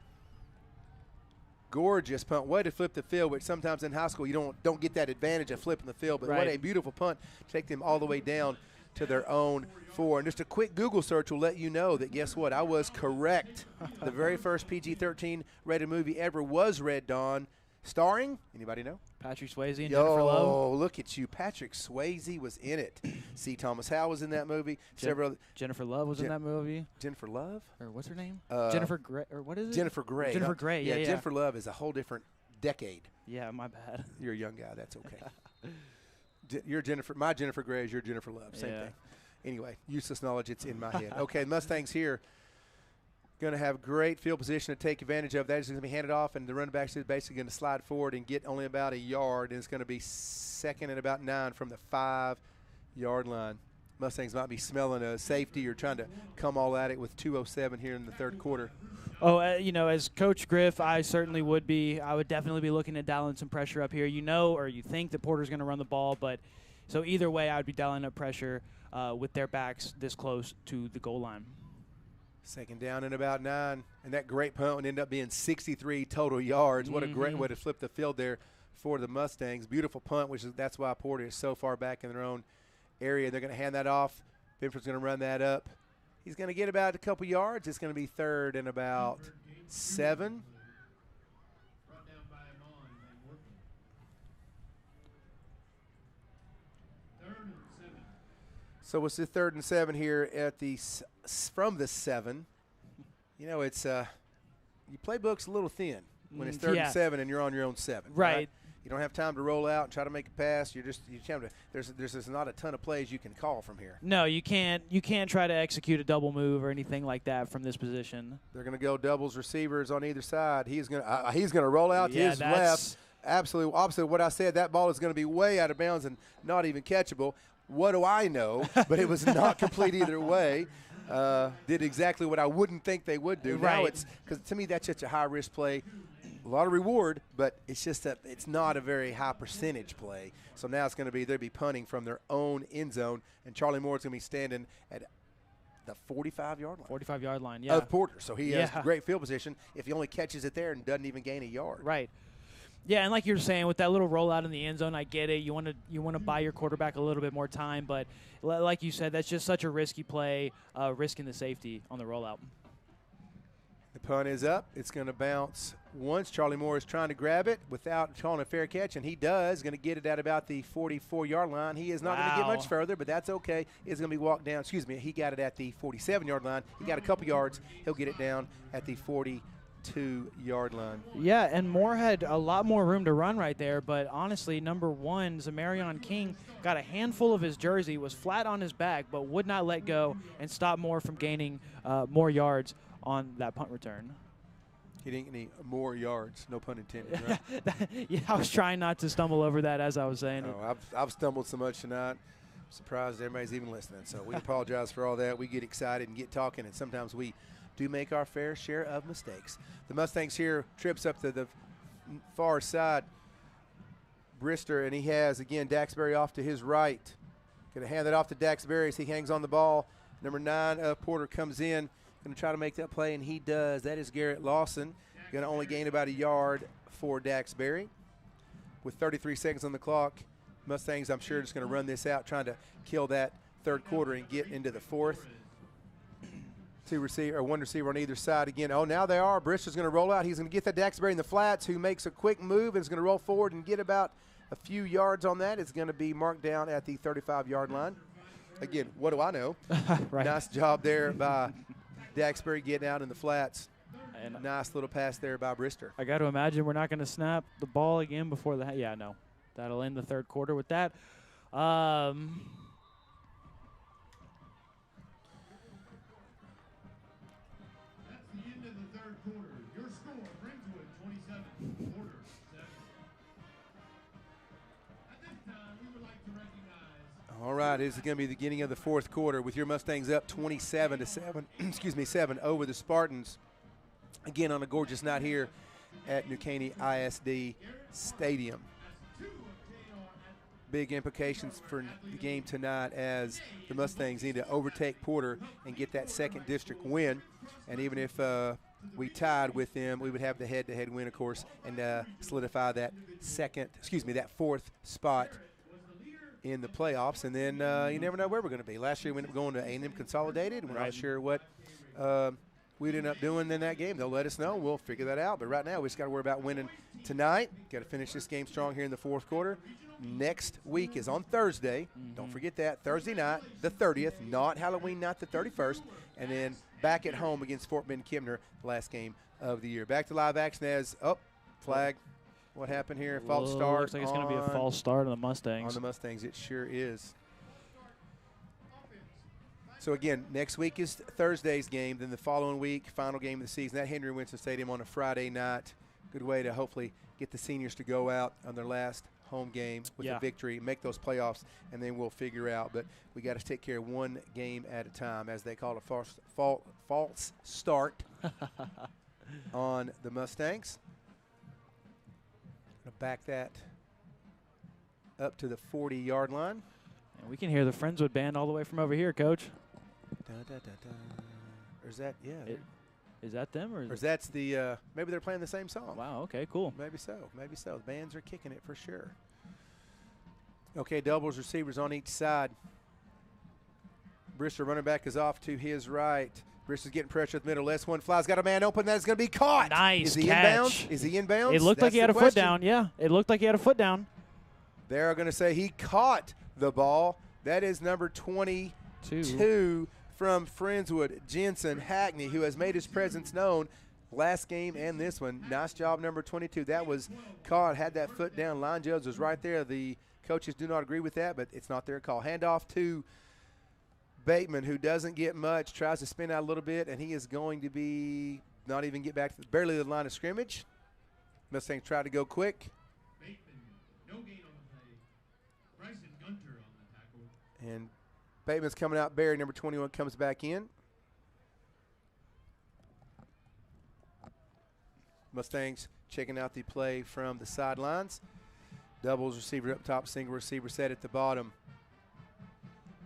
S1: Gorgeous punt. Way to flip the field, which sometimes in high school you don't get that advantage of flipping the field. But what
S3: Right.
S1: a beautiful punt. Take them all the way down to their own 4. And just a quick Google search will let you know that, guess what? I was correct. The very first PG-13 rated movie ever was Red Dawn, starring, anybody know?
S3: Patrick Swayze and Jennifer Love.
S1: Oh, look at you. Patrick Swayze was in it. C. Thomas Howell was in that movie. Several.
S3: Jennifer Love was in
S1: Jen-
S3: that movie.
S1: Jennifer Love?
S3: Or what's her name?
S1: Uh,
S3: Jennifer Gray. Or what is it?
S1: Jennifer Gray.
S3: Jennifer Gray, yeah.
S1: Jennifer Love is a whole different decade.
S3: Yeah, my bad.
S1: You're a young guy. That's okay. You're Jennifer. My Jennifer Gray is your Jennifer Love. Same
S3: Yeah.
S1: thing. Anyway, useless knowledge. It's in my head. Okay, Mustangs here. Going to have great field position to take advantage of. That is going to be handed off, and the running back is basically going to slide forward and get only about a yard, and it's going to be second and about 9 from the 5-yard line. Mustangs might be smelling a safety or trying to come all at it with 2:07 here in the third quarter.
S3: Oh, as Coach Griff, I certainly would be. I would definitely be looking at dialing some pressure up here. Or you think that Porter's going to run the ball, but so either way, I would be dialing up pressure with their backs this close to the goal line.
S1: Second down and about 9, and that great punt would end up being 63 total yards. What a great way to flip the field there for the Mustangs. Beautiful punt, that's why Porter is so far back in their own area. They're going to hand that off. Benford's going to run that up. He's going to get about a couple yards. It's going to be third and about 7.
S2: Brought down by Amon and working. 3rd and 7.
S1: So it's the 3rd and 7 here at from the 7. It's you playbook's a little thin when it's 3rd and 7 and you're on your own 7.
S3: Right.
S1: You don't have time to roll out and try to make a pass. There's just not a ton of plays you can call from here.
S3: No, you can't try to execute a double move or anything like that from this position.
S1: They're going to go doubles receivers on either side. He's going to roll out to his left. Absolutely opposite of what I said. That ball is going to be way out of bounds and not even catchable. what do I know? But it was not complete either way. Did exactly what I wouldn't think they would do.
S3: Right.
S1: Now it's because to me that's such a high risk play, a lot of reward, but it's just that it's not a very high percentage play. So now it's going to be they'll be punting from their own end zone, and Charlie Moore's going to be standing at the 45-yard line.
S3: 45-yard line, yeah.
S1: Of Porter, so he has
S3: Yeah.
S1: great field position if he only catches it there and doesn't even gain a yard.
S3: Right. Yeah, and like you were saying, with that little rollout in the end zone, I get it. You want to buy your quarterback a little bit more time, but like you said, that's just such a risky play, risking the safety on the rollout.
S1: The punt is up. It's going to bounce once. Charlie Moore is trying to grab it without calling a fair catch, and he does. Going to get it at about the 44-yard line. He is not going to get much further, but that's okay. It's going to be walked down. Excuse me. He got it at the 47-yard line. He got a couple yards. He'll get it down at the 42-yard line.
S3: Yeah, and Moore had a lot more room to run right there, but honestly, number 1, Zamarion King, got a handful of his jersey, was flat on his back, but would not let go and stop Moore from gaining more yards on that punt return.
S1: He didn't get any more yards, no pun intended, right?
S3: Yeah, I was trying not to stumble over that as I was saying it.
S1: Oh, I've stumbled so much tonight. I'm surprised everybody's even listening. So we apologize for all that. We get excited and get talking, and sometimes we do make our fair share of mistakes. The Mustangs here trips up to the far side. Brister, and he has, again, Daxbury off to his right. Going to hand it off to Daxbury as he hangs on the ball. Number 9, Porter comes in. Going to try to make that play, and he does. That is Garrett Lawson. Going to only gain about a yard for Daxbury. With 33 seconds on the clock, Mustangs, I'm sure, just going to run this out, trying to kill that third quarter and get into the fourth. One receiver on either side again. Oh, now they are. Brister's going to roll out. He's going to get that Daxbury in the flats, who makes a quick move and is going to roll forward and get about a few yards on that. It's going to be marked down at the 35-yard line. Again, what do I know?
S3: Right.
S1: Nice job there by Daxbury getting out in the flats.
S3: And
S1: Nice little pass there by Brister.
S3: I got to imagine we're not going to snap the ball again before the yeah, no. That'll end the third quarter with that.
S2: That's the end of the third quarter. Your score, Brentwood 27, Porter 7. At this time, we would like to recognize.
S1: All right, this is going to be the beginning of the fourth quarter with your Mustangs up 27-7. Excuse me, 7 over the Spartans. Again, on a gorgeous night here at New Caney ISD Stadium. Big implications for the game tonight as the Mustangs need to overtake Porter and get that second district win. And even if we tied with them, we would have the head-to-head win, of course, and solidify that that fourth spot in the playoffs. And then you never know where we're going to be. Last year we ended up going to A&M Consolidated. We're not sure what we'd end up doing in that game. They'll let us know. We'll figure that out. But right now, we just got to worry about winning tonight. Got to finish this game strong here in the fourth quarter. Next week is on Thursday. Don't forget that. Thursday night, the 30th, not Halloween night, the 31st. And then back at home against Fort Bend Kibner, the last game of the year. Back to live action as, flag. What happened here? False start.
S3: Looks like it's going to be a false start on the Mustangs.
S1: On the Mustangs, it sure is. So, again, next week is Thursday's game. Then the following week, final game of the season, at Henry Winston Stadium on a Friday night. Good way to hopefully get the seniors to go out on their last home game with a victory, make those playoffs, and then we'll figure out. But we got to take care of one game at a time, as they call it, false start on the Mustangs. Gonna back that up to the 40-yard line.
S3: And we can hear the Friendswood band all the way from over here, Coach.
S1: Da, da, da, da. Or is that,
S3: Is that them? Or
S1: is that's the, maybe they're playing the same song.
S3: Wow, okay, cool.
S1: Maybe so. Maybe so. The bands are kicking it for sure. Okay, doubles receivers on each side. Brister running back is off to his right. Brister's getting pressure at the middle. Last one flies. Got a man open. That's going to be caught.
S3: Nice
S1: Is he
S3: catch.
S1: inbounds? Is he inbounds?
S3: It looked like he had a foot down. Yeah, it looked like he had a foot down.
S1: They're going to say he caught the ball. That is number 22 from Friendswood, Jensen Hackney, who has made his presence known last game and this one. Nice job, number 22. That was caught, had that foot down. Line judge was right there. The coaches do not agree with that, but it's not their call. Handoff to Bateman, who doesn't get much, tries to spin out a little bit, and he is going to be not even get back to barely the line of scrimmage. Mustangs try to go quick.
S2: Bateman, no gain on the play. Bryson Gunter on the tackle.
S1: And Bateman's coming out. Barry, number 21, comes back in. Mustangs checking out the play from the sidelines. Doubles receiver up top, single receiver set at the bottom.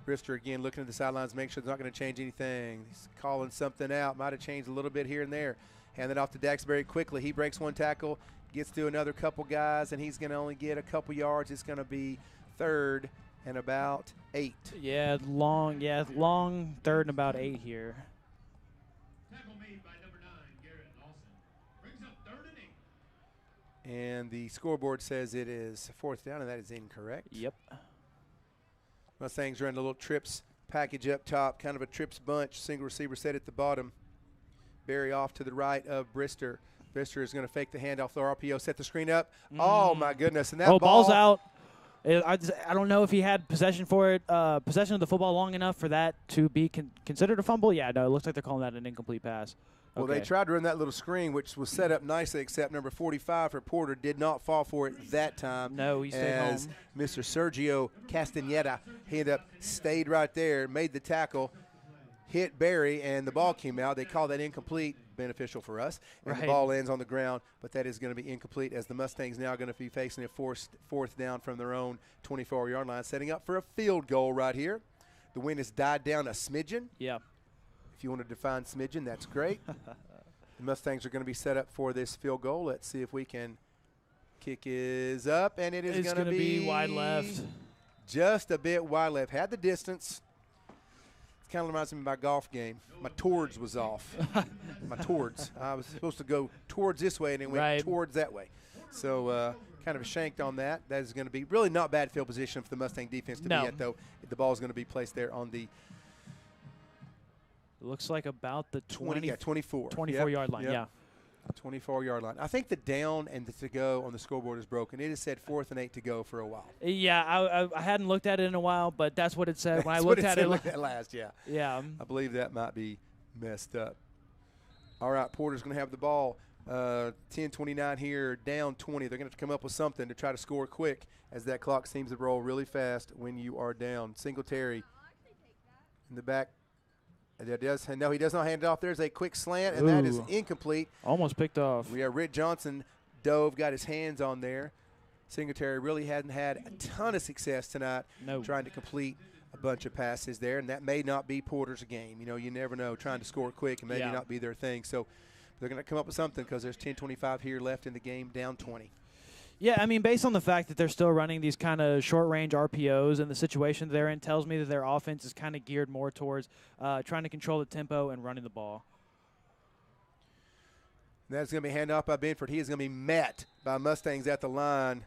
S1: Brister again looking at the sidelines, make sure they're not going to change anything. He's calling something out. Might have changed a little bit here and there. Hand it off to Daxbury quickly. He breaks one tackle, gets to another couple guys, and he's going to only get a couple yards. It's going to be third and about 8.
S3: Yeah, long third and about 8 here.
S2: Tackle made by number 9, Garrett Lawson. Brings up 3rd and 8.
S1: And the scoreboard says it is 4th down, and that is incorrect.
S3: Yep.
S1: Mustangs run a little trips package up top, kind of a trips bunch. Single receiver set at the bottom. Barry off to the right of Brister. Brister is going to fake the handoff. The RPO set the screen up. Oh, my goodness. And that
S3: ball's out. I don't know if he had possession for it, possession of the football long enough for that to be considered a fumble. Yeah, no, it looks like they're calling that an incomplete pass.
S1: Well, they tried to run that little screen, which was set up nicely, except number 45 for Porter did not fall for it that time.
S3: No, he stayed home.
S1: Mr. Sergio Castaneda, he stayed right there, made the tackle, hit Barry, and the ball came out. They called that incomplete, beneficial for us. And the ball lands on the ground, but that is going to be incomplete as the Mustangs now going to be facing a fourth down from their own 24-yard line, setting up for a field goal right here. The wind has died down a smidgen.
S3: Yeah.
S1: If you want to define smidgen, that's great. The Mustangs are going to be set up for this field goal. Let's see if we can. Kick is up, and it is going to be
S3: wide left.
S1: Just a bit wide left. Had the distance. It kind of reminds me of my golf game. My towards was off. My towards. I was supposed to go towards this way, and it went towards that way. So kind of a shanked on that. That is going to be really not bad field position for the Mustang defense to be at, though. The ball is going to be placed there on the
S3: looks like about the
S1: 24-yard
S3: line, yeah.
S1: 24-yard line. I think the down and the to go on the scoreboard is broken. It has said 4th and 8 to go for a while.
S3: Yeah, I hadn't looked at it in a while, but that's what it said when I looked at it.
S1: Looked at last, yeah.
S3: Yeah.
S1: I believe that might be messed up. All right, Porter's going to have the ball. 10:29 here, down 20. They're going to have to come up with something to try to score quick as that clock seems to roll really fast when you are down. Singletary in the back. No, he does not hand it off. There's a quick slant, and that is incomplete.
S3: Almost picked off.
S1: We have Rick Johnson dove, got his hands on there. Singletary really hadn't had a ton of success tonight trying to complete a bunch of passes there, and that may not be Porter's game. You know, you never know, trying to score quick and maybe not be their thing. So they're going to come up with something because there's 10:25 here left in the game, down 20.
S3: Yeah, I mean, based on the fact that they're still running these kind of short-range RPOs and the situation they're in tells me that their offense is kind of geared more towards trying to control the tempo and running the ball.
S1: That's going to be handed off by Benford. He is going to be met by Mustangs at the line.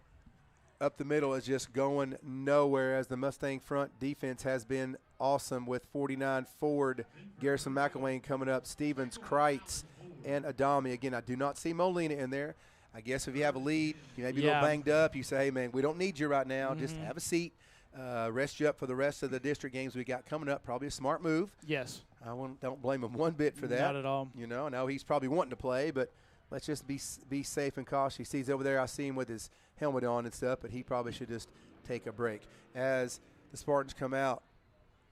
S1: Up the middle is just going nowhere as the Mustang front defense has been awesome with 49 Ford, Garrison McElwain coming up, Stevens, Kreitz, and Adami. Again, I do not see Molina in there. I guess if you have a lead, you may be a little banged up, you say, hey, man, we don't need you right now. Just have a seat, rest you up for the rest of the district games we got coming up. Probably a smart move.
S3: Yes.
S1: I don't blame him one bit for that.
S3: Not at all.
S1: You know, I know he's probably wanting to play, but let's just be safe and cautious. He sees over there, I see him with his helmet on and stuff, but he probably should just take a break. As the Spartans come out,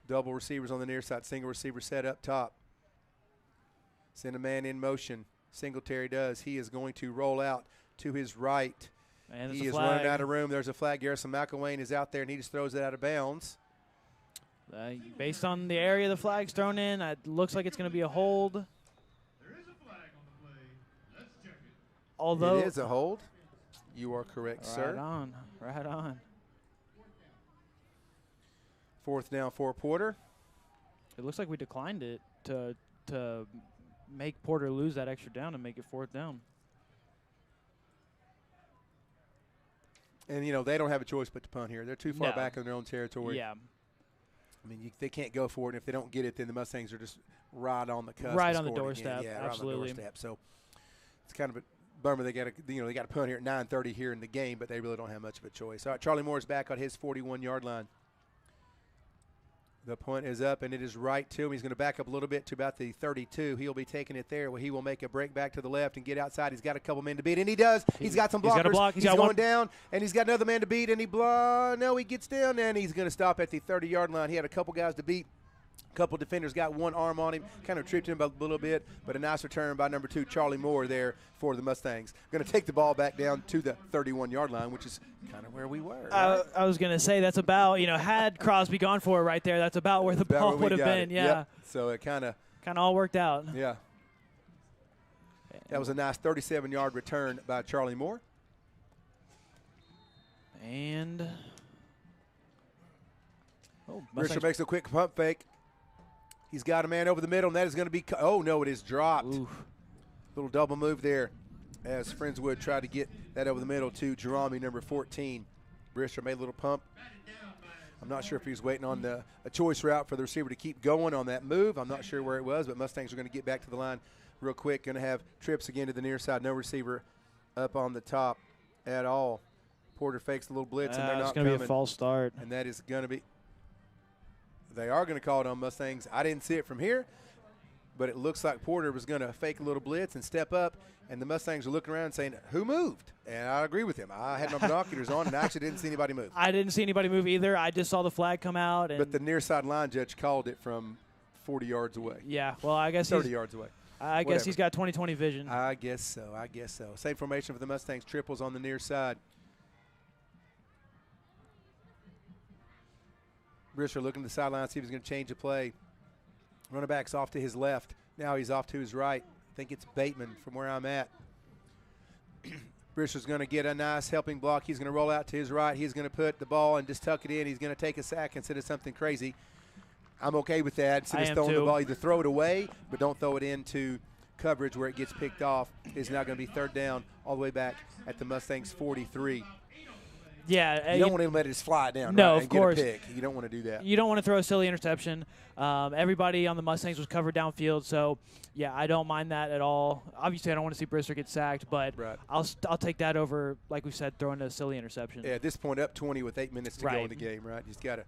S1: double receivers on the near side, single receiver set up top. Send a man in motion. Singletary does. He is going to roll out to his right.
S3: And
S1: he is running out of room. There's a flag. Garrison McElwain is out there, and he just throws it out of bounds.
S3: Based on the area the flag's thrown in, it looks like it's going to be a hold.
S2: There is a flag on the play. Let's check it.
S3: Although
S1: it is a hold. You are correct, sir.
S3: Right on. Right on.
S1: 4th down for Porter.
S3: It looks like we declined it to make Porter lose that extra down and make it 4th down.
S1: And, you know, they don't have a choice but to punt here. They're too far back in their own territory.
S3: Yeah.
S1: I mean, they can't go for it. And if they don't get it, then the Mustangs are just right on the cusp.
S3: Right on the doorstep.
S1: Yeah,
S3: absolutely.
S1: Right on the doorstep. So it's kind of a bummer. They got to punt here at 9:30 here in the game, but they really don't have much of a choice. All right, Charlie Moore's back on his 41-yard line. The punt is up, and it is right to him. He's going to back up a little bit to about the 32. He'll be taking it there. Well, he will make a break back to the left and get outside. He's got a couple men to beat, and he does. He's got some blockers.
S3: He's got a block.
S1: He's
S3: got
S1: going
S3: one.
S1: down, and he's got another man to beat, and he gets down, and he's going to stop at the 30-yard line. He had a couple guys to beat. A couple defenders got one arm on him, kind of tripped him a little bit, but a nice return by number 2, Charlie Moore, there for the Mustangs. Going to take the ball back down to the 31-yard line, which is kind of where we were. Right?
S3: I was going to say that's about, had Crosby gone for it right there, that's about where the ball would have been. Yeah.
S1: Yep. So it kind of
S3: all worked out.
S1: Yeah. That was a nice 37-yard return by Charlie Moore.
S3: And
S1: Richard makes a quick pump fake. He's got a man over the middle, and that is going to be – oh, no, it is dropped.
S3: Oof.
S1: Little double move there as Friendswood tried to get that over the middle to Jerome, number 14. Brister made a little pump. I'm not sure if he was waiting on a choice route for the receiver to keep going on that move. I'm not sure where it was, but Mustangs are going to get back to the line real quick. Going to have trips again to the near side. No receiver up on the top at all. Porter fakes a little blitz, and they're not coming.
S3: It's going to be a false start.
S1: And that is going to be – they are going to call it on Mustangs. I didn't see it from here, but it looks like Porter was going to fake a little blitz and step up, and the Mustangs are looking around saying, who moved? And I agree with him. I had my binoculars on, and I actually didn't see anybody move.
S3: I didn't see anybody move either. I just saw the flag come out.
S1: But the near side line judge called it from 40 yards away.
S3: Yeah, well, I guess
S1: 30 yards away.
S3: I guess he's got 20/20 vision.
S1: I guess so. Same formation for the Mustangs. Triples on the near side. Brister looking to the sideline, see if he's going to change the play. Running back's off to his left. Now he's off to his right. I think it's Bateman from where I'm at. Brister's going to get a nice helping block. He's going to roll out to his right. He's going to put the ball and just tuck it in. He's going to take a sack instead of something crazy. I'm okay with that. Instead of throwing the ball, either throw it away, but don't throw it into coverage where it gets picked off. It's now going to be third down all the way back at the Mustangs 43.
S3: Yeah,
S1: you don't want to let it just fly down.
S3: No,
S1: right,
S3: of course.
S1: Get a pick. You don't want to do that.
S3: You don't want to throw a silly interception. Everybody on the Mustangs was covered downfield, so yeah, I don't mind that at all. Obviously, I don't want to see Brister get sacked, but
S1: right.
S3: I'll take that over, like we said, throwing a silly interception.
S1: Yeah, at this point, up 20 with 8 minutes to go in the game, right? You just got to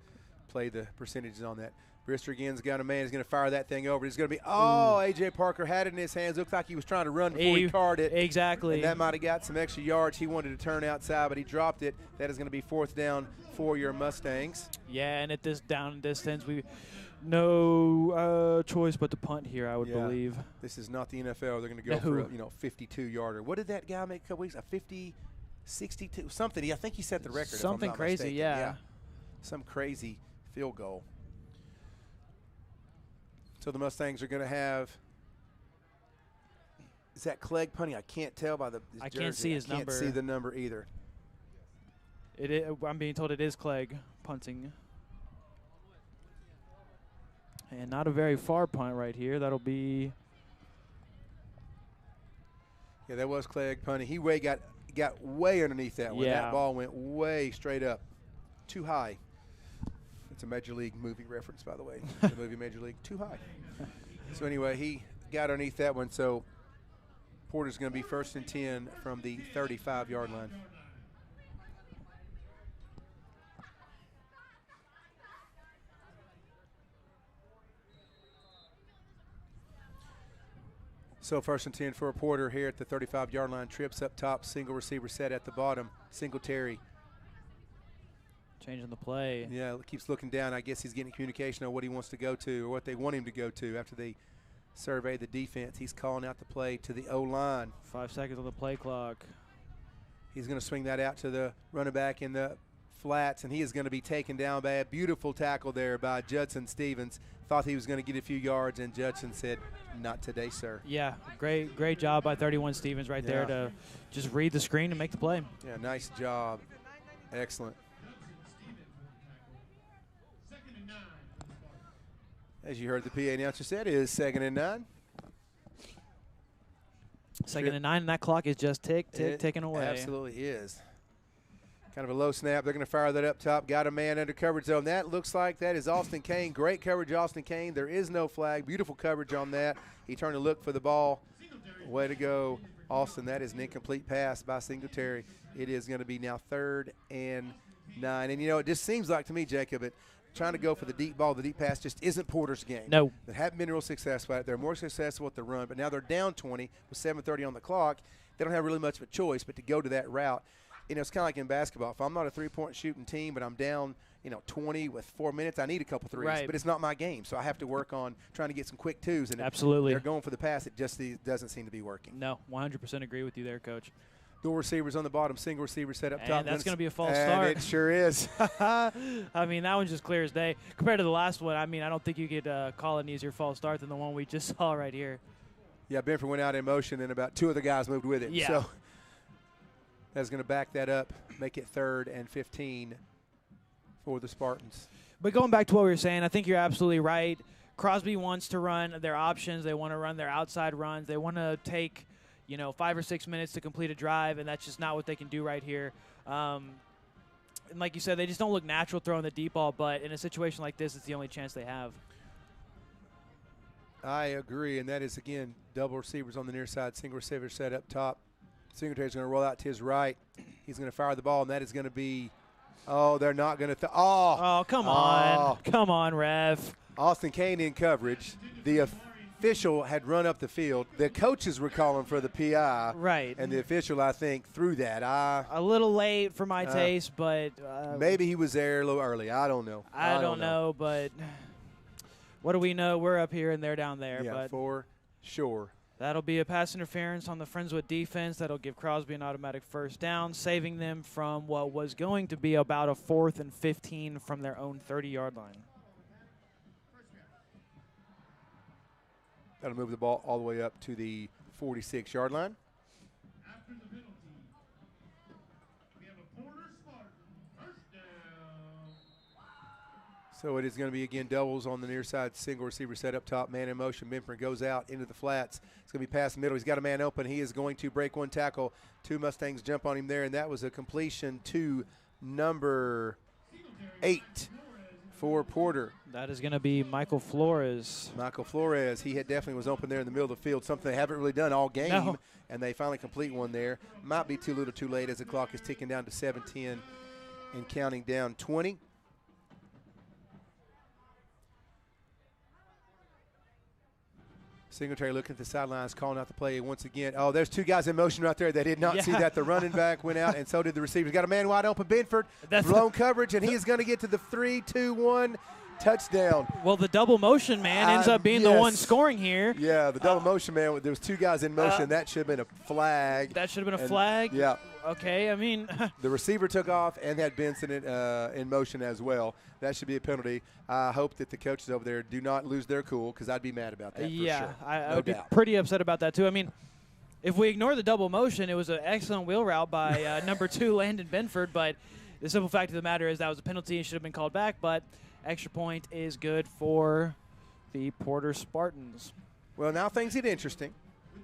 S1: play the percentages on that. Brister again's got a man. He's going to fire that thing over. It's going to be, A.J. Parker had it in his hands. Looked like he was trying to run before he carded it.
S3: Exactly.
S1: And that might have got some extra yards. He wanted to turn outside, but he dropped it. That is going to be fourth down for your Mustangs.
S3: Yeah, and at this down distance, we no choice but to punt here, I would believe.
S1: This is not the NFL. They're going to go for a 52-yarder. What did that guy make a couple weeks? A 50, 62, something. I think he set the record.
S3: Something crazy, yeah.
S1: Some crazy field goal. So the Mustangs are going to have – is that Clegg punting? I can't tell by the jersey.
S3: I can't see his number.
S1: I can't see the number either.
S3: I'm being told it is Clegg punting. And not a very far punt right here. That'll be
S1: – yeah, that was Clegg punting. He got way underneath that one.
S3: Yeah.
S1: That ball went way straight up, too high. It's a Major League movie reference, by the way. The movie Major League, Too High. So anyway, he got underneath that one. So Porter's going to be 1st and 10 from the 35-yard line. So 1st and 10 for a Porter here at the 35-yard line. Trips up top, single receiver set at the bottom. Singletary.
S3: Changing the play.
S1: Yeah, keeps looking down. I guess he's getting communication on what he wants to go to or what they want him to go to after they survey the defense. He's calling out the play to the O-line.
S3: 5 seconds on the play clock.
S1: He's going to swing that out to the running back in the flats, and he is going to be taken down by a beautiful tackle there by Judson Stevens. Thought he was going to get a few yards, and Judson said, not today, sir.
S3: Yeah, great job by 31 Stevens right there to just read the screen and make the play.
S1: Yeah, nice job. Excellent. As you heard the PA announcer said, it is 2nd and 9.
S3: 2nd and 9, and that clock is just ticking away.
S1: Absolutely is. Kind of a low snap. They're going to fire that up top. Got a man under coverage zone. That looks like that is Austin Kane. Great coverage, Austin Kane. There is no flag. Beautiful coverage on that. He turned to look for the ball. Way to go, Austin. That is an incomplete pass by Singletary. It is going to be now 3rd and 9. And, it just seems like to me, Jacob, that trying to go for the deep ball, the deep pass just isn't Porter's game.
S3: No.
S1: They haven't been real successful at it. They're more successful at the run, but now they're down 20 with 7:30 on the clock. They don't have really much of a choice but to go to that route. It's kind of like in basketball. If I'm not a three-point shooting team, but I'm down, 20 with 4 minutes, I need a couple threes.
S3: Right.
S1: But it's not my game, so I have to work on trying to get some quick twos. And
S3: Absolutely.
S1: they're going for the pass. It just doesn't seem to be working.
S3: No, 100% agree with you there, Coach.
S1: Dual receivers on the bottom, single receiver set up top.
S3: And that's going to be a false
S1: and
S3: start.
S1: It sure is.
S3: I mean, that one's just clear as day. Compared to the last one, I mean, I don't think you could call it an easier false start than the one we just saw right here.
S1: Yeah, Benford went out in motion, and about 2 of the guys moved with it.
S3: Yeah.
S1: So that's going to back that up, make it 3rd and 15 for the Spartans.
S3: But going back to what we were saying, I think you're absolutely right. Crosby wants to run their options. They want to run their outside runs. They want to take, 5 or 6 minutes to complete a drive, and that's just not what they can do right here. And like you said, they just don't look natural throwing the deep ball, but in a situation like this, it's the only chance they have.
S1: I agree, and that is, again, double receivers on the near side, single receiver set up top. Singletary's going to roll out to his right. He's going to fire the ball, and that is going to be they're not going to
S3: Oh, come on. Come on, ref.
S1: Austin Kane in coverage. The official had run up the field. The coaches were calling for the PI.
S3: Right.
S1: And the official, I think, threw that.
S3: A little late for my taste, but
S1: maybe he was there a little early. I don't know.
S3: I don't know, but what do we know? We're up here and they're down there.
S1: Yeah,
S3: but
S1: for sure.
S3: That'll be a pass interference on the Friendswood defense. That'll give Crosby an automatic first down, saving them from what was going to be about a 4th and 15 from their own 30-yard line.
S1: That'll move the ball all the way up to the 46-yard line.
S2: After the penalty, we have a Porter Spartan first down.
S1: So it is going to be, again, doubles on the near side, single receiver set up top, man in motion. Benford goes out into the flats. It's going to be past the middle. He's got a man open. He is going to break one tackle. 2 Mustangs jump on him there, and that was a completion to number 8 for Porter.
S3: That is going to be Michael Flores.
S1: Michael Flores, he definitely was open there in the middle of the field, something they haven't really done all game,
S3: No.
S1: and they finally complete one there. Might be too little too late as the clock is ticking down to 7:10 and counting down 20. Singletary looking at the sidelines, calling out the play once again. Oh, there's 2 guys in motion right there. They did not see that. The running back went out, and so did the receiver. Got a man wide open, Benford, blown coverage, and he is going to get to the 3-2-1 touchdown.
S3: Well, the double motion man ends up being the one scoring here.
S1: Yeah, the double motion man. There was 2 guys in motion. That should have been a flag.
S3: That should have been a flag?
S1: Yeah.
S3: Okay, I mean.
S1: The receiver took off and had Benson in motion as well. That should be a penalty. I hope that the coaches over there do not lose their cool because I'd be mad about that for sure.
S3: I would be pretty upset about that too. I mean, if we ignore the double motion, it was an excellent wheel route by number 2, Landon Benford, but the simple fact of the matter is that was a penalty and should have been called back, but extra point is good for the Porter Spartans.
S1: Well, now things get interesting,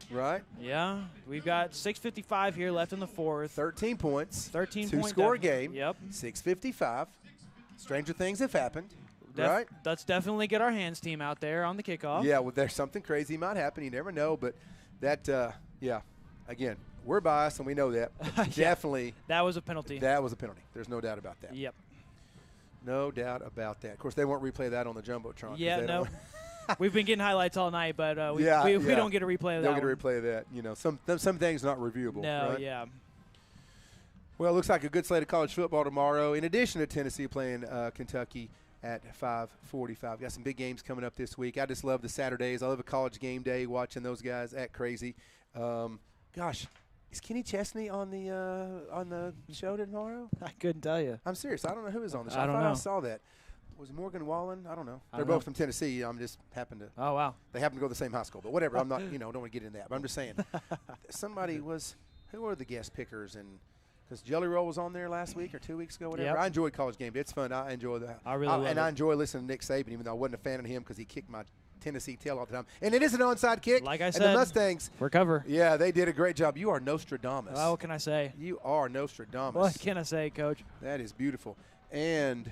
S1: right?
S3: Yeah, we've got 6:55 here left in the 4th.
S1: 13 points.
S3: 13
S1: 2-score game.
S3: Yep.
S1: 6:55. Stranger things have happened, right?
S3: Let's definitely get our hands team out there on the kickoff.
S1: Yeah, well, there's something crazy might happen. You never know, but that, again, we're biased and we know that. Definitely.
S3: That was a penalty.
S1: That was a penalty. There's no doubt about that.
S3: Yep.
S1: No doubt about that. Of course, they won't replay that on the Jumbotron.
S3: Yeah, no. We've been getting highlights all night, but we
S1: we
S3: don't get to replay that.
S1: Don't get to replay that. Some things not reviewable.
S3: No,
S1: right?
S3: yeah.
S1: Well, it looks like a good slate of college football tomorrow. In addition to Tennessee playing Kentucky at 5:45, got some big games coming up this week. I just love the Saturdays. I love a college game day, watching those guys act crazy. Gosh, is Kenny Chesney on the show tomorrow?
S3: I couldn't tell you.
S1: I'm serious. I don't know who is on the show.
S3: I don't know.
S1: I saw that. Was Morgan Wallen? I don't know. They're
S3: don't
S1: both
S3: know.
S1: from Tennessee. I'm just happened to.
S3: Oh, wow.
S1: They happen to go to the same high school, but whatever. I'm not. Don't want to get into that. But I'm just saying. Somebody was. Who were the guest pickers? And because Jelly Roll was on there last week or 2 weeks ago, whatever.
S3: Yep.
S1: I enjoyed college game day. It's fun. I enjoy that.
S3: I really love it.
S1: I enjoy listening to Nick Saban, even though I wasn't a fan of him because he kicked my Tennessee tail all the time. And it is an onside kick.
S3: Like I
S1: and
S3: said,
S1: the Mustangs
S3: recover.
S1: Yeah, they did a great job. You are Nostradamus.
S3: Well, what can I say?
S1: You are Nostradamus.
S3: What can I say, Coach?
S1: That is beautiful. And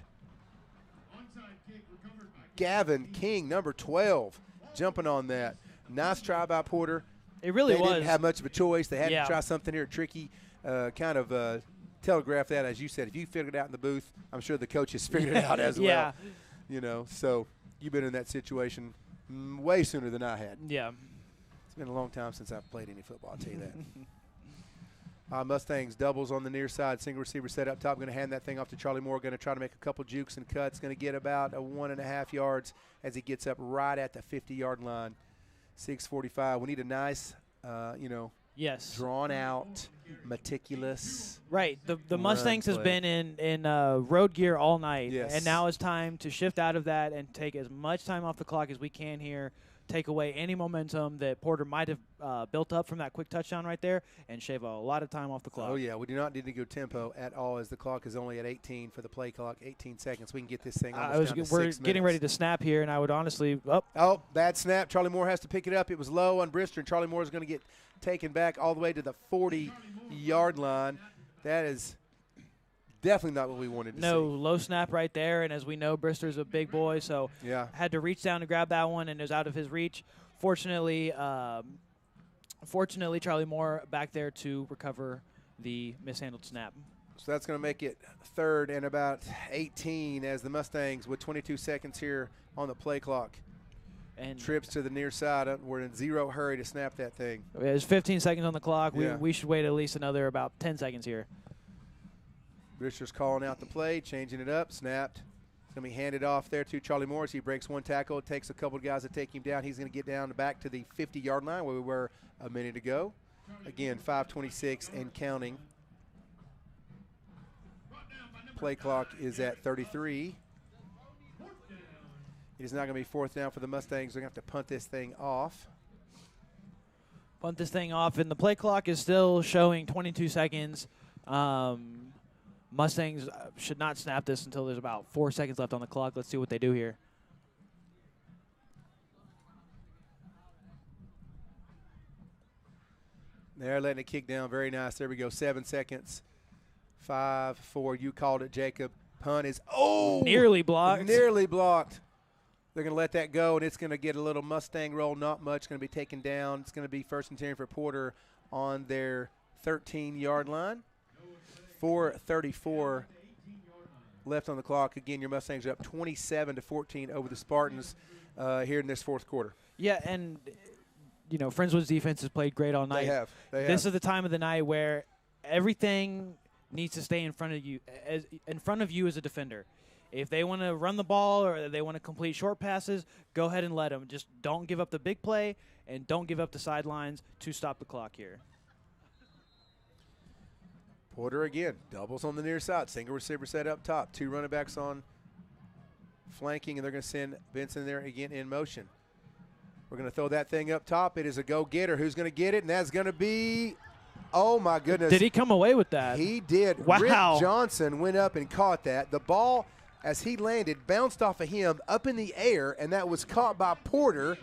S2: Onside kick recovered by
S1: Gavin King, number 12, jumping on that. Nice try by Porter.
S3: It really
S1: They
S3: was.
S1: didn't have much of a choice. They had
S3: Yeah.
S1: to try something here tricky, kind of telegraph that, as you said. If you figured it out in the booth, I'm sure the coaches figured it out as
S3: Yeah.
S1: well. So you've been in that situation way sooner than I had.
S3: Yeah.
S1: It's been a long time since I've played any football, I'll tell you that. Mustangs doubles on the near side. Single receiver set up top. Going to hand that thing off to Charlie Moore. Going to try to make a couple jukes and cuts. Going to get about 1.5 yards as he gets up right at the 50-yard line. 6:45. We need a nice,
S3: Yes.
S1: drawn out, meticulous.
S3: Right. The
S1: run
S3: Mustangs has
S1: play.
S3: been in road gear all night.
S1: Yes.
S3: And now it's time to shift out of that and take as much time off the clock as we can here. Take away any momentum that Porter might have built up from that quick touchdown right there and shave a lot of time off the clock.
S1: Oh, yeah. We do not need to go tempo at all as the clock is only at 18 for the play clock. 18 seconds. We can get this thing almost down to
S3: We're
S1: 6
S3: getting
S1: minutes.
S3: ready to snap here, and I would honestly
S1: Oh, bad snap. Charlie Moore has to pick it up. It was low on Brister, and Charlie Moore is going to get taken back all the way to the 40-yard line. That is definitely not what we wanted to
S3: no
S1: see.
S3: low snap right there. And as we know, Brister's a big boy, so
S1: Yeah.
S3: had to reach down to grab that one, and it was out of his reach. Fortunately, Charlie Moore back there to recover the mishandled snap.
S1: So that's going to make it 3rd and about 18 as the Mustangs with 22 seconds here on the play clock.
S3: And
S1: Trips to the near side. We're in zero hurry to snap that thing.
S3: there's 15 seconds on the clock.
S1: Yeah.
S3: We should wait at least another about 10 seconds here.
S1: Brister's calling out the play, changing it up, snapped. It's going to be handed off there to Charlie Morris. He breaks one tackle. It takes a couple of guys to take him down. He's going to get down back to the 50-yard line where we were a minute ago. Again, 5:26 and counting. Play clock is at 33. It is now going to be 4th down for the Mustangs. They're going to have to punt this thing off.
S3: Punt this thing off, and the play clock is still showing 22 seconds. Mustangs should not snap this until there's about 4 seconds left on the clock. Let's see what they do here.
S1: They're letting it kick down. Very nice. There we go. 7 seconds. 5, 4. You called it, Jacob. Punt is
S3: Nearly blocked.
S1: Nearly blocked. They're going to let that go, and it's going to get a little Mustang roll. Not much. Going to be taken down. It's going to be 1st and 10 for Porter on their 13-yard line. 4:34 left on the clock. Again, your Mustangs are up 27-14 over the Spartans here in this 4th quarter.
S3: Yeah, and Friendswood's defense has played great all night.
S1: They have.
S3: This is the time of the night where everything needs to stay in front of you as a defender. If they want to run the ball or they want to complete short passes, go ahead and let them. Just don't give up the big play and don't give up the sidelines to stop the clock here.
S1: Porter again, doubles on the near side. Single receiver set up top. 2 running backs on flanking, and they're going to send Benson there again in motion. We're going to throw that thing up top. It is a go-getter. Who's going to get it? And that's going to be, oh, my goodness.
S3: Did he come away with that?
S1: He did.
S3: Wow.
S1: Rick Johnson went up and caught that. The ball, as he landed, bounced off of him up in the air, and that was caught by Porter.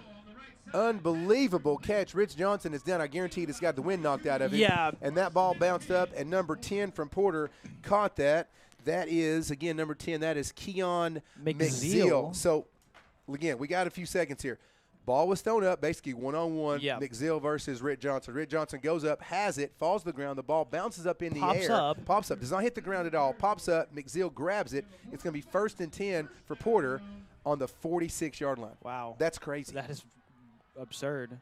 S1: Unbelievable catch. Rich Johnson is down. I guarantee he's got the wind knocked out of him.
S3: Yeah.
S1: And that ball bounced up, and number 10 from Porter caught that. That is, again, number 10. That is Keon McZeal. So, again, we got a few seconds here. Ball was thrown up, basically one-on-one.
S3: Yep.
S1: McZeal versus Rick Johnson. Rick Johnson goes up, has it, falls to the ground. The ball bounces up in the air. Pops up. Does not hit the ground at all. Pops up. McZeal grabs it. It's going to be 1st and 10 for Porter on the 46-yard line.
S3: Wow.
S1: That's crazy.
S3: That is absurd.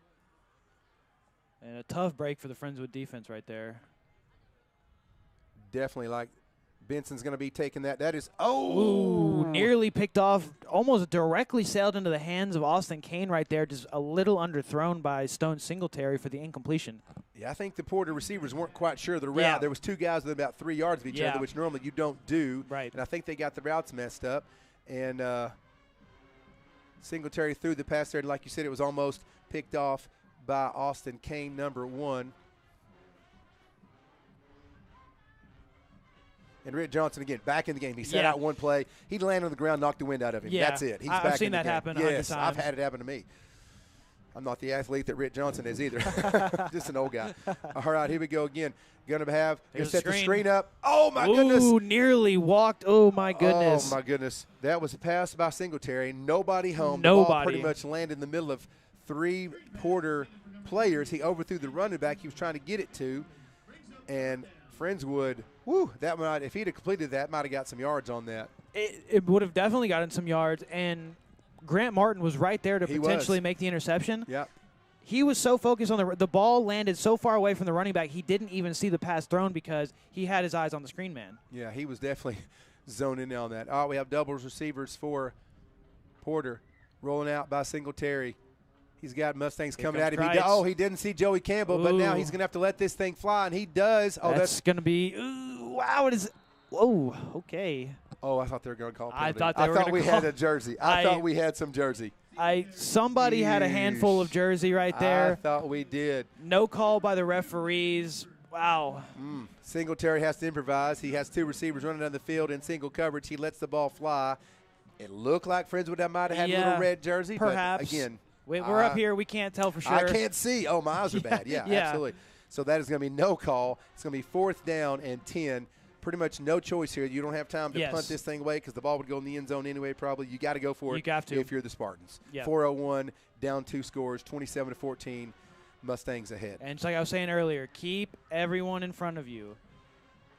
S3: And a tough break for the Friendswood defense right there.
S1: Definitely, like, Benson's going to be taking that. That is,
S3: Nearly picked off, almost directly sailed into the hands of Austin Kane right there, just a little underthrown by Stone Singletary for the incompletion.
S1: Yeah, I think the Porter receivers weren't quite sure of the route.
S3: Yeah.
S1: There was 2 guys within about 3 yards of each other, which normally you don't do.
S3: Right.
S1: And I think they got the routes messed up. And Singletary threw the pass there. Like you said, it was almost picked off by Austin Kane, number 1. And Rick Johnson, again, back in the game. He set out one play. He landed on the ground, knocked the wind out of him.
S3: Yeah.
S1: That's it. He's
S3: I've
S1: back
S3: seen
S1: in the
S3: that
S1: game.
S3: happen 100
S1: Yes, I've
S3: times.
S1: had it happen to me. I'm not the athlete that Rick Johnson is either. Just an old guy. All right, here we go again. Going to set the screen up. Oh, my goodness.
S3: Ooh, nearly walked. Oh, my goodness.
S1: Oh, my goodness. That was a pass by Singletary. Nobody home.
S3: Nobody.
S1: The ball pretty much landed in the middle of 3 Porter players. He overthrew the running back he was trying to get it to. And Friendswood Woo, that might, if he'd have completed that, might have got some yards on that.
S3: It would have definitely gotten some yards, and Grant Martin was right there to
S1: He
S3: potentially
S1: was.
S3: make the interception.
S1: Yep.
S3: He was so focused on the ball landed so far away from the running back, he didn't even see the pass thrown because he had his eyes on the screen man.
S1: Yeah, he was definitely zoning in on that. All right, we have doubles receivers for Porter. Rolling out by Singletary. He's got Mustangs coming at him. He didn't see Joey Campbell, but now he's going to have to let this thing fly, and he does. Oh,
S3: that's going to be wow, it is. Whoa, okay.
S1: Oh, I thought they were going to call penalty.
S3: I thought
S1: we had a jersey. I thought we had some jersey.
S3: Somebody had a handful of jersey right there.
S1: I thought we did.
S3: No call by the referees. Wow.
S1: Singletary has to improvise. He has 2 receivers running down the field in single coverage. He lets the ball fly. It looked like Friendswood might have had a little red jersey.
S3: Perhaps.
S1: But again,
S3: we're up here. We can't tell for sure.
S1: I can't see. Oh, my eyes are bad. Yeah, absolutely. So that is going to be no call. It's going to be 4th down and 10. Pretty much no choice here. You don't have time to punt this thing away because the ball would go in the end zone anyway probably. You got to go for it if you're the Spartans. 4:01, down 2 scores, 27-14, Mustangs ahead.
S3: And just like I was saying earlier, keep everyone in front of you.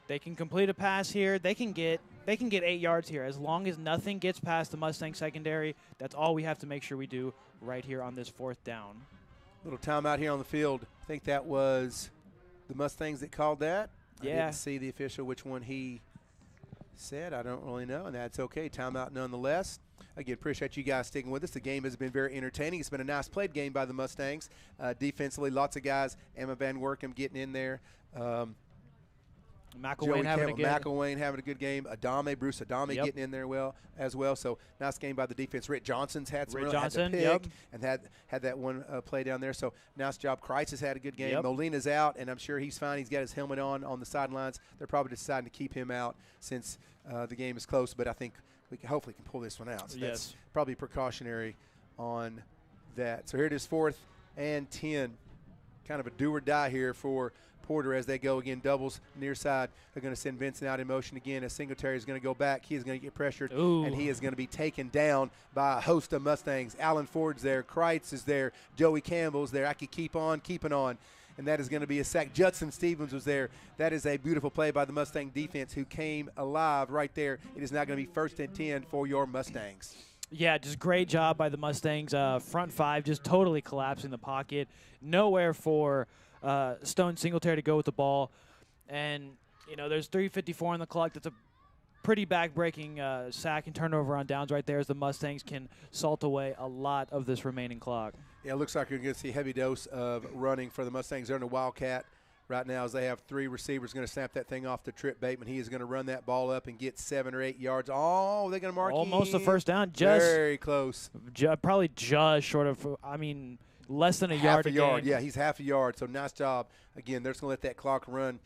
S3: They can complete a pass here. They can get 8 yards here. As long as nothing gets past the Mustang secondary, that's all we have to make sure we do right here on this 4th down.
S1: Little timeout here on the field. I think that was the Mustangs that called that.
S3: Yeah.
S1: I didn't see the official which one he said. I don't really know, and that's okay. Timeout nonetheless. Again, appreciate you guys sticking with us. The game has been very entertaining. It's been a nice played game by the Mustangs. Defensively, lots of guys. Emma Van Workum getting in there.
S3: McElwain
S1: having a good game. Bruce Adame getting in there as well. So nice game by the defense. Rick Johnson's had some had to pick and had that one play down there. So nice job. Kreitz has had a good game. Molina's out, and I'm sure he's fine. He's got his helmet on the sidelines. They're probably deciding to keep him out since the game is close. But I think we hopefully can pull this one out. So that's probably precautionary on that. So here it is, 4th and 10. Kind of a do or die here for Porter as they go again. Doubles near side. They're going to send Vincent out in motion again as Singletary is going to go back. He is going to get pressured, and he is going to be taken down by a host of Mustangs. Alan Ford's there. Kreitz is there. Joey Campbell's there. I could keep on keeping on. And that is going to be a sack. Judson Stevens was there. That is a beautiful play by the Mustang defense who came alive right there. It is now going to be 1st and 10 for your Mustangs.
S3: Yeah, just great job by the Mustangs. Front 5 just totally collapsing the pocket. Nowhere for Stone Singletary to go with the ball. And, there's 3:54 on the clock. That's a pretty back-breaking sack and turnover on downs right there as the Mustangs can salt away a lot of this remaining clock.
S1: Yeah, it looks like you're going to see a heavy dose of running for the Mustangs. They're in a Wildcat right now as they have 3 receivers going to snap that thing off to Trip Bateman. He is going to run that ball up and get 7 or 8 yards. Oh, they're going to mark
S3: almost a first down.
S1: Very close.
S3: Probably just short of, less than a yard.
S1: Half a yard. Yeah, he's half a yard. So nice job. Again, they're just going to let that clock run.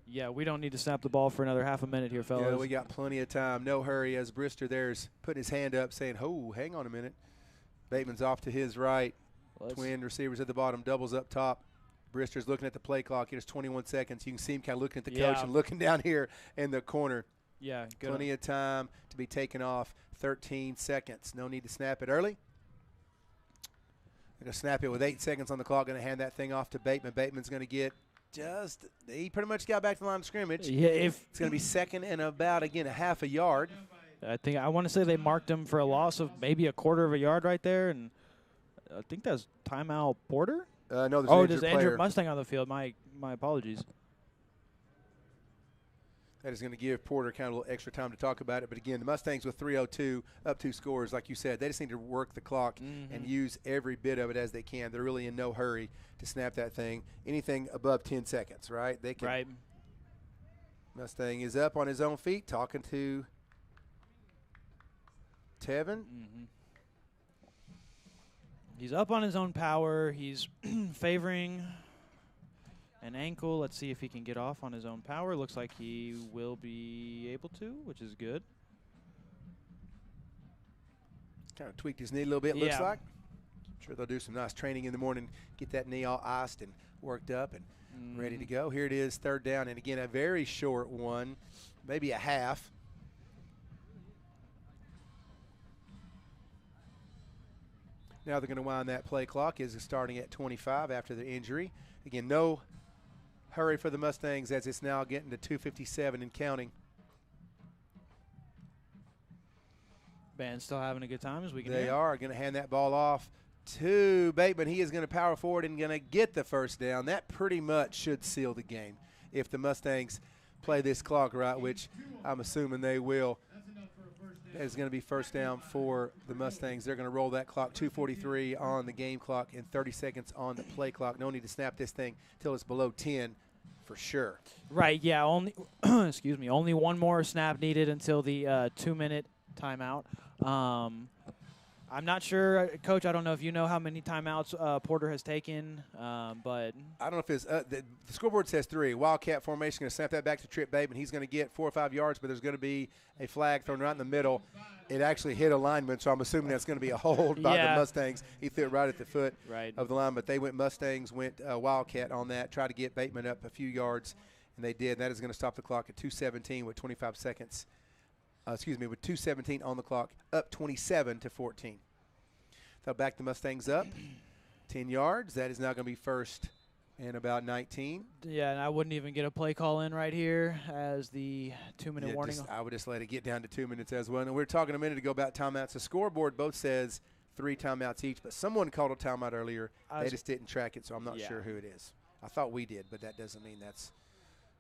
S3: Yeah, we don't need to snap the ball for another half a minute here, fellas.
S1: Yeah, we got plenty of time. No hurry as Brister there's putting his hand up saying, oh, hang on a minute. Bateman's off to his right. Twin receivers at the bottom, doubles up top. Brister's looking at the play clock. Here's 21 seconds. You can see him kind of looking at the coach and looking down here in the corner.
S3: Yeah, good.
S1: Plenty of time to be taken off. 13 seconds. No need to snap it early. They're going to snap it with 8 seconds on the clock. Going to hand that thing off to Bateman. Bateman's going to get he pretty much got back to the line of scrimmage.
S3: Yeah,
S1: it's going to be 2nd and about, again, a half a yard.
S3: I want to say they marked him for a loss of maybe a quarter of a yard right there, and I think that's timeout Porter.
S1: No, there's an
S3: injured Mustang on the field. My apologies.
S1: That is going to give Porter kind of a little extra time to talk about it. But, again, the Mustangs with 3:02, up 2 scores, like you said, they just need to work the clock and use every bit of it as they can. They're really in no hurry to snap that thing. Anything above 10 seconds, right? They can.
S3: Right.
S1: Mustang is up on his own feet talking to Tevin.
S3: He's up on his own power. He's favoring an ankle. Let's see if he can get off on his own power. Looks like he will be able to, which is good.
S1: Kind of tweaked his knee a little bit, looks like. I'm sure they'll do some nice training in the morning, get that knee all iced and worked up and ready to go. Here it is, 3rd down, and again, a very short one, maybe a half. Now they're going to wind that play clock is starting at 25 after the injury. Again, no hurry for the Mustangs as it's now getting to 2:57 and counting.
S3: Band's still having a good time as we can
S1: They
S3: hear.
S1: are going to hand that ball off to Bateman. He is going to power forward and going to get the first down. That pretty much should seal the game if the Mustangs play this clock right, which I'm assuming they will. It's going to be first down for the Mustangs. They're going to roll that clock, 2:43 on the game clock and 30 seconds on the play clock. No need to snap this thing till it's below 10 for sure.
S3: Right, yeah, only excuse me, only one more snap needed until the 2-minute timeout. I'm not sure, Coach. I don't know if you know how many timeouts Porter has taken, but
S1: I don't know if it's the scoreboard says 3. Wildcat formation, going to snap that back to Trip Bateman. He's going to get 4 or 5 yards, but there's going to be a flag thrown right in the middle. It actually hit a lineman, so I'm assuming that's going to be a hold by the Mustangs. He threw it right at the foot of the line, but they went Mustangs, went Wildcat on that, tried to get Bateman up a few yards, and they did. That is going to stop the clock at 2:17 with 25 seconds. With 2:17 on the clock, up 27-14. They'll back the Mustangs up 10 yards. That is now going to be first and about 19.
S3: Yeah, and I wouldn't even get a play call in right here as the 2-minute warning.
S1: I would just let it get down to 2 minutes as well. And we were talking a minute ago about timeouts. The scoreboard both says 3 timeouts each, but someone called a timeout earlier. They just didn't track it, so I'm not sure who it is. I thought we did, but that doesn't mean that's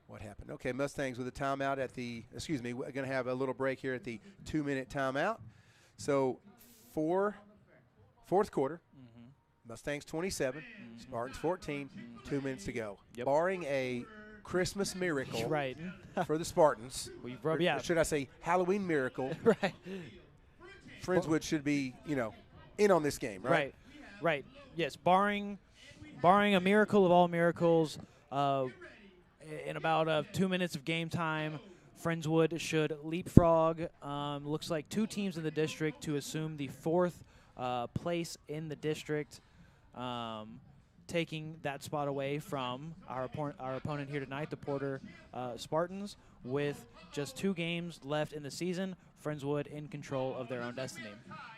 S1: what happened. Okay, Mustangs with a timeout at the – we're going to have a little break here at the 2-minute timeout. So fourth quarter, Mustangs 27, Spartans 14, 2 minutes to go.
S3: Yep.
S1: Barring a Christmas miracle
S3: Right.
S1: for the Spartans,
S3: Yeah.
S1: or should I say Halloween miracle,
S3: Right.
S1: Friendswood should be, in on this game, right?
S3: Right. Yes, barring a miracle of all miracles, in about 2 minutes of game time, Friendswood should leapfrog. Looks like 2 teams in the district to assume the 4th place in the district, taking that spot away from our opponent here tonight, the Porter Spartans. With just 2 games left in the season, Friendswood in control of their own destiny.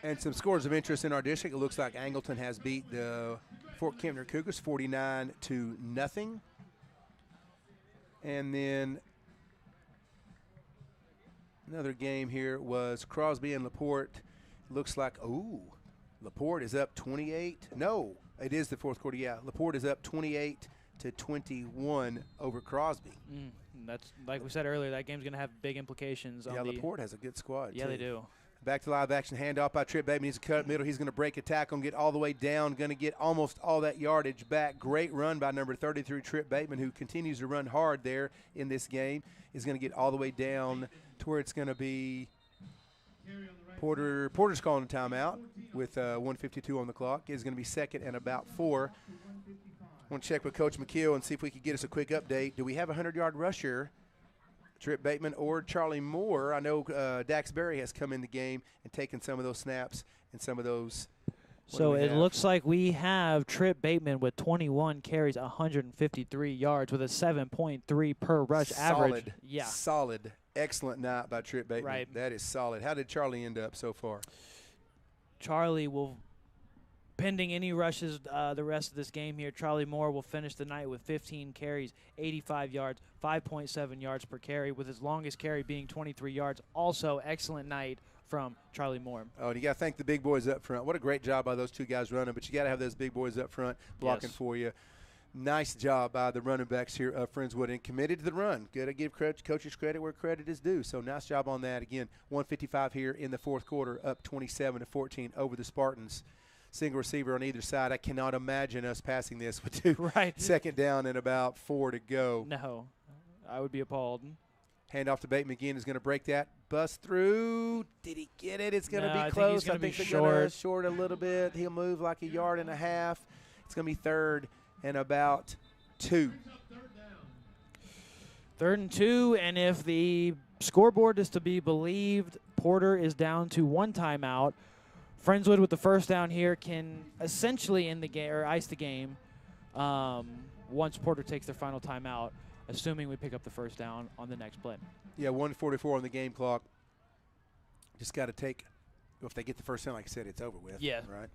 S1: And some scores of interest in our district. It looks like Angleton has beat the Fort Kempner Cougars 49-0. And then another game here was Crosby and LaPorte. Looks like, LaPorte is up 28. No, it is the fourth quarter. Yeah, LaPorte is up 28-21 over Crosby.
S3: That's like we said earlier. That game's going to have big implications.
S1: Yeah, LaPorte has a good squad.
S3: Yeah,
S1: too.
S3: they do.
S1: Back to live action, handoff by Trip Bateman. He's a cut middle. He's going to break a tackle and get all the way down. Going to get almost all that yardage back. Great run by number 33, Trip Bateman, who continues to run hard there in this game. Is going to get all the way down to where it's going to be Porter. Porter's calling a timeout with 1:52 on the clock. Is going to be second and about 4. I want to check with Coach McKeel and see if we could get us a quick update. Do we have a 100-yard rusher, Trip Bateman or Charlie Moore? I know Dax Berry has come in the game and taken some of those snaps and some of those.
S3: So it looks like we have Trip Bateman with 21 carries, 153 yards with a 7.3 per rush average. Yeah.
S1: Solid. Excellent night by Trip Bateman.
S3: Right.
S1: That is solid. How did Charlie end up so far?
S3: Charlie will, pending any rushes the rest of this game here, Charlie Moore will finish the night with 15 carries, 85 yards, 5.7 yards per carry, with his longest carry being 23 yards. Also, excellent night from Charlie Moore. Oh,
S1: and you got to thank the big boys up front. What a great job by those 2 guys running, but you got to have those big boys up front blocking for you. Nice job by the running backs here of Friendswood, and committed to the run. Got to give coaches credit where credit is due. So nice job on that. Again, 1:55 here in the fourth quarter, up 27-14 over the Spartans. Single receiver on either side. I cannot imagine us passing this with 2 second down and about 4 to go.
S3: No, I would be appalled.
S1: Handoff to Bateman again is going to break that. Bust through. Did he get it? It's going to be close.
S3: I think
S1: they're
S3: short.
S1: Short a little bit. He'll move like 1.5 yards. It's going to be 3rd and about 2.
S3: 3rd and 2, and if the scoreboard is to be believed, Porter is down to 1 timeout. Friendswood with the first down here can essentially end the game or ice the game once Porter takes their final timeout, assuming we pick up the first down on the next play.
S1: Yeah, 1:44 on the game clock. Just got to take – if they get the first down, like I said, it's over with.
S3: Yeah.
S1: Right?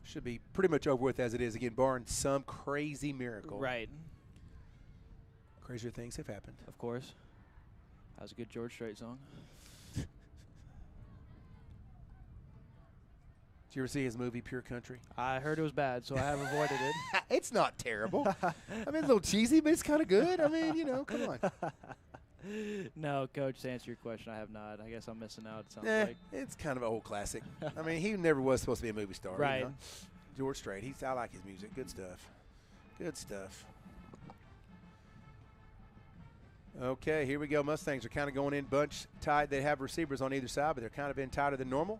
S1: Should be pretty much over with as it is. Again, barring some crazy miracle.
S3: Right.
S1: Crazier things have happened.
S3: Of course. That was a good George Strait song.
S1: Did you ever see his movie Pure Country?
S3: I heard it was bad, so I have avoided it.
S1: It's not terrible. I mean, it's a little cheesy, but it's kind of good. I mean, you know, come on.
S3: No, Coach, to answer your question, I have not. I guess I'm missing out, it sounds like.
S1: It's kind of an old classic. I mean, he never was supposed to be a movie star.
S3: Right.
S1: You know? George Strait. I like his music. Good stuff. Good stuff. Okay, here we go. Mustangs are kind of going in bunch tight. They have receivers on either side, but they're kind of in tighter than normal.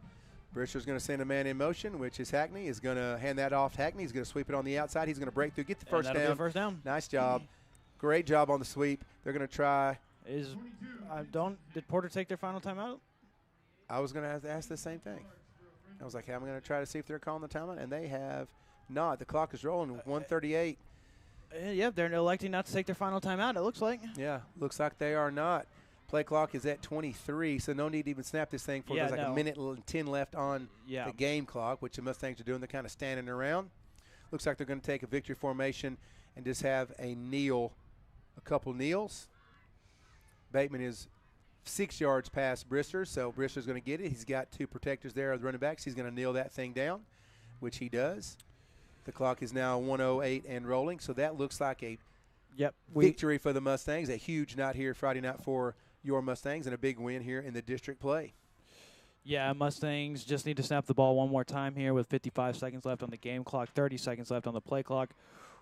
S1: Brister's going to send a man in motion, which is Hackney. Is going to hand that off to Hackney. He's going to sweep it on the outside. He's going to break through, get the
S3: And that'll be a first down.
S1: Nice job. Great job on the sweep. They're going to try.
S3: Did Porter take their final timeout?
S1: I was going to ask the same thing. I was like, I'm going to try to see if they're calling the timeout, and they have not. The clock is rolling with 1:38.
S3: Yep, they're electing not to take their final timeout, it looks like.
S1: Yeah, looks like they are not. Play clock is at 23, so no need to even snap this thing for there's like a minute and 10 left on the game clock, which the Mustangs are doing. They're kind of standing around. Looks like they're going to take a victory formation and just have a couple kneels. Bateman is 6 yards past Brister, so Brister's going to get it. He's got two protectors there, the running backs. He's going to kneel that thing down, which he does. The clock is now 1:08 and rolling, so that looks like a victory for the Mustangs. A huge night here Friday night for your Mustangs and a big win here in the district play.
S3: Yeah, Mustangs just need to snap the ball one more time here with 55 seconds left on the game clock, 30 seconds left on the play clock.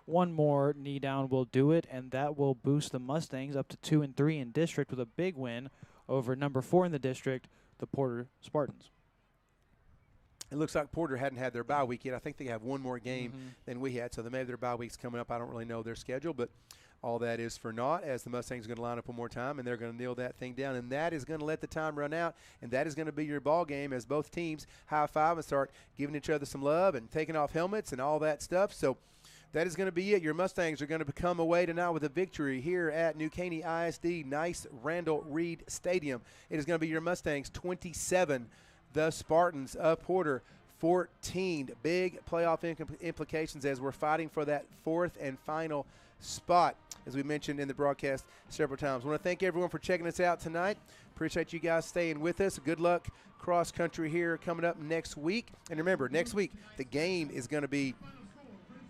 S3: One more knee down will do it, and that will boost the Mustangs up to 2-3 in district with a big win over number 4 in the district, the Porter Spartans.
S1: It looks like Porter hadn't had their bye week yet. I think they have one more game than we had, so they may have their bye weeks coming up. I don't really know their schedule, but all that is for naught as the Mustangs are going to line up one more time, and they're going to kneel that thing down, and that is going to let the time run out, and that is going to be your ball game as both teams high-five and start giving each other some love and taking off helmets and all that stuff. So that is going to be it. Your Mustangs are going to come away tonight with a victory here at New Caney ISD, nice Randall Reed Stadium. It is going to be your Mustangs 27, the Spartans of Porter 14. Big playoff implications as we're fighting for that fourth and final spot, as we mentioned in the broadcast several times. I want to thank everyone for checking us out tonight. Appreciate you guys staying with us. Good luck cross country here coming up next week. And remember, next week the game is going to be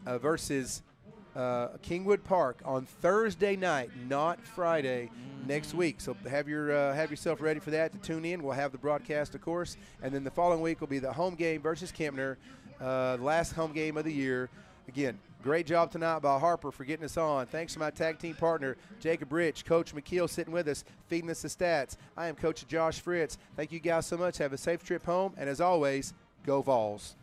S1: versus Kingwood Park on Thursday night, not Friday next week. So have yourself ready for that to tune in. We'll have the broadcast, of course, and then the following week will be the home game versus Kempner, the last home game of the year. Again, great job tonight by Harper for getting us on. Thanks to my tag team partner, Jacob Rich, Coach McKeel sitting with us, feeding us the stats. I am Coach Josh Fritz. Thank you guys so much. Have a safe trip home, and as always, go Vols.